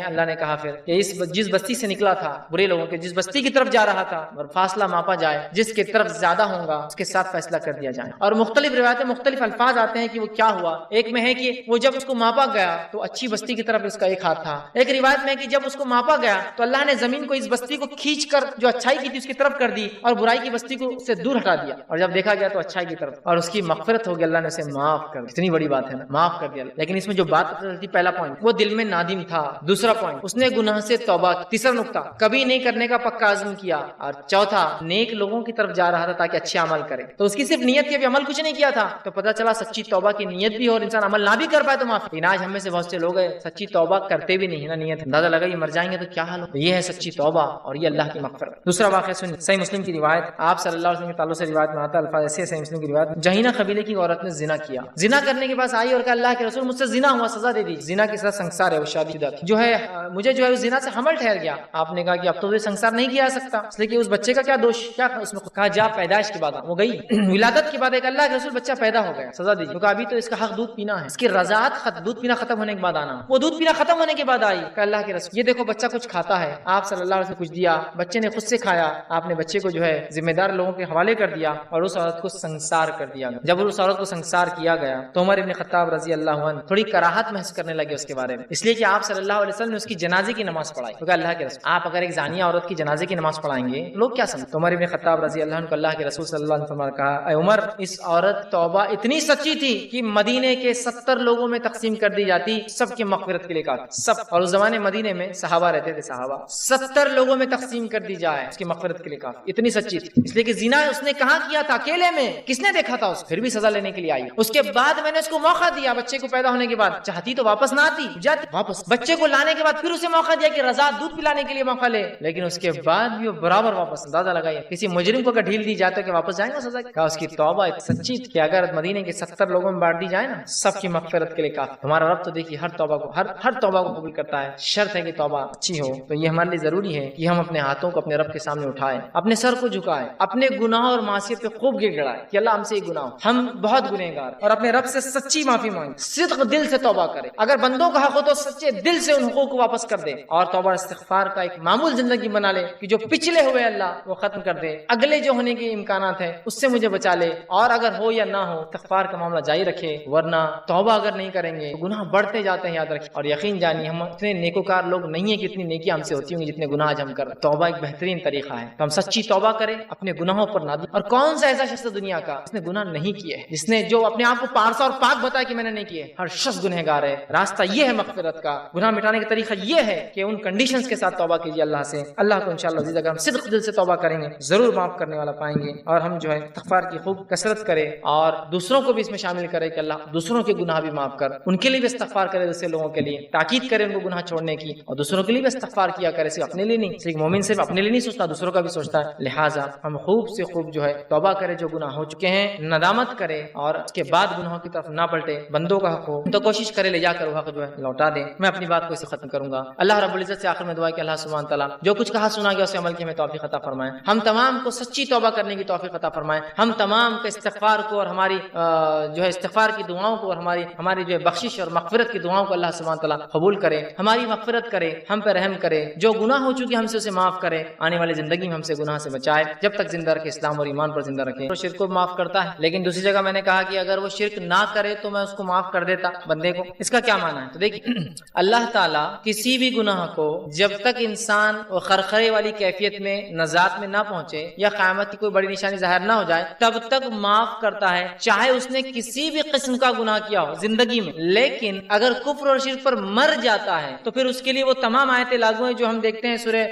اللہ نے کہا پھر کہ جس بستی سے نکلا تھا برے لوگوں کے، جس بستی کی طرف جا رہا تھا، اور فاصلہ ماپا جائے، جس کی طرف زیادہ ہوگا اس کے ساتھ فیصلہ کر دیا جائے۔ اور مختلف روایتیں مختلف الفاظ آتے ہیں کہ وہ کیا ہوا۔ ایک میں ہے کہ وہ جب اس کو ماپا گیا تو اچھی بستی کی طرف اس کا ایک ہاتھ تھا، ایک روایت میں ہے کہ جب اس کو ماپا گیا تو اللہ نے زمین کو اس بستی کو کھینچ کر جو اچھائی کی تھی اس کی طرف کر دی اور برائی کی بستی کو سے دور ہٹا دیا، اور جب دیکھا گیا تو اچھائی کی طرف، اور اس کی مغفرت ہو گئی، اللہ نے اسے معاف کر دیا۔ اتنی بڑی بات ہے نا، معاف کر دیا۔ لیکن اس میں جو بات تھی، پہلا پوائنٹ وہ دل میں نادم تھا، دوسرا پوائنٹ اس نے گناہ سے توبہ کی، تیسرا نقطہ کبھی نہیں کرنے کا پکا عزم کیا، اور چوتھا نیک لوگوں کی طرف جا رہا تھا تاکہ اچھے عمل کرے۔ تو اس کی صرف نیت تھی، ابھی عمل کچھ نہیں کیا تھا، تو پتہ چلا سچی توبہ کی نیت بھی ہو اور انسان عمل نہ بھی کر پائے تو معاف۔ لیکن آج ہم میں سے بہت سے لوگ ہیں سچی توبہ کرتے بھی نہیں ہے نا، نیت اندازہ لگا یہ مر جائیں گے تو کیا حال ہو۔ یہ ہے سچی توبہ اور یہ اللہ کی مغفرت۔ دوسرا واقعہ سن، صحیح مسلم کی روایت، آپ صلی اللہ علیہ وسلم کے تعلق سے روایت میں آتا ہے، الفاظ ایسے، صحیح مسلم کی روایت، جہینہ قبیلے کی عورت نے زنا کیا، زنا کرنے کے بعد آئی اور کہا اللہ کے رسول مجھ سے زنا ہوا، سزا دے دی۔ زنا کے ساتھ سنسار ہے، وہ شادی شدہ تھی، جو ہے مجھے جو ہے اس زنا سے حمل ٹھہر گیا۔ آپ نے کہا کہ اب تو یہ سنسار نہیں کیا سکتا، اس لیے کہ اس بچے کا کیا دوش، کیا اس میں کہا جا پیدائش کے بعد، وہ گئی ولادت کے بعد ایک اللہ کے رسول بچہ پیدا ہو گیا، سزا دی، کیونکہ ابھی تو اس کا حق دودھ پینا ہے، اس کی رضاعت دودھ پینا ختم ہونے کے بعد آنا، وہ دودھ پینا ختم ہونے کے بعد آئی کہ اللہ کے رسول یہ دیکھو بچہ کچھ کھاتا ہے، آپ صلی اللہ علیہ وسلم کچھ دیا، بچے نے خود سے کھایا، آپ نے بچے کو جو ہے ذمہ دار لوگوں کے حوالے کر دیا اور اس عورت کو سنسار کر دیا۔ جب اس عورت کو سنسار کیا گیا تو عمر ابن خطاب رضی اللہ عنہ تھوڑی کراہت محسوس کرنے لگے اس کے بارے میں، اس لیے کہ آپ صلی اللہ علیہ وسلم نے اس کی جنازے کی نماز پڑھائی، کیونکہ اللہ کے رسول آپ اگر ایک زانیہ عورت کی جنازے کی نماز پڑھائیں گے لوگ کیا سمجھیں؟ عمر ابن خطاب رضی اللہ عنہ کو اللہ کے رسول صلی اللہ علیہ وسلم نے کہا اے عمر، اس عورت توبہ اتنی سچی تھی کہ مدینے کے 70 لوگوں میں تقسیم کر دی جاتی، سب کی مغفرت کے لیے کافی، سب، اور اس زمانے مدینے میں صحابہ رہتے تھے، صحابہ 70 لوگوں میں تقسیم کر دی جائے اس کی مغفرت کے لیے کافی، اتنی سچی تھی۔ اس لیے کہ زنا اس نے کہاں کیا تھا؟ اکیلے میں، کس نے دیکھا تھا اس کو؟ پھر بھی سزا لینے کے لیے آئی۔ اس کے بعد میں نے اس کو موقع دیا، بچے کو پیدا ہونے کے بعد چاہتی تو واپس نہ آتی، جاتی واپس، بچے کو لانے کے بعد پھر اسے موقع دیا کہ رضا دودھ پلانے کے لیے موقع لے، لیکن اس کے بعد بھی وہ برابر واپس، اندازہ لگائیے کسی مجرم کو اگر ڈھیل دی جاتا ہے کہ واپس جائیں گا سزا کی، اس کی توبہ سچی تھی کہ اگر مدینے کے 70 لوگوں میں بانٹ دی جائے نا سب کی مغفرت کے لیے کافی۔ ہمارا رب تو دیکھیے ہر توبہ کو ہر توبہ کو قبول کرتا ہے، شرط ہے کہ توبہ اچھی ہو۔ تو یہ ہمارے لیے ضروری ہے کہ ہم اپنے ہاتھوں کو اپنے رب کے سامنے اٹھائیں، اپنے سر کو جھکائیں، اپنے گناہ اور معصیت پہ خوب گڑ گڑائیں کہ اللہ ہم سے یہ گناہ ہو، ہم بہت گنہگار، اور اپنے رب سے سچی معافی مانگیں، صدق دل سے توبہ کریں، اگر بندوں کا حق ہو تو سچے دل سے ان حقوق کو واپس کر دیں، اور توبہ استغفار کا ایک معمول زندگی بنا لے کہ جو پچھلے ہوئے اللہ وہ ختم کر دے، اگلے جو ہونے کے امکانات ہیں اس سے مجھے بچا لے، اور اگر ہو یا نہ ہو استغفار کا معاملہ جاری رکھے، ورنہ توبہ اگر نہیں کریں گے تو گناہ بڑھتے جاتے ہیں، یاد رکھیں۔ اور یقین جانیے ہم اتنے نیکوکار لوگ نہیں ہیں کہ اتنی نیکی ہم سے ہوتی ہوں گی جتنے گناہ آج ہم کر۔ توبہ ایک بہترین طریقہ ہے، تو ہم سچی توبہ کریں، اپنے گناہوں پر نادم۔ اور کون سا ایسا شخص دنیا کا جس نے گناہ نہیں کیے، جس نے جو اپنے آپ کو پارسا اور پاک بتایا کہ میں نے نہیں کیے؟ ہر شخص گنہگار ہے۔ راستہ یہ ہے مغفرت کا، گناہ مٹانے کا طریقہ یہ ہے کہ ان کنڈیشنز کے ساتھ توبہ کیجیے اللہ سے۔ اللہ کو انشاءاللہ عزیز اگر ہم صدق دل سے توبہ کریں گے ضرور معاف کرنے والا پائیں گے، اور ہم جو ہے استغفار کی خوب کثرت کرے اور دوسروں کو بھی اس میں شامل کرے کہ اللہ دوسروں کے گناہ بھی معاف کر، ان کے لیے بھی استغفار کرے، دوسرے لوگوں کے لیے تاکید کرے ان کو گناہ چھوڑنے کی، اور دوسروں کے لیے بھی استغفار کیا کرے، صرف اپنے لیے نہیں۔ صرف مومن صرف اپنے لیے نہیں سوچتا، دوسروں کا بھی سوچتا ہے۔ لہٰذا ہم خوب سے خوب جو ہے توبہ کرے، جو گناہ ہو چکے ہیں ندامت کرے، اور اس کے بعد گناہوں کی طرف نہ پلٹے۔ بندوں کا حق ہو تو کوشش کرے لے جا کر وہ حق جو ہے لوٹا دے۔ میں اپنی بات کو اسے ختم کروں گا۔ اللہ رب العزت سے آخر میں دعا کہ اللہ سبحانہ تعالیٰ جو کچھ کہا سنا گیا اسے عمل کی ہمیں توفیق عطا فرمائے، ہم تمام کو سچی توبہ کرنے کی توفیق عطا فرمائے، ہم تمام کے استغفار کو اور ہماری جو ہے استغفار کی دعاؤں کو اور ہماری جو ہے بخشش اور مغفرت کی دعاؤں کو اللہ سبحانہ تعالیٰ قبول کرے، ہماری مغفرت کرے، ہم پہ رحم کرے، جو گناہ ہو چکے ہم سے اسے معاف کرے، آنے والی زندگی میں ہم سے گناہ سے بچائے، جب تک زندہ رکھے، اسلام اور ایمان پر زندہ رکھے۔ وہ شرک کو معاف کرتا ہے، لیکن دوسری جگہ میں نے کہا کہ اگر وہ شرک نہ کرے تو میں اس کو معاف کر دیتا بندے کو۔ اس کا کیا معنی ہے؟ تو دیکھیے اللہ تعالیٰ کسی بھی گناہ کو جب تک انسان وہ خرخرے والی کیفیت میں نجات میں نہ پہنچے یا قیامت کی کوئی بڑی نشانی ظاہر نہ ہو جائے تب تک معاف کرتا ہے، چاہے اس نے کسی بھی قسم کا گناہ کیا ہو زندگی میں۔ لیکن اگر کفر اور شرک پر مر جاتا ہے تو پھر اس کے لیے وہ تمام آیتیں لاگو ہیں جو ہم دیکھتے ہیں سورہ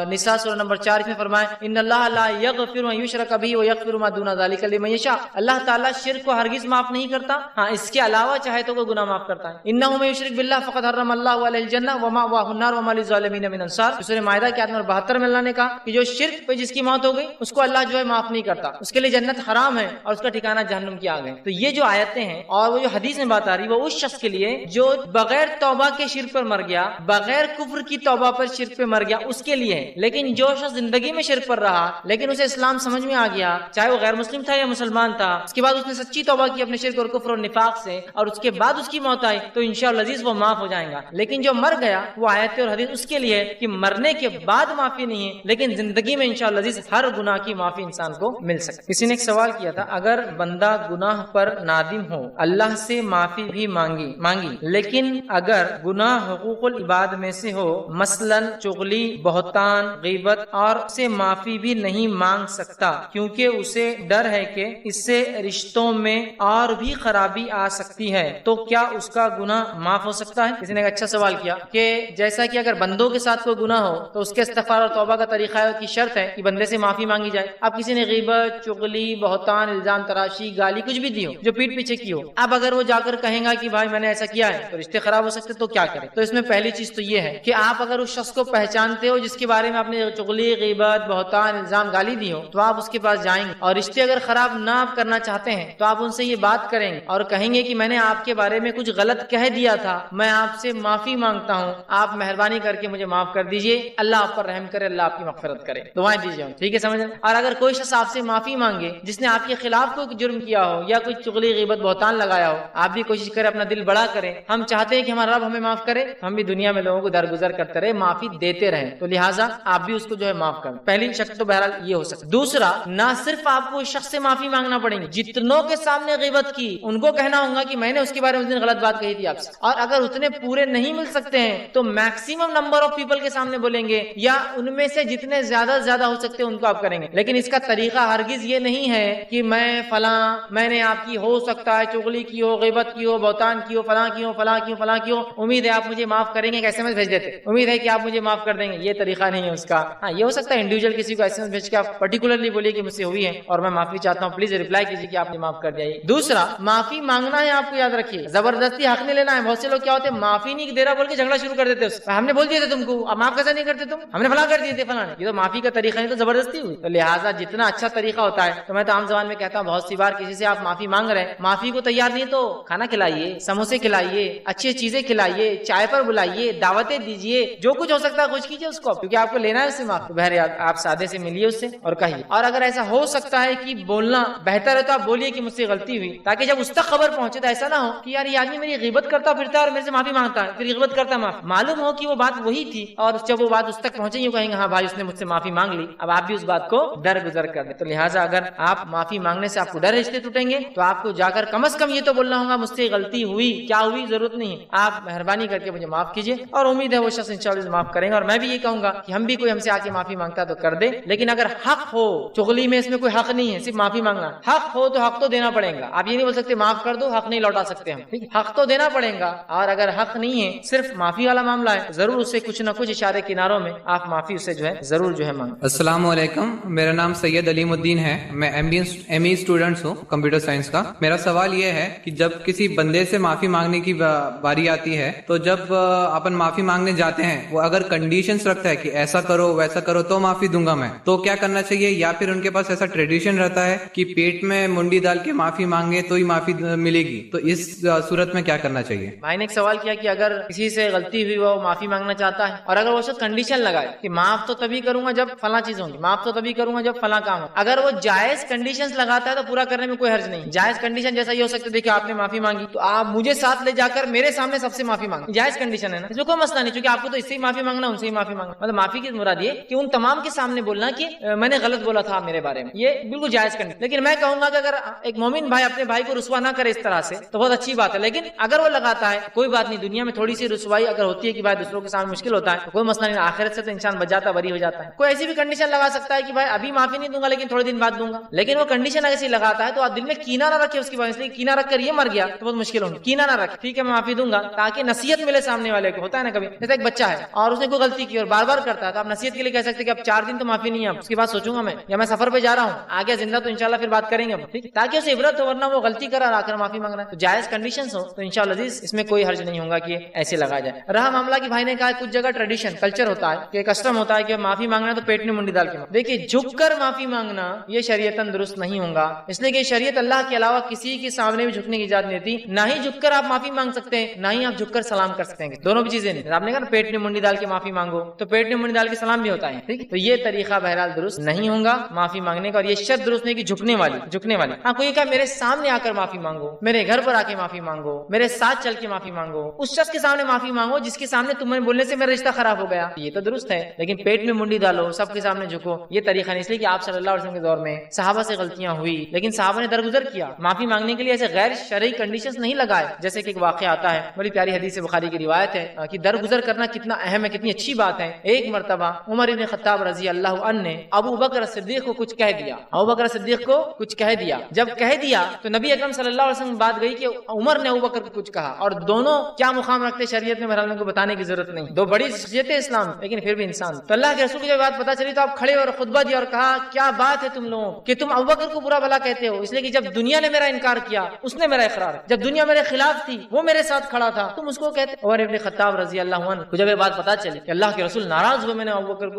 نساء سورہ نمبر 4 میں فرمائے ان اللہ لا یغفر ان یشرک بہ ویغفر ما دون ذلک لمن یشاء۔ اللہ تعالیٰ شرک کو ہرگز معاف نہیں کرتا، ہاں اس کے علاوہ چاہے تو کوئی گناہ معاف کرتا ہے۔ انہ من یشرک باللہ فقد حرم اللہ علیہ الجنہ ومأواہ النار وما للظالمین من انصار۔ سورہ مائدہ کی آیت نمبر 72 میں اللہ نے کہا کہ جو شرک پہ جس کی موت ہو گئی اس کو اللہ جو ہے معاف نہیں کرتا، اس کے لیے جنت حرام ہے اور اس کا ٹھکانہ جہنم کی آگ ہے۔ تو یہ جو آیتیں ہیں اور وہ جو حدیث میں بات آ رہی وہ اس شخص کے لیے جو بغیر توبہ کے شرک پر مر گیا، بغیر کفر کی توبہ پر شرک پہ مر گیا، اس کے لیے ہے۔ لیکن جو شخص زندگی میں شرک پر رہا لیکن اسے اسلام سمجھ میں آ گیا، چاہے وہ غیر مسلم تھا یا مسلمان تھا، اس کے بعد اس نے سچی توبہ کی اپنے شرک اور کفر اور نفاق سے، اور اس کے بعد اس کی موت آئی تو انشاءاللہ عزیز وہ معاف ہو جائیں گا۔ لیکن جو مر گیا وہ آیت اور حدیث اس کے لیے کہ مرنے کے بعد معافی نہیں ہے، لیکن زندگی میں انشاءاللہ عزیز ہر گناہ کی معافی انسان کو مل سکتی۔ کسی نے ایک سوال کیا تھا اگر بندہ گناہ پر نادم ہو، اللہ سے معافی بھی مانگی لیکن اگر گناہ حقوق العباد میں سے ہو، مثلا چغلی، بہتان، غیبت، اور سے معافی بھی نہیں مانگ سکتا کیونکہ اسے ڈر ہے کہ اس سے رشتوں میں اور بھی خرابی آ سکتی ہے، تو کیا اس کا گناہ معاف ہو سکتا ہے؟ کسی نے ایک اچھا سوال کیا کہ جیسا کہ اگر بندوں کے ساتھ کوئی گناہ ہو تو اس کے استغفار اور توبہ کا طریقہ کی شرط ہے کہ بندے سے معافی مانگی جائے۔ اب کسی نے غیبت، چغلی، بہتان، الزام تراشی، گالی کچھ بھی دی ہو جو پیٹ پیچھے کی ہو، اب اگر وہ جا کر کہیں گا کہ بھائی میں نے ایسا کیا ہے تو رشتے خراب ہو سکتے، تو کیا کرے؟ تو اس میں پہلی چیز تو یہ ہے کہ آپ اگر اس شخص کو پہچانتے ہو جس کے بارے میں آپ نے چغلی، غیبت، بہتان، الزام، گالی دی ہو تو آپ اس کے پاس جائیں گے، اور رشتے اگر خراب نہ کرنا چاہتے ہیں تو آپ ان سے یہ بات کریں گے اور کہیں گے کہ میں نے آپ کے بارے میں کچھ غلط کہہ دیا تھا، میں آپ سے معافی مانگتا ہوں، آپ مہربانی کر کے مجھے معاف کر دیجئے، اللہ آپ پر رحم کرے، اللہ آپ کی مغفرت کرے، دعائیں دیجئے۔ ٹھیک ہے سمجھ؟ اور اگر کوئی شخص آپ سے معافی مانگے جس نے آپ کے خلاف کوئی جرم کیا ہو یا کوئی چغلی، غیبت، بہتان لگایا ہو، آپ بھی کوشش کریں اپنا دل بڑا کریں، ہم چاہتے ہیں کہ ہمارا رب ہمیں معاف کرے، ہم بھی دنیا میں لوگوں کو درگزر کرتے رہے، معافی دیتے رہیں، تو لہٰذا آپ بھی اس کو جو ہے معاف کریں۔ پہلی شرط تو بہرحال یہ ہو سکتا ہے۔ دوسرا، نہ صرف آپ کو اس شخص سے معافی مانگنا پڑیں گی، جتنوں کے سامنے غیبت کی ان کو کہنا ہوگا کہ میں نے اس کے بارے میں اس دن غلط بات کہی تھی آپ سے، اور اگر اتنے پورے نہیں مل سکتے ہیں تو میکسیمم نمبر آف پیپل کے سامنے بولیں گے، یا ان میں سے جتنے زیادہ ہو سکتے ہیں ان کو آپ کریں گے۔ لیکن اس کا طریقہ ہرگز یہ نہیں ہے کہ میں نے آپ کی ہو سکتا ہے چغلی کی ہو، غیبت کی ہو، بہتان کی ہو، فلاں کی ہو، امید ہے آپ مجھے معاف کریں گے، ایس ایم ایس بھیج دیتے، امید ہے کہ آپ مجھے معاف کر دیں گے، یہ طریقہ نہیں ہے اس کا۔ ہاں یہ ہو سکتا ہے انڈیویجول کسی کو ایس ایم ایس بھیج کے آپ پرٹیکولرلی بولیے کہ مجھ سے ہوئی ہے اور میں معافی چاہتا ہوں، پلیز ریپلائی کیجیے کہ آپ نے معاف کر دیا۔ دوسرا، معافی مانگنا ہے، آپ کو یاد رکھیے، زبردستی حق نہیں لینا ہے۔ بہت سے لوگ کیا ہوتے ہیں معافی نہیں دے رہا بول کے جھگڑا شروع کر دیتے، ہم نے بول دیا تھا تم کو، اب معاف کیسے نہیں کرتے تم، ہم نے فلاں کر دیے تھے فلاں نے، یہ تو معافی کا طریقہ نہیں، تو زبردستی ہوئی۔ تو لہٰذا جتنا اچھا طریقہ ہوتا ہے، تو میں تو عام زبان میں کہتا ہوں بہت سی بار کسی سے آپ معافی مانگ رہے ہیں، معافی کو تیار نہیں تو کھانا کھلائیے، سموسے کھلائیے، اچھی چیزیں کھلائیے، چائے پر بلائیے، دعوتیں دیجیے، جو کچھ ہو سکتا ہے کچھ کیجیے اس کو، کیونکہ آپ کو لینا ہے اس سے معافی۔ بہرحال آپ سادے سے ملیے اس سے اور کہیے، اور اگر ایسا ہو سکتا ہے کہ بولنا بہتر ہے تو آپ بولیے کہ مجھ سے غلطی ہوئی، تاکہ جب اس تک خبر پہنچے تو ایسا نہ ہو کہ یار یہ آدمی میری غیبت کرتا پھرتا ہے اور میرے سے معافی مانگتا ہے، پھر غیبت کرتا معاف، معلوم ہو کہ وہ بات وہی تھی، اور جب وہ بات اس تک پہنچے یہ کہیں گے ہاں بھائی اس نے مجھ سے معافی مانگ لی، اب آپ بھی اس بات کو درگزر کر دیں۔ تو لہٰذا اگر آپ معافی مانگنے سے آپ کو ڈر رشتے ٹوٹیں گے تو آپ کو جا کر کم از کم یہ تو بولنا ہوگا مجھ سے غلطی ہوئی، کیا ہوئی ضرورت نہیں ہے، آپ مہربانی کر کے مجھے معاف کیجیے، اور امید ہے وہ شخص انشاءاللہ معاف کریں گا۔ اور میں بھی یہ کہوں گا کہ ہم بھی کوئی ہم سے آ کے معافی مانگتا تو کر دے، لیکن اگر حق ہو، چغلی میں اس میں کوئی حق نہیں ہے، صرف معافی مانگنا، حق ہو تو حق تو دینا پڑے گا، آپ یہ نہیں بول سکتے معاف کر دو حق نہیں لوٹا سکتے ہم، حق تو دینا پڑے گا، اور اگر حق نہیں ہے صرف معافی والا معاملہ ہے ضرور اس سے کچھ نہ کچھ اشارے کناروں میں آپ معافی اسے جو ہے ضرور جو ہے مانگیں۔ السلام علیکم۔ علیکم، میرا نام سید علیم الدین ہے، میں ایم ای اسٹوڈنٹس ہوں کمپیوٹر سائنس کا۔ میرا سوال یہ ہے کہ جب کسی بندے سے معافی مانگنے کی باری آتی ہے تو جب اپن معافی مانگنے جاتے ہیں وہ اگر کنڈیشنز رکھتا ہے کہ ایسا کرو ویسا کرو تو معافی دوں گا میں، تو کیا کرنا چاہیے؟ یا پھر ان کے پاس ایسا ٹریڈیشن رہتا ہے کہ پیٹ میں منڈی ڈال کے معافی مانگے تو ہی معافی ملے گی، تو اس صورت میں کیا کرنا چاہیے؟ بھائی نے ایک سوال کیا کہ اگر کسی سے غلطی ہوئی وہ معافی مانگنا چاہتا ہے اور اگر وہ شخص کنڈیشن لگائے کہ معاف تو تبھی کروں گا جب فلاں چیز ہوگی، معاف تو تبھی کروں گا جب فلاں کام ہو، اگر وہ جائز کنڈیشنز لگاتا ہے تو پورا کرنے میں کوئی حرج نہیں۔ جائز کنڈیشن جیسا یہ ہو سکتا ہے، دیکھیں آپ نے معافی مانگی تو آپ مجھے ساتھ لے جا کر میرے سامنے سب سے معافی مانگی، جائز کنڈیشن ہے نا، اس میں کوئی مسئلہ نہیں، چونکہ آپ کو تو اس سے ہی معافی مانگنا ان سے ہی معافی مانگنا، مطلب معافی کی مراد یہ کہ ان تمام کے سامنے بولنا کہ میں نے غلط بولا تھا میرے بارے میں، یہ بالکل جائز کنڈیشن۔ لیکن میں کہوں گا کہ اگر ایک مومن بھائی اپنے بھائی کو رسوا نہ کرے اس طرح سے تو بہت اچھی بات ہے، لیکن اگر وہ لگاتا ہے کوئی بات نہیں، دنیا میں تھوڑی سی رسوائی اگر ہوتی ہے کہ بھائی دوسروں کے سامنے مشکل ہوتا ہے تو کوئی مسئلہ نہیں، آخرت سے تو انسان بچ جاتا ہے، بری ہو جاتا ہے۔ کوئی ایسی بھی کنڈیشن لگا سکتا ہے کہ بھائی ابھی معافی نہیں دوں گا لیکن تھوڑے دن بعد دوں گا، لیکن وہ کنڈیشن ایسی لگاتا ہے تو آپ دل میں کینہ نہ رکھے اس کی وجہ سے، کینہ رکھ کر یہ مر گیا تو بہت مشکل ہوگی، کینہ نہ رکھ، ٹھیک ہے میں معافی دوں گا تاکہ نصیحت ملے سامنے والے کو، ہوتا ہے نا کبھی جیسے ایک بچہ ہے اور اس نے کوئی غلطی کی اور بار بار کرتا ہے تو آپ نصیحت کے لیے کہہ سکتے کہ اب 4 دن تو معافی نہیں ہے، اس کے بعد سوچوں گا میں، یا میں سفر پہ جا رہا ہوں آگے زندہ تو انشاءاللہ پھر بات کریں گے ہم، ٹھیک، تاکہ اسے عبرت ہو، ورنہ وہ غلطی کرا آ کر معافی مانگ رہا ہے، تو جائز کنڈیشنز ہو تو انشاءاللہ عزیز اس میں کوئی حرج نہیں ہوگا کہ ایسے لگا جائے۔ رہا معاملہ کہ بھائی نے کہا کچھ جگہ ٹریڈیشن کلچر ہوتا ہے کہ کسٹم ہوتا ہے کہ معافی مانگنا تو پیٹ میں منڈی ڈال کے، دیکھیے جھک کر معافی مانگنا یہ شریعتاً درست نہیں ہوگا، اس لیے کہ شریعت اللہ کے علاوہ کسی کے سامنے بھی جھکنے کی اجازت نہیں دیتی، نہ ہی جھک کر آپ معافی مانگ سکتے ہیں نہ ہی آپ جھک کر سلام کر سکتے ہیں، دونوں بھی چیزیں نہیں۔ آپ نے کہا پیٹ میں منڈی ڈال کے معافی مانگو تو پیٹ میں منڈی ڈال کے سلام بھی ہوتا ہے، ٹھیک، تو یہ طریقہ بہرحال درست نہیں ہوگا معافی مانگنے کا، اور یہ شرط درست نہیں کہ جھکنے والی۔ ہاں کوئی کہا میرے سامنے آ کر معافی مانگو، میرے گھر پر آ کے معافی مانگو، میرے ساتھ چل کے معافی مانگو، اس شخص کے سامنے معافی مانگو جس کے سامنے تمہیں بولنے سے میرا رشتہ خراب ہو گیا، یہ تو درست ہے، لیکن پیٹ میں منڈی ڈالو سب کے سامنے جھکو یہ طریقہ نہیں، اس لیے کہ آپ صلی اللہ علیہ وسلم کے دور میں صحابہ سے غلطیاں ہوئی لیکن صحابہ نے درگزر کیا، معافی مانگنے کے لیے ایسے غیر شرعی کنڈیشنز نہیں لگائے، جیسے کہ ایک واقعہ آتا ہے، بڑی پیاری حدیث بخاری کی روایت ہے کہ درگزر کرنا کتنا اہم ہے، کتنی اچھی بات ہے۔ ایک مرتبہ عمر بن خطاب رضی اللہ عنہ نے ابو بکر صدیق کو کچھ کہہ دیا، جب کہہ دیا تو نبی اکرم صلی اللہ علیہ وسلم بات گئی کہ عمر نے ابو بکر کو کچھ کہا، اور دونوں کیا مقام رکھتے شریعت میں بہرحال کو بتانے کی ضرورت نہیں، دو بڑی شخصیتیں اسلام لیکن پھر بھی انسان، تو اللہ کے رسول کو جب بات پتا چلی تو آپ کھڑے اور خطبہ دیا اور کہا کیا بات ہے تم لوگوں کہ تم ابو بکر کو برا بھلا کہتے ہو، اس لیے کہ جب دنیا نے میرا انکار کیا اس نے میرا اقرار، جب دنیا میرے خلاف تھی وہ میرے ساتھ کھڑا تھا تم اس کو کہتے۔ عمر ابن خطاب رضی اللہ عنہ کو جب یہ بات پتا چلی کہ اللہ کے رسول ناراض ہوئے، میں نے ابو بکر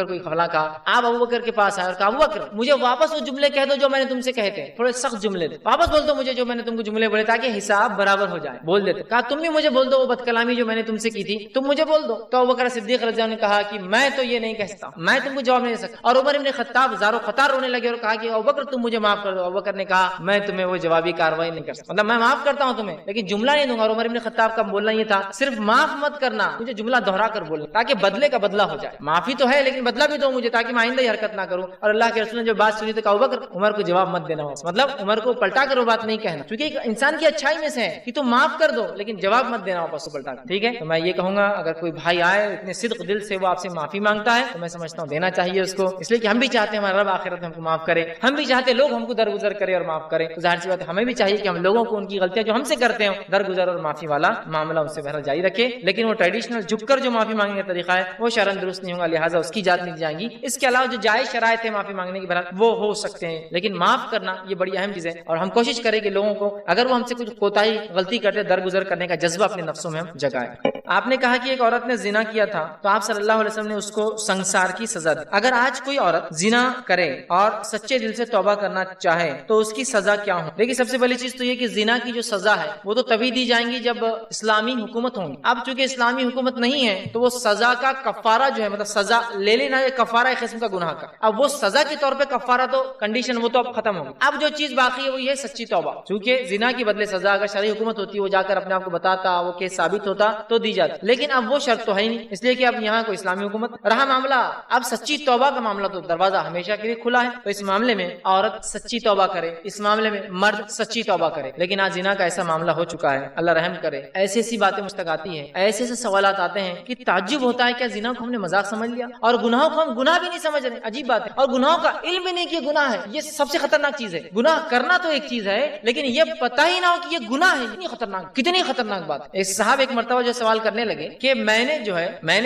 کو خلا کہا، آپ ابو بکر کے پاس آئے اور کہا ابو بکر مجھے واپس وہ جملے کہہ دو جو میں نے تم سے کہے تھے، تھوڑے سخت جملے تھے، واپس بول دو مجھے جو میں نے تم کو جملے بولے تاکہ حساب برابر ہو جائے، بول دیتے، کہا تم بھی مجھے بول دو وہ بد کلامی جو میں نے تم سے کی تھی تم مجھے بول دو، تو ابو بکر صدیق رضی اللہ عنہ نے کہا کہ میں تو یہ نہیں کہہ سکتا، میں تم کو جواب نہیں دے سکتا، اور عمر ابن خطاب زار و خطار رونے لگے اور کہا کہ ابو بکر تم مجھے معاف کر دو، ابو بکر نے کہا میں تمہیں وہ جوابی کاروائی نہیں کر سکتا، مطلب میں معاف کرتا ہوں تمہیں لیکن جملہ نہیں دوں گا، اور عمر ابن خطاب کا بولنا یہ تھا صرف معاف مت کرنا، مجھے جملہ دہرا کر بولنا تاکہ بدلے کا بدلہ ہو جائے، معافی تو ہے لیکن بدلہ بھی دو مجھے تاکہ میں آئندہ یہ حرکت نہ کروں، اور اللہ کے رسول نے جو بات سنی تو کہا ابو بکر عمر کو جواب مت دینا، مطلب عمر کو پلٹا کر وہ بات نہیں کہنا، کیونکہ ایک انسان کی اچھائی میں سے ہے کہ تم معاف کر دو لیکن جواب مت دینا واپس پلٹا کر، ٹھیک ہے، تو میں یہ کہوں گا اگر کوئی بھائی آئے اتنے صدق دل سے وہ آپ سے معافی مانگتا ہے تو میں سمجھتا ہوں دینا چاہیے اس کو، اس لیے کہ ہم بھی چاہتے ہیں ہمارا رب آخرت میں ہم کو معاف کرے، ہم بھی چاہتے ہیں لوگ ہم کو درگزر کرے اور معاف کرے، تو ظاہر سی بات ہے ہمیں بھی چاہیے کہ ہم لوگوں کو ان کی غلطیاں جو ہم سے کرتے ہیں درگزر اور معافی والا معاملہ ان سے بہرحال جاری رکھے، لیکن وہ ٹریڈیشنل جھک کر جو معافی مانگنے کا طریقہ ہے وہ شرعاً درست نہیں ہوگا، لہٰذا اس کی اجازت نہیں دی جائے گی۔ اس کے علاوہ جو جائز شرائط ہے معافی مانگنے کی بہرحال وہ ہو سکتے ہیں، لیکن معاف کرنا یہ بڑی اہم چیز ہے، اور ہم کوشش کریں کہ لوگوں کو اگر وہ ہم سے کچھ کوتاہی غلطی کرتے درگزر کرنے کا جذبہ اپنے نفسوں میں ہم جگائیں۔ آپ نے کہا کہ ایک عورت نے زنا کیا تھا تو آپ صلی اللہ علیہ وسلم نے اس کو سنسار کی سزا دی، اگر آج کوئی عورت زنا کرے اور سچے دل سے توبہ کرنا چاہے تو اس کی سزا کیا ہو؟ دیکھیے سب سے پہلی چیز تو یہ کہ زنا کی جو سزا ہے وہ تو تبھی دی جائیں گی جب اسلامی حکومت ہوں گی، اب چونکہ اسلامی حکومت نہیں ہے تو وہ سزا کا کفارہ جو ہے مطلب سزا لے لینا یہ کفارہ ایک قسم کا گناہ کا، اب وہ سزا کے طور پہ کفارہ تو کنڈیشن وہ تو اب ختم ہوگی، اب جو چیز باقی ہے وہ یہ سچی توبہ، چونکہ زنا کی بدلے سزا اگر شرعی حکومت ہوتی وہ جا کر اپنے آپ کو بتاتا وہ کیس ثابت ہوتا تو دی جاتی، لیکن اب وہ شرط تو ہے ہی نہیں، اس لیے کہ اب یہاں کوئی اسلامی حکومت رہا معاملہ اب سچی توبہ کا معاملہ تو دروازہ ہمیشہ کے لیے کھلا ہے، تو اس معاملے میں عورت سچی توبہ کرے، اس معاملے میں مرد سچی توبہ کرے، لیکن آج زنا کا ایسا معاملہ ہو چکا ہے اللہ رحم کرے، ایسی باتیں مستق آتی ہیں، ایسے سوالات آتے ہیں کہ تعجب ہوتا ہے کیا زنا کو ہم نے مذاق سمجھ لیا اور گناہوں کو ہم گناہ بھی نہیں سمجھ رہے، عجیب بات ہے، اور گناہوں کا علم بھی نہیں کہ گناہ ہے، یہ سب سے خطرناک چیز ہے، گناہ کرنا تو ایک چیز ہے لیکن یہ پتہ ہی نہ ہو کہ یہ گناہ ہے، کتنی خطرناک بات ہے۔ ایک صاحب ایک مرتبہ جو سوال کرنے لگے کہ میں نے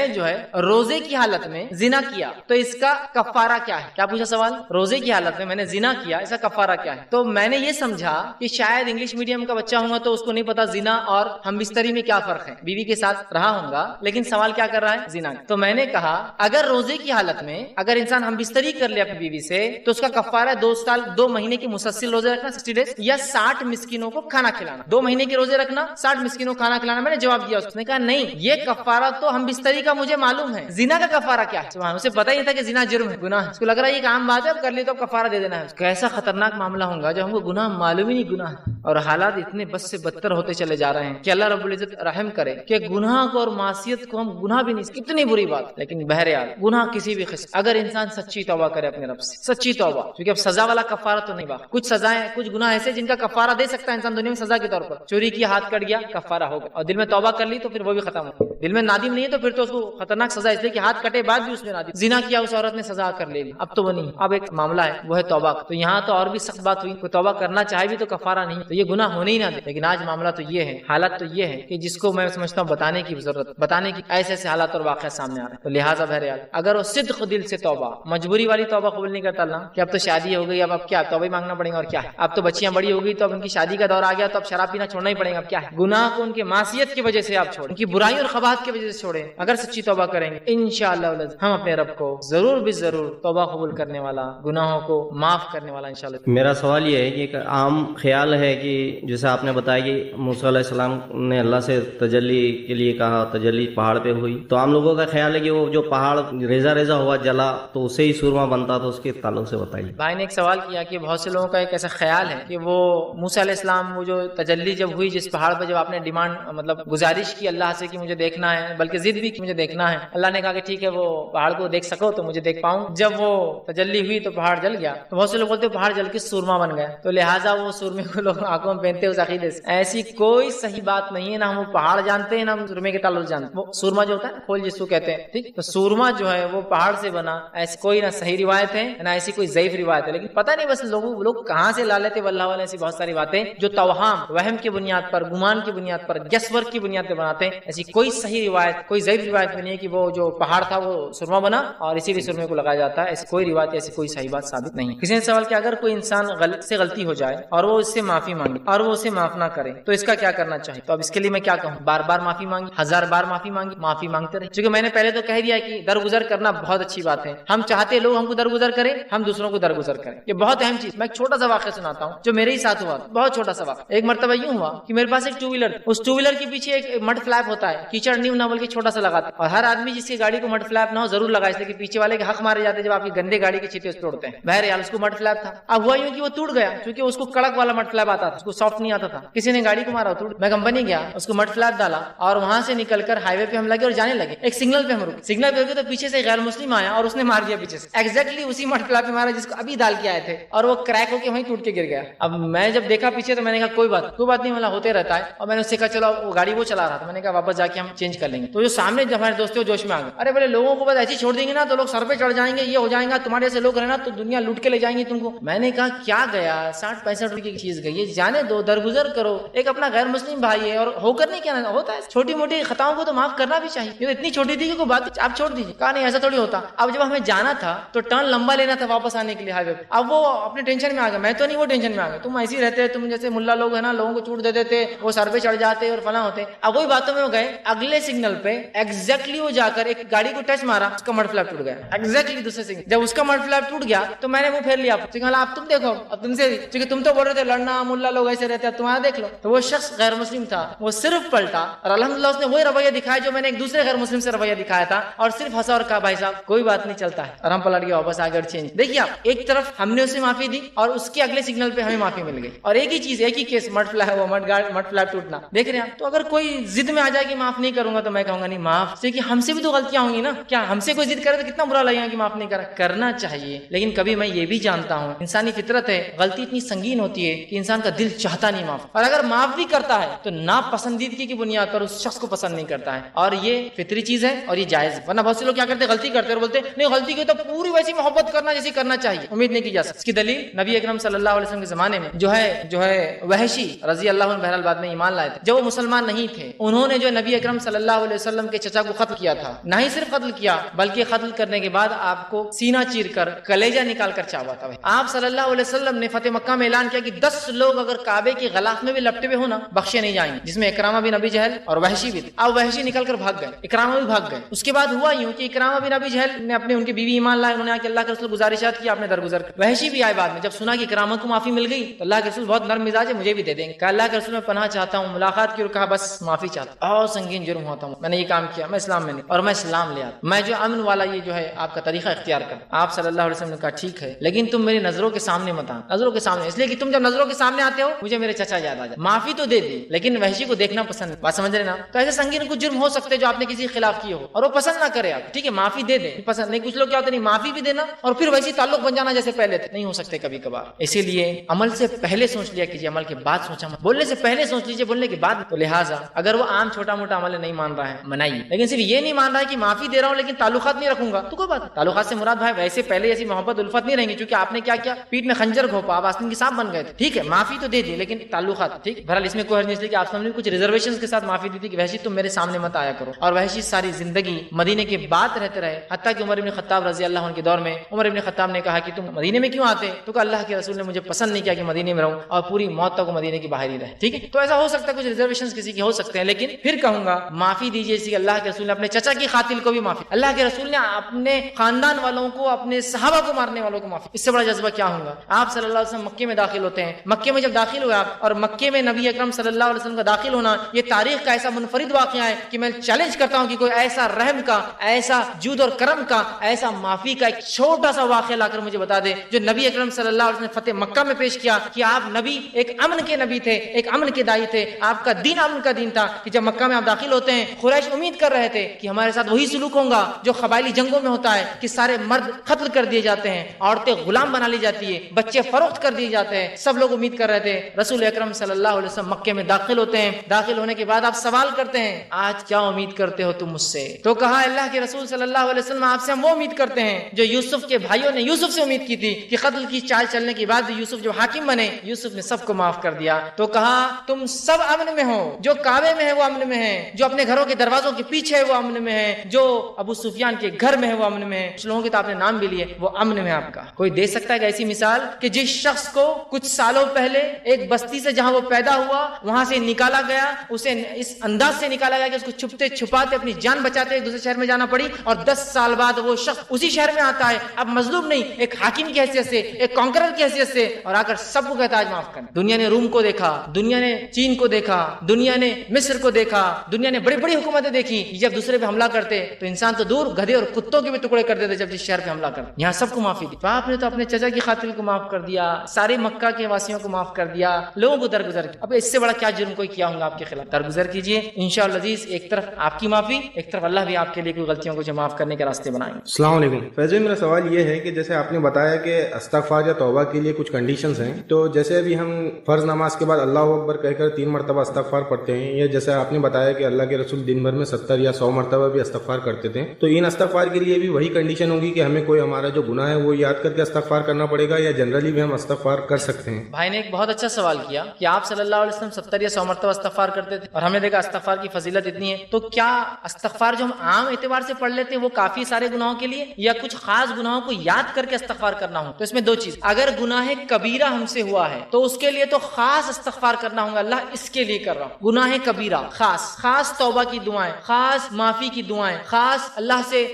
جو ہے روزے کی حالت میں زنا کیا تو اس کا کفارہ کیا ہے؟ کیا پوچھا سوال؟ روزے کی حالت میں میں نے زنا کیا، اس کا کفارہ کیا ہے؟ تو میں نے یہ سمجھا کہ شاید انگلش میڈیم کا بچہ ہوں گا تو اس کو نہیں پتا زنا اور ہم بستری میں کیا فرق ہے، بیوی کے ساتھ رہا ہوں گا لیکن سوال کیا کر رہا ہے؟ زنا۔ تو میں نے کہا اگر روزے کی حالت میں اگر انسان ہم بستری کر لے اپنی بیوی سے تو اس کا کفارہ 2 مہینے کے مسلسل روزے رکھنا 60 ڈیز یا 60 مسکینوں کو کھانا کھلانا۔ 2 مہینے کے روزے رکھنا، 60 مسکینوں کو کھانا کھلانا۔ میں نے جواب دیا، اس نے کہا نہیں یہ کفارہ تو ہم بستری کا مجھے معلوم ہے، زنا کا کفارہ کیا ہے؟ سبحان، اسے پتہ ہی نہیں تھا کہ زنا جرم ہے، گناہ ہے۔ اس کو لگ رہا ہے یہ ایک عام بات ہے، اب کر لی تو اب کفارہ دے دینا ہے۔ کیسا خطرناک معاملہ ہوگا جب ہم کو گناہ معلوم ہی نہیں گناہ ہے، اور حالات اتنے بس سے بدتر ہوتے چلے جا رہے ہیں کہ اللہ رب العزت رحم کرے کہ گناہ کو اور معصیت کو ہم گناہ بھی نہیں، کتنی بری بات، لیکن بہرحال گناہ کسی بھی قسم اگر انسان سچی توبہ کرے اپنے رب سے، سچی توبہ، کیونکہ اب سزا والا کفارہ تو نہیں بات، کچھ سزائیں کچھ گناہ ایسے جن کا کفارہ دے سکتا ہے انسان دنیا میں سزا کے طور پر، چوری کی ہاتھ کٹ گیا کفارہ ہو گیا، اور دل میں توبہ کر لی تو پھر وہ بھی ختم ہو، دل میں نادم نہیں ہے تو پھر تو اس کو خطرناک سزا، اس لیے کہ ہاتھ کٹے بعد بھی اس میں نادم، زنا کیا اس عورت نے سزا کر لے لی، اب تو وہ نہیں، اب ایک معاملہ ہے وہ ہے توبہ۔ تو یہاں تو اور بھی سخت بات ہوئی، کوئی توبہ کرنا چاہے بھی تو کفارہ نہیں، تو یہ گناہ ہونے ہی نہ دے، لیکن آج معاملہ تو یہ ہے، حالت تو یہ ہے کہ جس کو میں سمجھتا ہوں بتانے کی ضرورت، بتانے کی ایسے ایسے حالات اور واقعات سامنے آ رہے ہیں، تو لہٰذا بہرحال اگر وہ صدق دل سے توبہ، مجبوری والی توبہ قبول نہیں کرتا اللہ کہ اب تو شادی ہو گئی اب کیا توبہ مانگنا پڑے گا، اور کیا ہے اب تو بچیاں بڑی ہو گئی تو اب ان کی شادی کا دور آ گیا تو اب شراب پینا چھوڑنا ہی پڑے گا، اب کیا ہے گناہ کو ان کی معصیت کی وجہ سے آپ چھوڑیں، ان کی برائیوں اور خباثت کی وجہ سے چھوڑیں، اگر سچی توبہ کریں گے انشاءاللہ ہم اپنے رب کو ضرور بھی ضرور توبہ قبول کرنے والا، گناہوں کو معاف کرنے والا انشاءاللہ۔ میرا سوال یہ ہے کہ ایک عام خیال ہے کہ جیسے آپ نے بتایا کہ موسیٰ علیہ السلام نے اللہ سے تجلی کے لیے کہا، تجلی پہاڑ پہ ہوئی، تو عام لوگوں کا خیال ہے کہ وہ جو پہاڑ ریزہ ریزہ ہوا جلا تو اسے ہی سورما بنتا، تو اس کے تعلق سے بتائیے۔ بھائی نے ایک سوال کیا کہ بہت سے لوگوں کا ایک ایسا خیال ہے کہ وہ موسیٰ علیہ السلام وہ جو تجلی جب ہوئی جس پہاڑ پہ، جب آپ نے ڈیمانڈ مطلب گزارش کی اللہ سے کہ مجھے دیکھنا ہے، بلکہ ضد بھی کہ مجھے دیکھنا ہے، اللہ نے کہا کہ ٹھیک ہے وہ پہاڑ کو دیکھ سکو تو مجھے دیکھ پاؤں، جب وہ تجلی ہوئی تو پہاڑ جل گیا، تو بہت سے لوگ بولتے پہاڑ جل کے سورما بن گیا، تو لہٰذا وہ سورمے کو لوگ آنکھوں میں پہنتے اس عقیدے سے، ایسی کوئی صحیح بات نہیں ہے، نہ ہم وہ پہاڑ جانتے ہیں نہ ہم سورمے کے تعلق جانتے ہیں، وہ سورما جو ہوتا ہے کھول جس کو کہتے ہیں، ٹھیک، تو سورما جو ہے وہ پہاڑ سے بنا، ایسی کوئی نہ صحیح روایت ہے نہ ایسی کوئی ضعیف روایت ہے، لیکن پتہ نہیں بس لوگ کہاں سے لا لیتے واللہ والے، ایسی بہت ساری باتیں جو توہام وہم کی بنیاد پر، گمان کی بنیاد پر، گیس ورک کی بنیاد پر بناتے ہیں، ایسی کوئی صحیح روایت کوئی ضعیف روایت بھی نہیں ہے کہ وہ جو پہاڑ تھا وہ سرما بنا اور اسی لیے سرمے کو لگایا جاتا ہے، ایسی کوئی روایت ایسی کوئی صحیح بات ثابت نہیں ہے۔ کسی نے سوال کیا اگر کوئی انسان سے غلطی ہو جائے اور وہ اس سے معافی مانگے اور وہ اسے معاف نہ کرے تو اس کا کیا کرنا چاہیے؟ تو اب اس کے لیے میں کیا کہوں؟ بار بار معافی مانگی، 1000 بار معافی مانگی، معافی مانگتے رہے، کیونکہ میں نے پہلے تو کہہ دیا کہ درگزر کرنا بہت اچھی بات ہے، ہم چاہتے لوگ ہم کو درگزر کریں، ہم دوسروں کو درگزر کریں، یہ بہت اہم چیز۔ میں ایک چھوٹا سا واقعہ سناتا ہوں جو میرے ہی ساتھ ہوا، بہت چھوٹا سا واقعہ۔ ایک مرتبہ یوں ہوا کہ میرے پاس ایک 2 ویلر، اس 2 ویلر کے پیچھے ایک مڈ فلیپ ہوتا ہے، کیچڑ نہیں ہونا بلکہ چھوٹا سا لگاتا ہے، اور ہر آدمی جس کی گاڑی کو مڈ فلیپ نہ ہو ضرور لگائے، اس لیے کہ پیچھے والے کے حق مارے جاتے جب آپ کی گندے گاڑی کے چیٹے توڑتے ہیں۔ بہرحال اس کو مڈ فلیپ تھا، اب ہوا یوں کہ وہ ٹوٹ گیا، کیونکہ اس کو کڑک والا مڈ فلیپ آتا تھا، اس کو سافٹ نہیں آتا تھا، کسی نے گاڑی کو مارا ٹوٹ، میں کمپنی گیا، اس کو مڈ فلیپ ڈالا اور وہاں سے نکل کر ہائی وے پہ ہم لگے اور جانے لگے، ایک سگنل پہ ہم رکے، سگنل پہ رکے تو پیچھے سے غیر مسلم آیا اور اس نے مار دیا پیچھے سے، ایگزیکٹلی اسی مڈ فلیپ پہ مارا جس کو ابھی ڈال کے آئے تھے، اور وہ کریک ہو کے وہیں ٹوٹ کے گر گیا۔ اب میں جب دیکھا پیچھے تو میں نے کہا کوئی بات نہیں، والا ہوتے رہتا ہے، اور میں نے اس سے کہا چلو وہ گاڑی وہ چلا رہا تھا، میں نے کہا واپس جا کے ہم چینج کر لیں گے، تو جو سامنے جو ہمارے دوست جوش میں آ گئے، ارے بولے لوگوں کو بس ایسے چھوڑ دیں گے نا تو لوگ سر پہ چڑھ جائیں گے، یہ ہو جائیں گا، تمہارے ایسے لوگ رہنا تو دنیا لوٹ کے لے جائیں گے تم کو۔ میں نے کہا کیا گیا، 60-65 روپے کی چیز گئی ہے، جانے دو، درگزر کرو، ایک اپنا غیر مسلم بھائی ہے اور ہو کر نہیں کیا ہوتا ہے، چھوٹی موٹی خطاؤں کو تو معاف کرنا بھی چاہیے، یہ تو اتنی چھوٹی تھی کہ کوئی بات آپ چھوڑ دیجیے، کہا نہیں ایسا تھوڑی ہوتا۔ اب جب ہمیں جانا تھا تو ٹرن لمبا لینا تھا واپس آنے کے لیے ہائی وے، اب وہ اپنے ٹینشن میں آ گیا، میں تو نہیں، وہ ٹینشن میں آ گیا، تم ایسے ہی رہتے، تم جیسے ملا لوگ ہیں نا، لوگوں کو چھوٹ دے دیتے، وہ سر پہ چڑھ جاتے اور فلاں ہوتے، اب وہی باتوں میں وہ گئے، اگلے سگنل پہ ایگزیکٹلی وہ جا کر ایک گاڑی کو ٹچ مارا، اس کا مڈ فلیپ ٹوٹ گیا، ایگزیکٹلی دوسرے سگنل، جب اس کا مڈ فلیپ ٹوٹ گیا تو میں نے وہ پھیر لیا، اب تم دیکھو، اب تم سے، کیونکہ تم تو بول رہے تھے لڑنا ملا لوگ ایسے رہتے، اب تمہارا دیکھ لو، تو وہ شخص غیر مسلم تھا، وہ صرف پلٹا اور الحمدللہ اس نے وہی رویہ دکھایا جو میں نے ایک دوسرے غیر مسلم سے رویہ دکھایا تھا، اور صرف ہنسا اور کہا بھائی صاحب کوئی بات نہیں چلتا ہے، اور ہم پلٹ گیا واپس آگے اور چینج۔ دیکھیے آپ ایک طرف ہم نے اسے معافی دی اور اس کے اگلے سگنل پہ ہمیں معافی مل گئی، اور ایک ہی چیز، ایک ہی کیس، مڈ فلیپ ٹوٹنا، دیکھ رہے ہیں۔ تو اگر کوئی ضد میں آ جائے کہ معاف نہیں کروں گا تو میں کہوں گا نہیں، معاف سے کہ ہم سے بھی تو غلطیاں ہوں گی نا، کیا ہم سے کوئی ضد کرے تو کتنا برا لگے گا کہ معاف نہیں کرنا چاہیے، لیکن کبھی میں یہ بھی جانتا ہوں انسانی فطرت ہے، غلطی اتنی سنگین ہوتی ہے کہ انسان کا دل چاہتا نہیں معاف، اور اگر معاف بھی کرتا ہے تو ناپسندیدگی کی بنیاد پر اس شخص کو پسند نہیں کرتا ہے، اور یہ فطری چیز ہے اور یہ جائز ہے، ورنہ بہت سے لوگ کیا کرتے ہیں، غلطی کرتے اور بولتے نہیں غلطی کی تو پوری ویسی محبت کرنا جیسی کرنا چاہیے، امید نہیں کی جا سکتی۔ اس کی دلیل نبی اکرم صلی اللہ علیہ وسلم کے زمانے میں جو ہے وحشی رضی اللہ عنہ بہرحال بعد میں ایمان لائے تھے، جو وہ مسلمان نہیں تھے، انہوں نے جو نبی اکرم صلی اللہ علیہ وسلم کے چچا کو قتل کیا تھا، نہ ہی صرف قتل کیا بلکہ قتل کرنے کے کے بعد آپ کو سینہ چیر کر کلیجہ نکال کر چاہوا تھا. آپ صلی اللہ علیہ وسلم نے فتح مکہ میں اعلان کیا کہ 10 لوگ اگر کعبے کے غلاف میں بھی لپٹے ہوئے ہو نا بخشے نہیں جائیں گے, جس میں اکرامہ بن ابی جہل اور وحشی بھی تھے. اب وحشی نکل کر بھاگ گئے, اکرامہ بھی بھاگ گئے. اس کے بعد ہوا یوں کہ اکرامہ بن ابی جہل نے اپنے ان کی بیوی ایمان لائے, انہوں نے کہ اللہ کے رسول گزارشات کی, آپ نے درگزر کر. وحشی بھی آئے بعد میں, جب سنا کہ اکرامہ کو معافی مل گئی تو اللہ کے رسول بہت نرم مزاج ہے, مجھے بھی دے دیں گے. کہا اللہ کے رسول میں پناہ چاہتا ہوں, ملاقات کی, اور کہا بس معافی چاہتا ہوں, اور سنگین جرم ہوتا ہوں, میں نے یہ کام کیا, میں اسلام میں نہیں, اور میں اسلام لے آتا, میں جو امن والا یہ جو ہے آپ کا طریقہ اختیار کر. آپ صلی اللہ علیہ وسلم نے کہا ٹھیک ہے, لیکن تم میری نظروں کے سامنے مت آنا, نظروں کے سامنے, اس لیے کہ تم جب نظروں کے سامنے آتے ہو مجھے میرے چچا یاد آ جائے. معافی تو دے دی لیکن وحشی کو دیکھنا پسند نہیں, بات سمجھ رہے نا. تو ایسے سنگین کچھ جرم ہو سکتے ہیں جو آپ نے کسی کے خلاف کیے ہو اور وہ پسند نہ کرے آپ, ٹھیک ہے معافی دے دیں, پسند نہیں. کچھ لوگ کیا ہوتے ہیں معافی بھی دینا اور پھر ویسی تعلق بن جانا جیسے پہلے تھے, نہیں ہو سکتے کبھی کبھار. اسی لیے عمل سے پہلے سوچ لیا کیجیے, عمل کے بعد سوچا مت. بولنے سے پہلے سوچ لیجیے, بولنے کے بعد. تو لہٰذا اگر وہ عام چھوٹا موٹا عمل نہیں مان رہا ہے منائیے, لیکن صرف یہ نہیں مان رہا ہے کہ معافی دے رہا ہوں لیکن تعلقات نہیں رکھوں گا, تو کوئی بات نہیں. تعلقات سے مراد بھائی ویسے پہلے ایسی محبت الفت نہیں رہیں گی, کیونکہ آپ نے کیا کیا, پیٹ میں خنجر گھونپا, آپ آستین کے سانپ بن گئے تھے, ٹھیک ہے معافی تو دے دی لیکن تعلقات ٹھیک. بہرحال اس میں کوئی حرج نہیں, اس لیے کہ آپ سامنے کچھ ریزرویشنز کے ساتھ معافی دی تھی کہ وحشی تم میرے سامنے مت آیا کرو. اور وحشی ساری زندگی مدینے کے بعد رہتے رہے, حتیٰ کہ عمر بن خطاب رضی اللہ عنہ کے دور میں عمر بن خطاب نے کہا کہ تم مدینے میں کیوں آتے, تو کہ اللہ کے رسول نے مجھے پسند نہیں کیا کہ مدینے میں رہوں, اور پوری موت تک مدینے کی باہر ہی رہے, ٹھیک ہے. تو ایسا ہو سکتا ہے کچھ ریزرویشنز کسی کے ہو سکتے ہیں, لیکن پھر کہوں گا معافی دیجیے, اسی کہ اللہ کے رسول نے اپنے چچا کی قاتل کو بھی معافی, اللہ کے رسول نے اپنے خاندان والوں کو, اپنے صحابہ کو مارنے والوں کو معافی. اس سے بڑا جذبہ کیا ہوگا. آپ صلی اللہ علیہ وسلم مکے میں داخل ہوتے ہیں, مکے میں جب داخل ہوئے آپ, اور مکے میں نبی اکرم صلی اللہ علیہ وسلم کا داخل ہونا یہ تاریخ کا ایسا منفرد واقعہ ہے کہ میں چیلنج کرتا ہوں کہ کوئی ایسا رحم کا, ایسا جود اور کرم کا, ایسا معافی کا ایک چھوٹا سا واقعہ لا کر مجھے بتا دے جو نبی اکرم صلی اللہ علیہ وسلم نے فتح مکہ میں پیش کیا کہ آپ نبی ایک امن کے نبی تھے, ایک امن کے دائی تھے, آپ کا دین امن کا دین تھا. کہ جب مکہ میں آپ داخل ہوتے ہیں قریش امید کر رہے تھے کہ ہمارے ساتھ وہی سلوک ہوگا جو قبائلی جنگوں میں ہوتا ہے کہ سارے مرد قتل کر دیے جاتے ہیں, عورتیں غلام بنا لی جاتی ہے, بچے فروخت کر دیے جاتے ہیں. سب لوگ امید کر رہے تھے. رسول اکرم صلی اللہ علیہ وسلم مکے میں داخل ہوتے ہیں, داخل ہونے کے بعد آپ سوال کرتے ہیں آج کیا امید کرتے ہو تم مجھ سے, تو کہا اللہ کے رسول صلی اللہ علیہ وسلم آپ سے ہم وہ امید کرتے ہیں جو یوسف کے بھائیوں نے یوسف سے امید کی تھی کہ قتل کی چال چلنے کے بعد یوسف جو حاکم بنے, یوسف نے سب کو معاف کر دیا. تو کہا تم سب امن میں ہو, جو کعبے میں ہے وہ امن میں ہے, جو اپنے گھروں کے دروازوں کے پیچھے ہے وہ امن میں ہے, جو ابو سفیان کے گھر میں ہے وہ امن میں ہے. کچھ لوگوں کے تو آپ نے نام بھی لیے, وہ امن میں آپ کا. کوئی دے سکتا ہے کہ ایسی مثال کہ جس شخص کو کچھ سالوں پہلے ایک بستی سے جہاں وہ پیدا ہوا وہاں سے نکالا گیا, اسے اس انداز سے نکالا گیا کہ اس کو چھپتے چھپاتے اپنی جان بچاتے ایک دوسرے شہر میں جانا پڑی, اور 10 سال بعد وہ شخص اسی شہر میں آتا ہے, اب مظلوم نہیں, ایک حاکم کی حیثیت سے, ایک کانکرر کی حیثیت سے, اور آ کر سب کو کہتا ہے آج معاف کرنا. دنیا نے روم کو دیکھا, دنیا نے چین کو دیکھا, دنیا نے مصر کو دیکھا, دنیا نے بڑی بڑی حکومتیں دیکھی. جب دوسرے پہ حملہ کرتے تو انسان تو دور گدھے اور کتوں کے بھی ٹکڑے کر دیتے جب جس شہر پہ حملہ کرتے. یہاں سب کو معافی دی. آپ نے تو اپنے چچا کی قاتل کو معاف کر دیا, سارے مکہ کے واسیوں کو معاف کر دیا, لوگوں کو درگزر کیا. اب اس سے بڑا کیا جرم کوئی کیا ہوگا آپ کے خلاف. درگزر کیجیے انشاءاللہ عزیز, ایک طرف آپ کی معافی, ایک طرف اللہ بھی آپ کے لیے کوئی غلطیوں کو معاف کرنے کے راستے بنائیں گے. السلام علیکم. فیض میرا سوال یہ ہے کہ جیسے آپ نے بتایا کہ استغفار یا توبہ کے لیے کچھ کنڈیشنز ہیں, تو جیسے ابھی ہم فرض نماز کے بعد اللہ اکبر کہہ کر 3 مرتبہ استغفار پڑھتے ہیں, یا جیسے آپ نے بتایا کہ اللہ کے رسول دن بھر میں 70 یا 100 مرتبہ بھی استغفار کرتے تھے, تو ان استغفار کے لیے بھی وہی کنڈیشن ہوگی کہ ہمیں کوئی ہمارا جو گناہ ہے وہ یاد کر کے استغفار کرنا پڑے گا, یا جنرلی بھی ہم استغفار کر سکتے ہیں؟ بھائی نے ایک بہت اچھا سوال کیا کہ آپ صلی اللہ علیہ وسلم 70 یا 100 مرتبہ استغفار کرتے تھے, اور ہم نے دیکھا استغفار کی فضیلت اتنی ہے, تو کیا استغفار جو ہم عام اعتبار سے پڑھ لیتے ہیں وہ کافی سارے گناہوں کے لیے, یا کچھ خاص گناہوں کو یاد کر کے استغفار کرنا ہو؟ تو اس میں 2 چیز, اگر گناہ کبیرہ ہم سے ہوا ہے تو اس کے لیے تو خاص استغفار کرنا ہوگا, اللہ اس کے لیے کر رہا ہوں. گناہ کبیرہ خاص توبہ کی دعائیں, خاص معافی کی دعائیں, خاص اللہ سے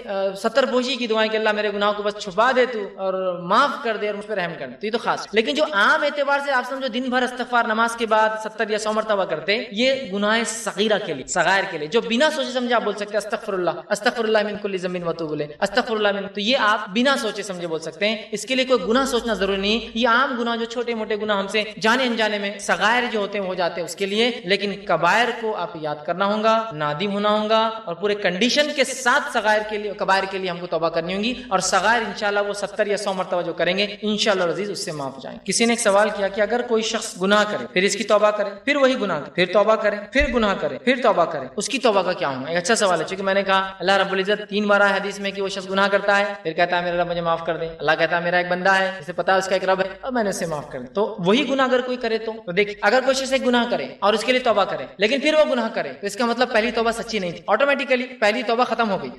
ستر پوشی کی دعائیں کہ اللہ میرے گناہوں کو بس چھپا دے تو اور معاف کر دے اور مجھ پہ رحم کر دے, تو یہ تو خاص. لیکن جو عام اعتبار سے آپ سمجھو دن بھر استغفار نماز کے بعد 70 یا 100 مرتبہ کرتے, یہ گناہ صغیرہ کے لیے, صغائر کے لیے, جو بنا سوچے سمجھے آپ بول سکتے ہیں استغفر اللہ من کل ذنب واتوب الیہ, استغفر اللہ من, تو یہ آپ بنا سوچے سمجھے بول سکتے ہیں. اس کے لیے کوئی گناہ سوچنا ضروری نہیں. یہ عام گناہ جو چھوٹے موٹے گناہ ہم سے جانے انجانے میں صغائر جو ہوتے ہیں ہو جاتے ہیں اس کے لیے, لیکن کبائر کو آپ یاد کرنا ہوگا, نادم ہونا ہوگا, اور پورے کنڈیشن کے ساتھ صغائر کے لیے, کبائر کے لیے ہم کو توبہ کرنی ہوگی, اور صغائر انشاءاللہ وہ 70 یا 100 مرتبہ جو کریں گے انشاءاللہ عزیز اس سے معاف ہو جائیں گے. کسی نے ایک سوال کیا کہ اگر کوئی شخص گناہ کرے پھر اس کی توبہ کرے, پھر وہی گناہ کرے, پھر توبہ کرے, پھر گناہ کرے, پھر توبہ کرے, اس کی توبہ کا کیا ہوگا؟ ایک اچھا سوال ہے, چونکہ میں نے کہا اللہ رب العزت 3 بار ہے حدیث میں کہ وہ شخص گناہ کرتا ہے پھر کہتا ہے میرا رب مجھے معاف کر دے. اللہ کہتا ہے میرا ایک بندہ ہے اسے پتا ہے اس کا ایک رب ہے اور میں نے اسے معاف کر دیا. تو وہی گناہ اگر کوئی کرے تو دیکھ, اگر کوئی شخص ایک گناہ کرے اور اس کے لیے توبہ کرے لیکن پھر وہ گناہ کرے تو اس کا مطلب پہلی توبہ سچی نہیں تھی, آٹومیٹیکلی پہلی توبہ ختم ہو گئی.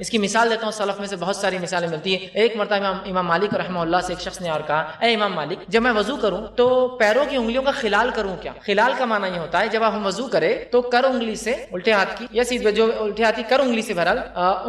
اس کی مثال دیتا ہوں, سلف میں سے بہت ساری مثالیں ملتی ہیں. ایک مرتبہ امام مالک رحمہ اللہ سے ایک شخص نے اور کہا, اے امام مالک, جب میں وضو کروں تو پیروں کی انگلیوں کا خلال کروں کیا؟ خلال کا معنی یہ ہوتا ہے جب ہم وضو کرے تو کر انگلی سے الٹے ہاتھ کی یا سیدھے جو الٹے ہاتھ کی کر انگلی سے بہرحال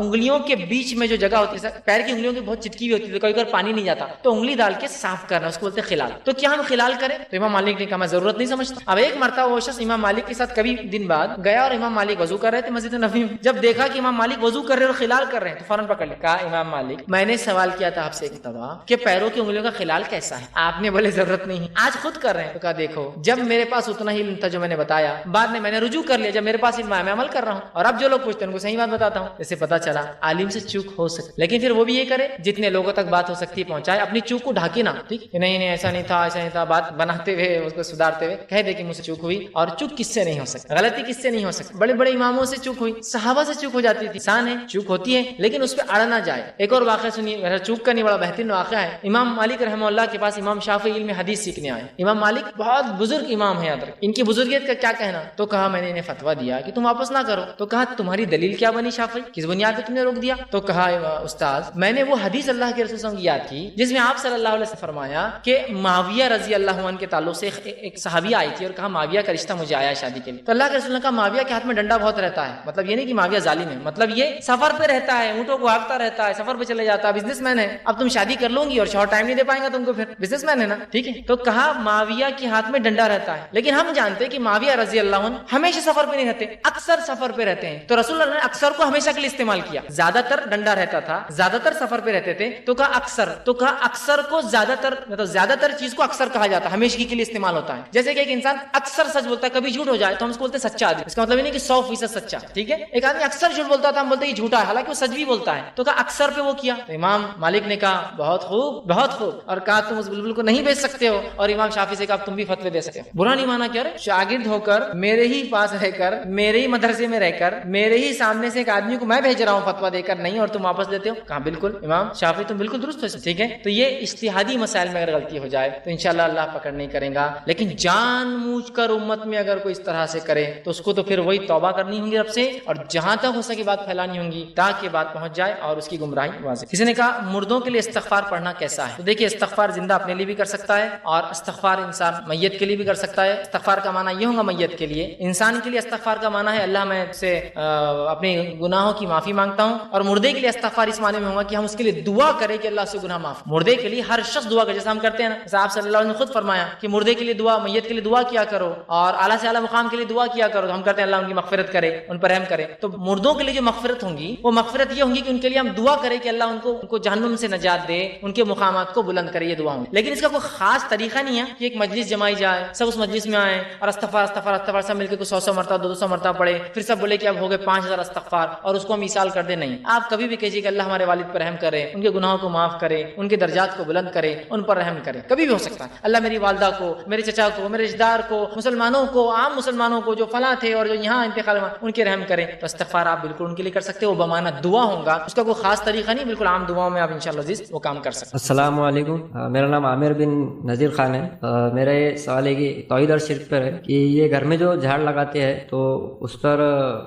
انگلیوں کے بیچ میں جو جگہ ہوتی ہے, پیر کی انگلیوں کی بہت چٹکی ہوئی ہوتی ہے, کبھی کبھی پانی نہیں جاتا, تو انگلی ڈال کے صاف کرنا, اس کو بولتے ہیں خلال. تو کیا ہم خلال کریں؟ تو امام مالک نے کہا میں ضرورت نہیں سمجھتا. اب ایک مرتبہ وہ شخص امام مالک کے ساتھ کبھی دن بعد گیا اور امام مالک وضو کر رہے تھے مسجد نبوی میں. جب دیکھا کہ امام مالک وضو کر رہے اور خلال کر رہے ہیں تو فوراً پکڑ لیا. کہا امام مالک میں نے سوال کیا تھا آپ سے ایک دفعہ کہ پیروں کی انگلیوں کا خلال کیسا ہے, آپ نے بولے ضرورت نہیں, آج خود کر رہے ہیں. تو کہا دیکھو جب میرے پاس اتنا ہی علم تھا جو میں نے بتایا, بعد میں نے رجوع کر لیا, جب میرے پاس علم ہے میں عمل کر رہا ہوں, اور اب جو لوگ پوچھتے ہیں ان کو صحیح بات بتاتا ہوں. اسے پتا چلا عالم سے چوک ہو سکتی, لیکن پھر وہ بھی یہ کرے جتنے لوگوں تک بات ہو سکتی ہے پہنچائے, اپنی چوک کو ڈھاکی نہ. ٹھیک, نہیں ایسا نہیں تھا, بات بناتے ہوئے اس کو سدھارتے ہوئے کہہ دے کہ مجھ سے چوک ہوئی. اور چوک کس سے نہیں ہو سکتی, غلطی کس سے نہیں ہو سکتی؟ بڑے بڑے اماموں سے چوک ہوئی, صحابہ سے چوک ہو جاتی تھی. انسان ہے, چوک ہوتی ہے, لیکن اس پہ اڑ نہ جائے. ایک اور واقعہ سنیے, چوک کا نہیں بڑا بہترین واقعہ ہے. امام مالک رحمہ اللہ کے پاس امام شافعی علم حدیث سیکھنے آئے. امام مالک بہت بزرگ امام ہے, ان کی بزرگیت کا کیا کہنا. تو کہا میں نے انہیں فتویٰ دیا کہ تم واپس نہ کرو. تو کہا تمہاری دلیل کیا بنی شافعی, کس بنیاد پہ تم نے روک دیا؟ تو کہا استاد میں نے وہ حدیث اللہ کے رسول صلی اللہ علیہ وسلم کی یاد کی جس میں آپ صلی اللہ علیہ وسلم فرمایا کہ معاویہ رضی اللہ عنہ کے تعلق سے ایک صحابیہ آئی تھی اور کہا معاویہ کا رشتہ مجھے آیا شادی کے لیے. تو اللہ کے رسول نے کہا معاویہ کے ہاتھ میں ڈنڈا بہت رہتا ہے, مطلب یہ نہیں کہ معاویہ ظالم ہے, مطلب یہ سفر پہ رہتا ہے, اونٹوں کو ہانکتا رہتا ہے, سفر پہ چلے جاتا ہے, بزنس مین ہے. اب تم شادی کر لوں گی اور شوہر ٹائم نہیں دے پائیں گا تم کو, پھر بزنس مین ہے نا. ٹھیک ہے, تو کہا معاویہ کے ہاتھ میں ڈنڈا رہتا ہے, لیکن ہم جانتے ہیں کہ معاویہ رضی اللہ عنہ ہمیشہ سفر پہ نہیں رہتے, اکثر سفر پہ رہتے ہیں. تو رسول اللہ نے اکثر کو ہمیشہ کے لیے استعمال کیا. زیادہ تر ڈنڈا رہتا تھا, زیادہ تر سفر پہ رہتے تھے, تو کہا اکثر. تو کہا اکثر کو زیادہ تر, مطلب زیادہ تر چیز کو اکثر کہا جاتا ہے, ہمیشہ کے لیے استعمال ہوتا ہے. جیسے کہ ایک انسان اکثر سچ بولتا ہے, کبھی جھوٹ ہو جائے تو ہم اس کو بولتے ہیں سچا آدمی. اس کا مطلب یہ نہیں کہ 100% سچا. ٹھیک ہے, ایک آدمی اکثر جھوٹ بولتا تھا, ہم بولتے ہیں یہ جھوٹا ہے, حالانکہ وہ سچ بھی بولتا ہے. تو کہا اکثر پہ وہ کیا. تو امام مالک نے کہا بہت خوب بہت خوب, اور کہا تم اس بلبل کو نہیں بیچ سکتے ہو. اور امام شافعی سے کہا تم بھی فتوے دے سکتے ہو. برا نہیں مانا, کیا شاگرد ہو کر میرے ہی پاس رہ کر, میرے ہی مدرسے میں رہ کر, میرے ہی سامنے سے ایک آدمی کو میں بھیج رہا ہوں فتویٰ دے کر, نہیں اور تم واپس دیتے ہو. کہا بالکل امام شافعی تم بالکل درست ہو. ٹھیک ہے, تو یہ اجتہادی مسائل میں اگر غلطی ہو جائے تو انشاءاللہ اللہ پکڑ نہیں کرے گا, لیکن جان بوجھ کر امت میں اگر کوئی اس طرح سے کرے تو اس کو تو پھر وہی توبہ کرنی ہوگی رب سے, اور جہاں تک ہو سکے بات پھیلانی ہوگی تاکہ بات پہنچ جائے اور اس کی گمراہی واضح. کسی نے کہا مردوں کے لیے استغفار پڑھنا کیسا ہے. تو دیکھیے استغفار زندہ اپنے لیے بھی کر سکتا ہے, اور استغفار انسان میت کے لیے بھی کر سکتا ہے. استغفار کا معنی یہ ہوگا میت کے لیے. انسان کے لیے استغفار کا معنی ہے اللہ میں سے اپنے گناہوں کی معافی مانگتا ہوں, اور مردے کے لیے استغفار اس معنی میں ہوگا کہ ہم اس کے لیے دعا کریں کہ اللہ سے گناہ معاف. مردے کے لیے ہر شخص دعا کرے, جیسے ہم کرتے ہیں نا, جیسے آپ صلی اللہ علیہ وسلم نے خود فرمایا کہ مردے کے لیے دعا, میت کے لیے دعا کیا کرو, اور اعلیٰ سے اعلیٰ مقام کے لیے دعا کیا کرو. تو ہم کرتے ہیں اللہ ان کی مغفرت کرے, ان پر رحم کرے. تو مردوں کے لیے جو مغفرت ہوں گی وہ مغفرت یہ ہوں گی کہ ان کے لیے ہم دعا کریں کہ اللہ ان کو جہنم سے نجات دے, ان کے مقامات کو بلند کرے, یہ دعا ہوں. لیکن اس کا کوئی خاص طریقہ نہیں ہے کہ ایک مجلس جمائی جائے, سب اس مجلس میں آئیں اور استغفار استغفار استغفار سب مل کے 100 مرتبہ 200 مرتبہ پڑھے, پھر سب بولے کہ اب ہو گئے 5000 استغفار اور اس کو ہم ایصال کر دیں. نہیں, آپ کبھی بھی کہیے کہ اللہ ہمارے والد پر رحم کرے, ان کے گناہوں کو معاف کرے, ان کے درجات کو بلند کرے, ان پر رحم کرے. کبھی بھی ہو سکتا ہے اللہ میری والدہ کو, میرے چچا کو, میرے رشتہ دار کو, مسلمانوں کو, عام مسلمانوں کو جو فلاں تھے اور جو یہاں انتقال ہوئے ان کے رحم کرے. تو استغفار آپ بالکل ان کے لیے کر سکتے ہو, وہ بمانہ دعا ہوگا, اس کا کوئی خاص طریقہ نہیں, بالکل عام دعاؤں میں آپ انشاءاللہ عزیز وہ کام کر سکتے. السلام علیکم, میرا نام عامر بن نذیر خان ہے. میرا یہ سوال ہے کہ توحید اور شرک پر ہے کہ یہ گھر میں جو جھاڑ لگاتے ہیں تو اس پر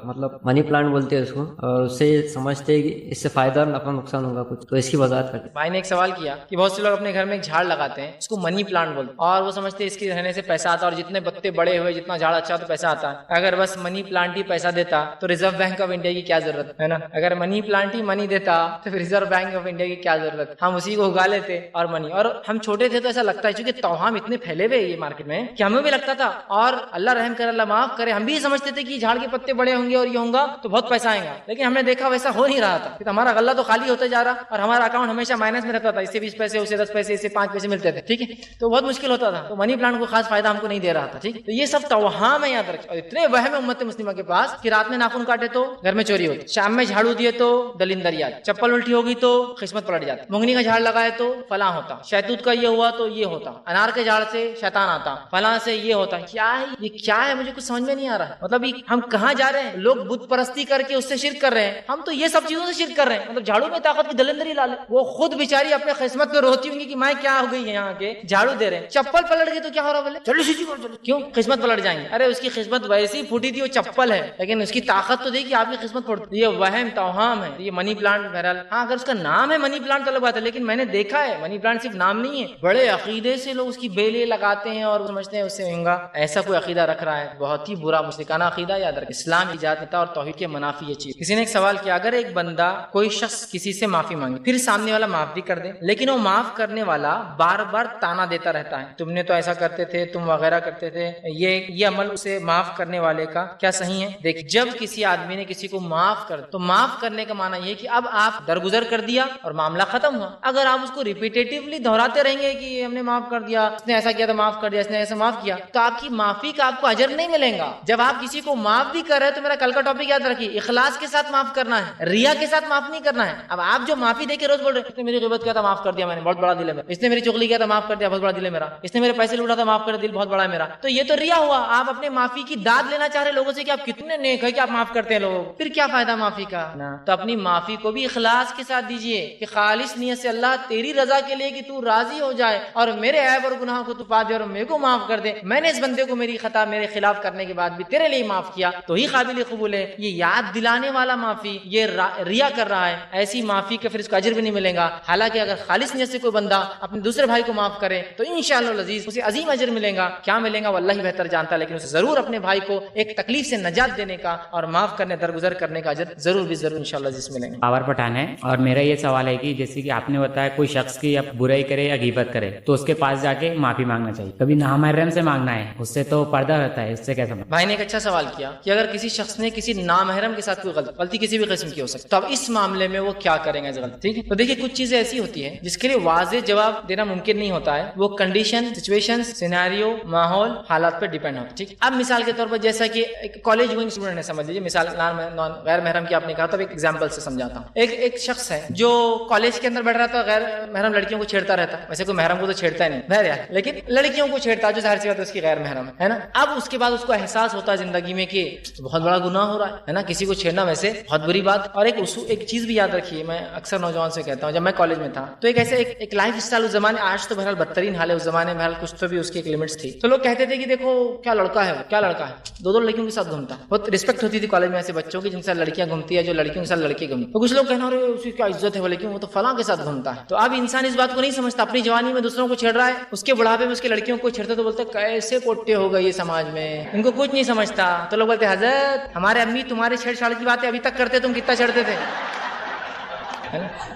مطلب منی پلانٹ بولتے ہیں اس کو, اور اس سے سمجھتے ہیں کہ اس سے فائدہ اور نفع نقصان ہوگا کچھ, تو اس کی وضاحت کرتے. بھائی نے ایک سوال کیا کہ بہت سے لوگ اپنے گھر میں ایک جھاڑ لگاتے ہیں, اس کو منی پلانٹ بولتے ہیں, اور وہ سمجھتے ہیں اس کے رہنے سے پیسہ آتا ہے, اور جتنے پتے بڑے ہوئے جتنا جھاڑ اچھا تو پیسہ آتا ہے. اگر بس منی پلانٹ ہی پیسہ دیتا تو ریزرو بینک آف انڈیا کی کیا ضرورت ہے نا. اگر منی پلانٹ ہی منی دیتا تو پھر ریزرو بینک آف انڈیا کی کیا ضرورت, ہم اسی کو اگا لیتے. اور منی, اور ہم چھوٹے تھے تو ایسا لگتا ہے, چونکہ توہم اتنے پھیلے ہوئے یہ مارکیٹ میں کہ ہمیں بھی لگتا تھا, اور اللہ رحم کرے اللہ معاف کرے, ہم بھی سمجھتے تھے کہ جھاڑ کے پتے بڑے ہوں گے اور یہ ہوں گا تو بہت پیسہ آئے گا, لیکن ہم نے دیکھا ویسا ہو نہیں رہا تھا. ہمارا غلہ تو خالی ہوتا جا رہا اور ہمارا اکاؤنٹ ہمیشہ مائنس میں رہتا تھا, اس سے 20 پیسے, اس سے 10 پیسے, اس سے 5 پیسے ملتے تھے. ٹھیک ہے, تو بہت مشکل ہوتا تھا. تو منی پلانٹ کو خاص فائدہ ہم کو نہیں دے رہا تھا. ٹھیک, تو یہ سب توہم ہے, یاد رکھیں. اور اتنے وہم ہے امت مسلمہ کے پاس کہ رات میں ناخن کاٹے تو گھر میں چوری ہوتی, شام میں جھاڑو دیے تو دلندر یاد, چپل الٹی ہوگی تو قسمت پلٹ جاتی, مونگنی کا جھاڑ لگائے تو فلاں ہوتا, شہتوت کا یہ ہوا تو یہ ہوتا, انار کے جھاڑ سے شیطان آتا, فلاں سے یہ ہوتا. کیا ہے یہ, کیا ہے, مجھے کچھ سمجھ میں نہیں آ رہا. مطلب ہم کہاں جا رہے ہیں؟ لوگ بت پرستی کر کے اس سے شرک کر رہے ہیں, ہم تو یہ سب چیزوں سے شرک کر رہے ہیں. مطلب جھاڑو میں طاقت کی دلندری لا لے, وہ خود بیچاری اپنے قسمت پہ روتی ہوں گی کہ میں کیا ہو گئی یہاں کے جھاڑو دے رہے ہیں. چپل پلٹ گئی تو کیا ہو رہا, بولے چلو سیدھی کر, چلو کیوں قسمت پلٹ جائیں گے. ارے اس کی قسمت ویسی پھوٹی تھی, وہ چپل ہے, لیکن اس کی طاقت تو دیکھیے آپ کی قسمت پھوٹ. یہ وہم توہام ہے. یہ منی پلانٹ بہرحال ہاں اگر اس کا نام ہے منی پلانٹ تو الگ بات ہے, لیکن میں نے دیکھا ہے منی پلانٹ صرف نام نہیں ہے, بڑے عقیدے سے لوگ اس کی بیلیں لگاتے ہیں اور سمجھتے ہیں اس سے ہوگا. ایسا کوئی عقیدہ رکھ رہا ہے, بہت ہی برا مشرکانہ عقیدہ. یاد رکھ اسلام ایجاد کرتا اور توحید کے منافی یہ چیز. کسی نے ایک سوال کیا, اگر ایک بندہ کوئی شخص کسی سے معافی مانگے پھر سامنے والا معاف بھی کر دے, لیکن وہ معاف کرنے والا بار بار تانا دیتا رہتا ہے, تم نے تو ایسا کرتے تھے, تم وغیرہ کرتے تھے, یہ عمل اسے معاف کرنے والے کا کیا صحیح ہے؟ دیکھ, جب کسی آدمی نے کسی کو معاف کر تو معاف کرنے کا معنی یہ کہ اب آپ درگزر کر دیا اور معاملہ ختم ہوا. اگر آپ اس کو ریپیٹیٹیولی دہراتے رہیں گے کہ ہم نے معاف کر دیا, اس نے ایسا کیا تو معاف کر دیا, اس نے ایسا معاف کیا, تو آپ کی معافی کا آپ کو اجر نہیں ملے گا. جب آپ کسی کو معاف بھی کر رہے ہیں تو میرا کل کا ٹاپک یاد رکھیے, اخلاص کے ساتھ معاف کرنا ہے, ریا کے ساتھ معاف نہیں کرنا ہے. اب آپ جو معافی دے کے روز بول رہے ہیں, اس نے میری غیبت کیا تھا معاف کر دیا میں نے, بہت بڑا دل ہے میرا, اس نے میری چغلی کیا تھا معاف کر دیا, بہت بڑا دل ہے میرا, اس نے میرے پیسے لوٹا تھا معاف کر دیا, دل بہت بڑا ہے میرا. تو یہ تو ریا ہوا. آپ اپنے معافی کی داد لینا چاہ رہے لوگوں سے کہ آپ کتنے نیک ہے کہ آپ معاف کرتے ہیں لوگوں, پھر کیا فائدہ معافی کا؟ تو اپنی معافی کو بھی اخلاص کے ساتھ دیجیے کہ خالص نیت سے اللہ تیری رضا کے لیے کہ تو راضی ہو جائے اور میرے عیب اور گناہ کو تو پا دے اور میرے کو معاف کر دے. میں نے اس بندے کو میری خطا میرے خلاف کرنے کے بعد بھی تیرے لیے معاف کیا تو ہی قابل قبول ہے. یہ یاد دلانے والا معافی, یہ ریا کر رہا ہے, ایسی معافی کا پھر اس کو اجر بھی نہیں ملے گا. حالانکہ اگر خالص نیت سے کوئی بندہ اپنے دوسرے بھائی کو معاف کرے تو انشاءاللہ العزیز اسے عظیم اجر ملے گا. کیا ملے گا وہ اللہ ہی بہتر جانتا ہے, لیکن اسے ضرور اپنے بھائی کو ایک تکلیف سے نجات دینے کا اور معاف کرنے درگزر کرنے کا اجر ضرور بھی ضرور انشاءاللہ عزیز ملے گا. پاور پٹھان ہے, اور میرا یہ سوال ہے کہ جیسے کہ آپ نے بتایا کوئی شخص کی اب برائی کرے یا غیبت کرے تو اس کے پاس جا کے معافی مانگنا چاہیے, کبھی نامحرم سے مانگنا ہے, اس سے تو پردہ رہتا ہے, اس سے کیسا؟ بھائی نے ایک اچھا سوال کیا کہ اگر کسی شخص نے کسی نامحرم کے ساتھ کوئی غلطی کسی بھی قسم کی ہو سکتی تو اب اس معاملے میں وہ کیا کریں گے اس غلطی. ٹھیک ہے, تو دیکھیے کچھ چیزیں ایسی ہوتی ہیں جس کے لیے واضح جواب دینا ممکن نہیں ہوتا ہے, وہ کنڈیشن, سچویشن, سیناریو, ماحول, حالات پر ڈیپینڈ ہوتا ہے. ٹھیک, اب مثال کے طور پر جیسا کہ ایک کالج گوئنگ اسٹوڈنٹ ہے, سمجھ لیجیے مثال غیر محرم کی آپ نے کہا تو ایک ایگزامپل سے سمجھاتا ہوں. ایک شخص ہے جو کالج کے اندر بیٹھ رہا تھا, غیر محرم لڑکیوں کو چھیڑتا رہتا ہے. ویسے کوئی محرم کو تو چھیڑتا ہی نہیں بہرحال, لیکن لڑکیوں کو چھیڑتا جو ظاہر سی بات ہے اس کی غیر محرم ہے نا. اب اس کے بعد اس کو احساس ہوتا ہے زندگی میں کہ بہت بڑا گناہ ہو رہا ہے نا, کسی کو چھیڑنا ویسے بہت بری بات. اور ایک چیز بھی یاد رکھیے, میں اکثر نوجوان سے کہتا ہوں, جب میں کالج میں تھا تو ایک ایسے ایک لائف اسٹائل اس زمانے, آج تو بہرحال بدترین حال ہے, اس زمانے میں بہرحال کچھ تو بھی اس کی ایک لمٹس تھی. تو لوگ کہتے تھے کہ دیکھو کیا لڑکا ہے وہ, کیا لڑکا ہے, دو لڑکیوں کے ساتھ گھومتا. بہت رسپیکٹ ہوتی تھی کالج میں ایسے بچوں کی جن سے لڑکیاں گھومتی ہے, جو لڑکیوں کے ساتھ لڑکے گھومتے. تو کچھ لوگ کہنا رہے اس کی کیا عزت ہے وہ, لیکن وہ تو فلاں کے ساتھ گھومتا ہے. تو اب انسان اس بات کو نہیں سمجھتا, اپنی جوانی میں دوسروں کو چھیڑ رہا ہے, اس کے بڑھاپے میں اس کی لڑکیوں کو چھیڑتا تو بولتے کیسے کوٹے ہو گئے یہ سماج میں, ان کو کچھ نہیں سمجھتا. تو لوگ بولتے حضرت ہمارے امی تمہارے چھیڑ چھاڑ کی باتیں ابھی تک کرتے, تم کتنا چھڑتے تھے,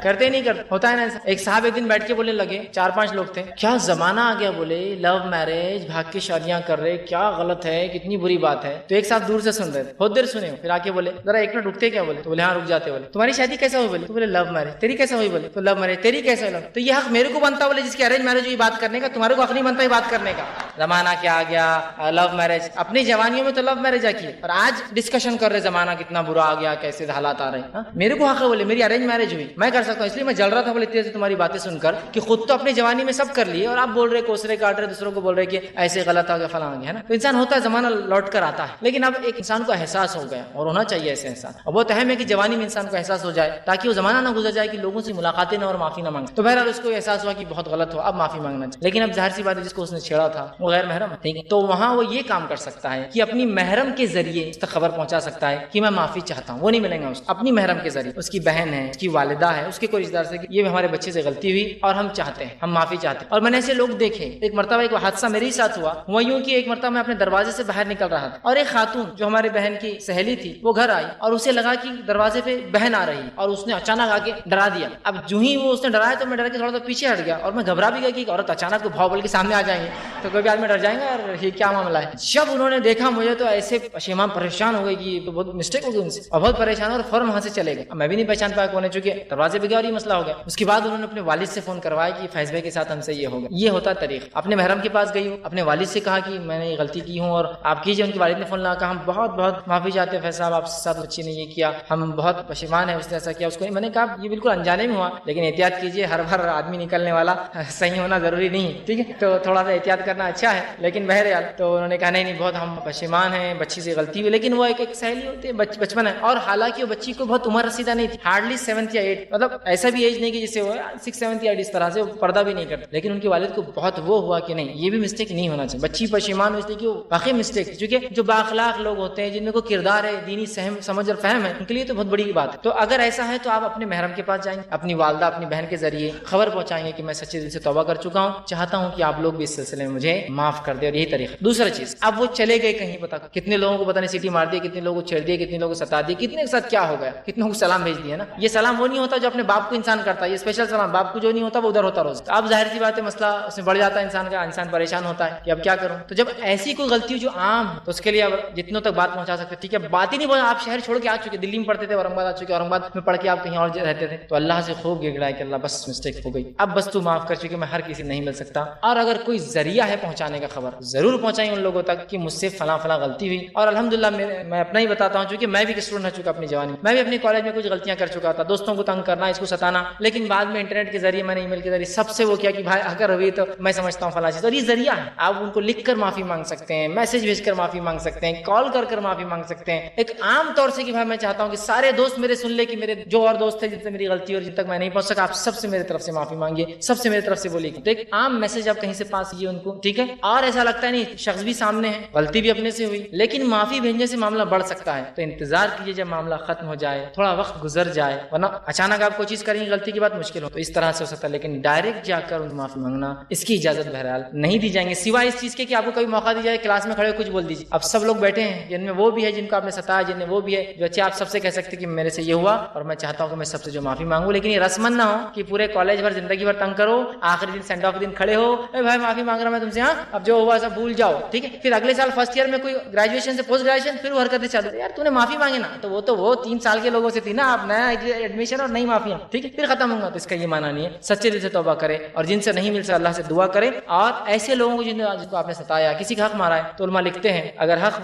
کرتے نہیں کرتے, ہوتا ہے نا. ایک صاحب ایک دن بیٹھ کے بولنے لگے, 4-5 لوگ تھے, کیا زمانہ آ گیا, بولے لو میرج, بھاگ کے شادیاں کر رہے, کیا غلط ہے, کتنی بری بات ہے. تو ایک صاحب دور سے سن رہے تھے, بہت دیر سنے, پھر آ کے بولے ذرا ایک منٹ رکتے کیا, بولے تو بولے ہاں رک جاتے. بولے تمہاری شادی کیسا ہوئی, بولے تو بولے لو میرج. تیری کیسا ہوئی, بولے تو لو میرج. تیری کیسا ہے, تو یہ حق میرے کو بنتا, بولے جس کی ارینج میرج ہوئی بات کرنے کا, تمہارے کو حق نہیں بنتا یہ بات کرنے کا. زمانہ کیا آ گیا, لو میرج. اپنی جوانیوں میں تو لو میرج آ کی, اور آج ڈسکشن کر رہے زمانہ کتنا برا آ گیا, کیسے حالات آ رہے ہیں. میرے کو حق ہے, بولے میری ارینج میرج ہوئی, میں کر سکتا ہوں, اس لیے میں جل رہا تھا. بولے تیرے سے تمہاری باتیں سن کر کہ خود تو اپنی جوانی میں سب کر لیے اور آپ بول رہے کوسرے کاٹ رہے, دوسروں کو بول رہے کہ ایسے غلط آ گیا فلاں آ گیا, ہے نا. تو انسان ہوتا ہے, زمانہ لوٹ کر آتا ہے, لیکن اب ایک انسان کو احساس ہو گیا, اور ہونا چاہیے ایسے احساس, اور بہت اہم ہے کہ جوانی میں انسان کو احساس ہو جائے تاکہ وہ زمانہ نہ گزر جائے کہ لوگوں سے ملاقاتیں نہ اور معافی نہ مانگے. تو بہرحال اس کو احساس ہوا کہ بہت غلط ہوا, اب معافی مانگنا چاہیے. لیکن اب ظاہر سی بات ہے جس کو اس نے چھیڑا تھا وہ غیر محرم ہے, تو وہاں وہ یہ کام کر سکتا ہے کہ اپنی محرم کے ذریعے اس تک خبر پہنچا سکتا ہے کہ میں معافی چاہتا ہوں. وہ نہیں ملیں گا اس کو, اپنی محرم کے ذریعے, اس کی بہن ہے, اس کی والدہ ہے, اس کے کوئی رشتہ دار سے کہ یہ ہمارے بچے سے غلطی ہوئی اور ہم چاہتے ہیں, ہم معافی چاہتے ہیں. اور میں نے ایسے لوگ دیکھے, ایک مرتبہ ایک حادثہ میرے ہی ساتھ ہوا, وہ یوں کہ ایک مرتبہ میں اپنے دروازے سے باہر نکل رہا تھا اور ایک خاتون جو ہمارے بہن کی سہیلی تھی وہ گھر آئی اور اسے لگا کہ دروازے پہ بہن آ رہی اور اس نے اچانک آ کے ڈرا دیا. اب جو ہی وہ اس نے ڈرایا تو میں ڈر کے تھوڑا سا پیچھے ہٹ گیا اور میں گھبرا بھی گیا کہ عورت اچانک کو بھاؤ بول کے سامنے آ جائیں گے تو کوئی بھی آدمی ڈر جائیں گا اور یہ کیا معاملہ ہے. جب انہوں نے دیکھا مجھے تو ایسے پشیمان پریشان ہو گئے کہ تو بہت مسٹیک ہو گئی ان سے, اور بہت پریشان اور فوراً وہاں سے چلے گئے. میں بھی نہیں پہچان پایا کون ہے, چونکہ دروازے پہ گیا اور یہ مسئلہ ہو گیا. اس کے بعد انہوں نے اپنے والد سے فون کروایا کہ فیض بھائی کے ساتھ ہم سے یہ ہو گیا. یہ ہوتا طریقہ. اپنے محرم کے پاس گئی ہوں, اپنے والد سے کہا کہ میں نے یہ غلطی کی ہوں اور آپ کیجیے. ان کے والد نے فون لگا کہا ہم بہت بہت معافی چاہتے ہیں فیض صاحب, آپ کے ساتھ بچی نے یہ کیا, ہم بہت پشیمان ہیں, اس نے ایسا کیا. اس کو میں نے کہا یہ بالکل انجانے میں ہوا, لیکن احتیاط کیجیے, ہر بار آدمی نکلنے والا صحیح ہونا ضروری نہیں ہے, ٹھیک ہے, تو تھوڑا سا احتیاط کرنا اچھا ہے. لیکن بہرحال تو انہوں نے کہا نہیں بہت ہم پشیمان ہیں, بچی سے غلطی ہوئی. لیکن وہ ایک سہیلی ہوتی ہے, بچپن ہے, اور حالانکہ وہ بچی کو بہت عمر رسیدہ نہیں تھی, ہارڈلی 7th یا 8, مطلب ایسا بھی ایج نہیں کہ جسے وہ 6, 7 یا 8 اس طرح سے وہ پردہ بھی نہیں کرتا, لیکن ان کے والد کو بہت وہ ہوا کہ نہیں یہ بھی مسٹیک نہیں ہونا چاہیے. بچی پشیمان ہو اس لیے کہ وہ واقعی مسٹیک, کیونکہ جو بااخلاق لوگ ہوتے ہیں جن میں کوئی کردار ہے, دینی سمجھ اور فہم ہے, ان کے لیے تو بہت بڑی بات ہے. تو اگر ایسا ہے تو آپ اپنے محرم کے پاس جائیں, اپنی والدہ اپنی بہن کے ذریعے خبر پہنچائیں گے کہ میں سچے دل سے توبہ کر چکا ہوں, چاہتا ہوں کہ آپ لوگ بھی اس سلسلے میں مجھے معاف کر دیں, اور یہی طریقہ. دوسرا چیز, اب وہ چلے گئے کہیں, پتا کتنے لوگوں کو پتہ نہیں سیٹی مار دی, کتنے لوگوں کو چھیڑ دیا, کتنے لوگوں کو ستا دی, کتنے کے ساتھ کیا ہو گیا, کتنوں کو سلام بھیج دیا نا. یہ سلام وہ نہیں ہوتا جو اپنے باپ کو انسان کرتا ہے, یہ اسپیشل سلام باپ کو جو نہیں ہوتا وہ ادھر ہوتا روز. اب ظاہر سی بات ہے مسئلہ اس میں بڑھ جاتا ہے انسان کا, انسان پریشان ہوتا ہے کہ اب کیا کروں. تو جب ایسی کوئی غلطی ہو جو عام ہے تو اس کے لیے اب جتنوں تک بات پہنچا سکتے, ٹھیک ہے, بات ہی نہیں پہنچا, آپ شہر چھوڑ کے آ چکے, دلی میں پڑھتے تھے, اورنگ آباد آ چکے, اورنگ آباد میں پڑھ کے آپ کہیں اور رہتے تھے, تو اللہ سے خوب گڑگڑائے کہ اللہ بس مسٹیک ہو گئی, اب بس تو معاف کر چکے, میں ہر کسی نہیں مل سکتا. اور اگر کوئی ذریعہ ہے پہنچانے کا خبر ضرور پہنچائیں ان لوگوں تک کہ مجھ سے فلاں غلطی ہوئی. اور الحمدللہ میں اپنا ہی بتاتا ہوں, چونکہ میں بھی اسٹوڈنٹ رہ چکا اپنی جوانی میں بھی اپنے کالج میں کچھ غلطیاں کر چکا تھا, دوستوں کو تنگ کرنا, اس کو ستانا, لیکن بعد میں انٹرنیٹ کے ذریعے, میں نے ای میل کے ذریعے سب سے وہ کیا کہ بھائی اگر ہوئی تو میں سمجھتا ہوں فلاں چیز, اور یہ ذریعہ ہے, آپ ان کو لکھ کر معافی مانگ سکتے ہیں, میسج بھیج کر معافی مانگ سکتے ہیں, کال کر معافی مانگ سکتے ہیں. ایک عام طور سے کہ بھائی میں چاہتا ہوں کہ سارے دوست میرے سن لے کہ میرے جو اور دوست تھے جن سے میری غلطی اور جن تک میں نہیں پہنچ سکا, آپ سب سے میری طرف سے معافی مانگیے, سب سے میری طرف سے بولیے. تو ایک عام میسج آپ کہیں سے پاس کیجیے ان کو, ٹھیک ہے. اور ایسا لگتا ہے نہیں شخص بھی سامنے ہے, غلطی بھی اپنے سے ہوئی, لیکن معافی بھیجنے سے معاملہ بڑھ سکتا ہے, تو انتظار کیجیے جب معاملہ ختم ہو جائے, تھوڑا وقت گزر جائے, ورنہ اچانک آپ کوئی چیز کریں گے غلطی کی بات مشکل ہو, تو اس طرح سے ہو سکتا ہے. لیکن ڈائریکٹ جا کر ان معافی مانگنا اس کی اجازت بہرحال نہیں دی جائیں گے, سوائے اس چیز کے کہ آپ کو کبھی موقع دی جائے کلاس میں کھڑے کچھ بول دیجیے. اب سب لوگ بیٹھے ہیں جن میں وہ بھی ہے جن کو آپ نے ستایا, جن میں وہ بھی ہے جو اچھا آپ سب سے کہہ سکتے کہ میرے سے یہ ہوا اور میں چاہتا ہوں کہ میں سب سے جو معافی مانگوں, لیکن یہ رسمن نہ ہو کہ پورے کالج بھر زندگی بھر تنگ کرو, آخری دن سینڈ آف کے دن کھڑے ہو, اے بھائی معافی مانگ رہا میں تم سے, ہاں اب جو ہوا سب بھول جاؤ, ٹھیک ہے. پھر اگلے سال فرسٹ ایئر میں کوئی گریجویشن سے پوسٹ گریجویشن پھر وہ حرکتیں چالو, یار تو نے معافی مانگی نا, تو وہ 3 سال کے لوگوں سے تھی نا, آپ نیا ایڈمیشن اور نئی معافیاں, ٹھیک ہے, پھر ختم ہوں گا. تو اس کا یہ معنی نہیں ہے. سچے دل سے توبہ کرے, اور جن سے نہیں مل سکا اللہ سے دعا کرے. اور ایسے لوگوں کو جن کو آپ نے ستایا, کسی کا حق مارا ہے, تو علماء لکھتے ہیں اگر حق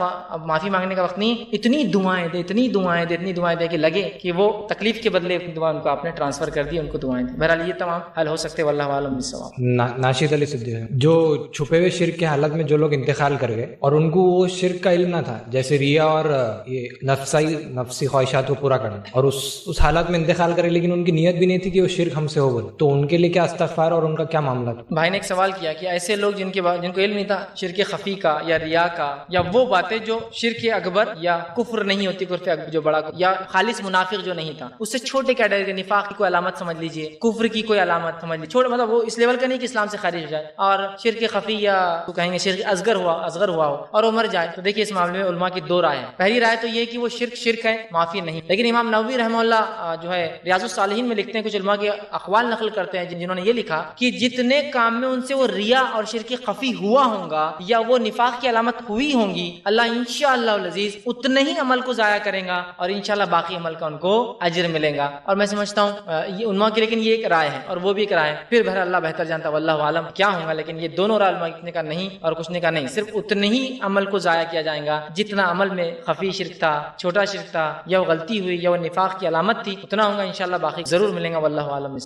معافی مانگنے کا وقت نہیں, اتنی دعائیں دے کہ لگے کہ وہ تکلیف کے بدلے دعا ان کو آپ نے ٹرانسفر کر دی, ان کو دعائیں دیں. بہرحال یہ تمام حل ہو سکتے, واللہ عالم بالصواب. ناشد علی صدیقی, جو چھپے ہوئے شرک کی حالت میں جو لوگ انتقال کر گئے اور ان کو وہ شرک کا علم نہ تھا, جیسے ریا اور یہ نفسی خواہشات کو پورا کرنا, اور اس حالت میں انتقال کرے, لیکن ان کی نیت بھی نہیں تھی کہ وہ شرک ہم سے ہو بولے, تو ان کے لیے کیا استغفار اور ان کا کیا معاملہ تھا؟ بھائی نے ایک سوال کیا کہ ایسے لوگ جن کو علم نہیں تھا شرک خفی کا یا ریا کا, یا وہ باتیں جو شرک اکبر یا کفر نہیں ہوتی, کفر جو بڑا یا خالص منافق جو نہیں تھا, اس سے چھوٹے کیٹیگری کے نفاق کی کوئی علامت سمجھ لیجئے, کفر کی کوئی علامت سمجھ لیجیے, چھوٹا مطلب وہ اس لیول کا نہیں کہ اسلام سے خارج ہو جائے, اور شرک خفی یا تو کہیں گے شرک اصغر ہوا ہو اور وہ مر جائے. تو دیکھیے اس معاملے میں علماء کی 2 رائے ہیں. پہلی رائے تو یہ کہ وہ شرک ہے, معافی نہیں. لیکن امام نووی رحمہ اللہ جو ہے ریاض الصالحین میں لکھتے ہیں, کچھ علماء کے اقوال نقل کرتے ہیں جنہوں نے یہ لکھا کہ جتنے کام میں ان سے وہ ریا اور شرک خفی ہوا ہوگا یا وہ نفاق کی علامت ہوئی ہوں گی, اللہ انشاءاللہ العزیز اتنے ہی عمل کو ضائع کریں گا, اور انشاءاللہ باقی عمل کا ان کو اجر ملے گا. اور میں سمجھتا ہوں یہ علماء کی, لیکن یہ ایک رائے ہے اور وہ بھی ایک رائے ہے. پھر بہر اللہ بہتر جانتا, واللہ عالم کیا ہوگا, لیکن یہ دونوں رائے علماء اتنے کا نہیں اور کچھ نے کا نہیں, صرف اتنے ہی عمل کو ضائع کیا جائے گا جتنا عمل میں خفی شرک تھا, چھوٹا شرک تھا, یا وہ غلطی ہوئی یا وہ نفاق کی علامت تھی, اتنا ہوگا. انشاءاللہ باقی ضرور ملیں گا. واللہ عالم.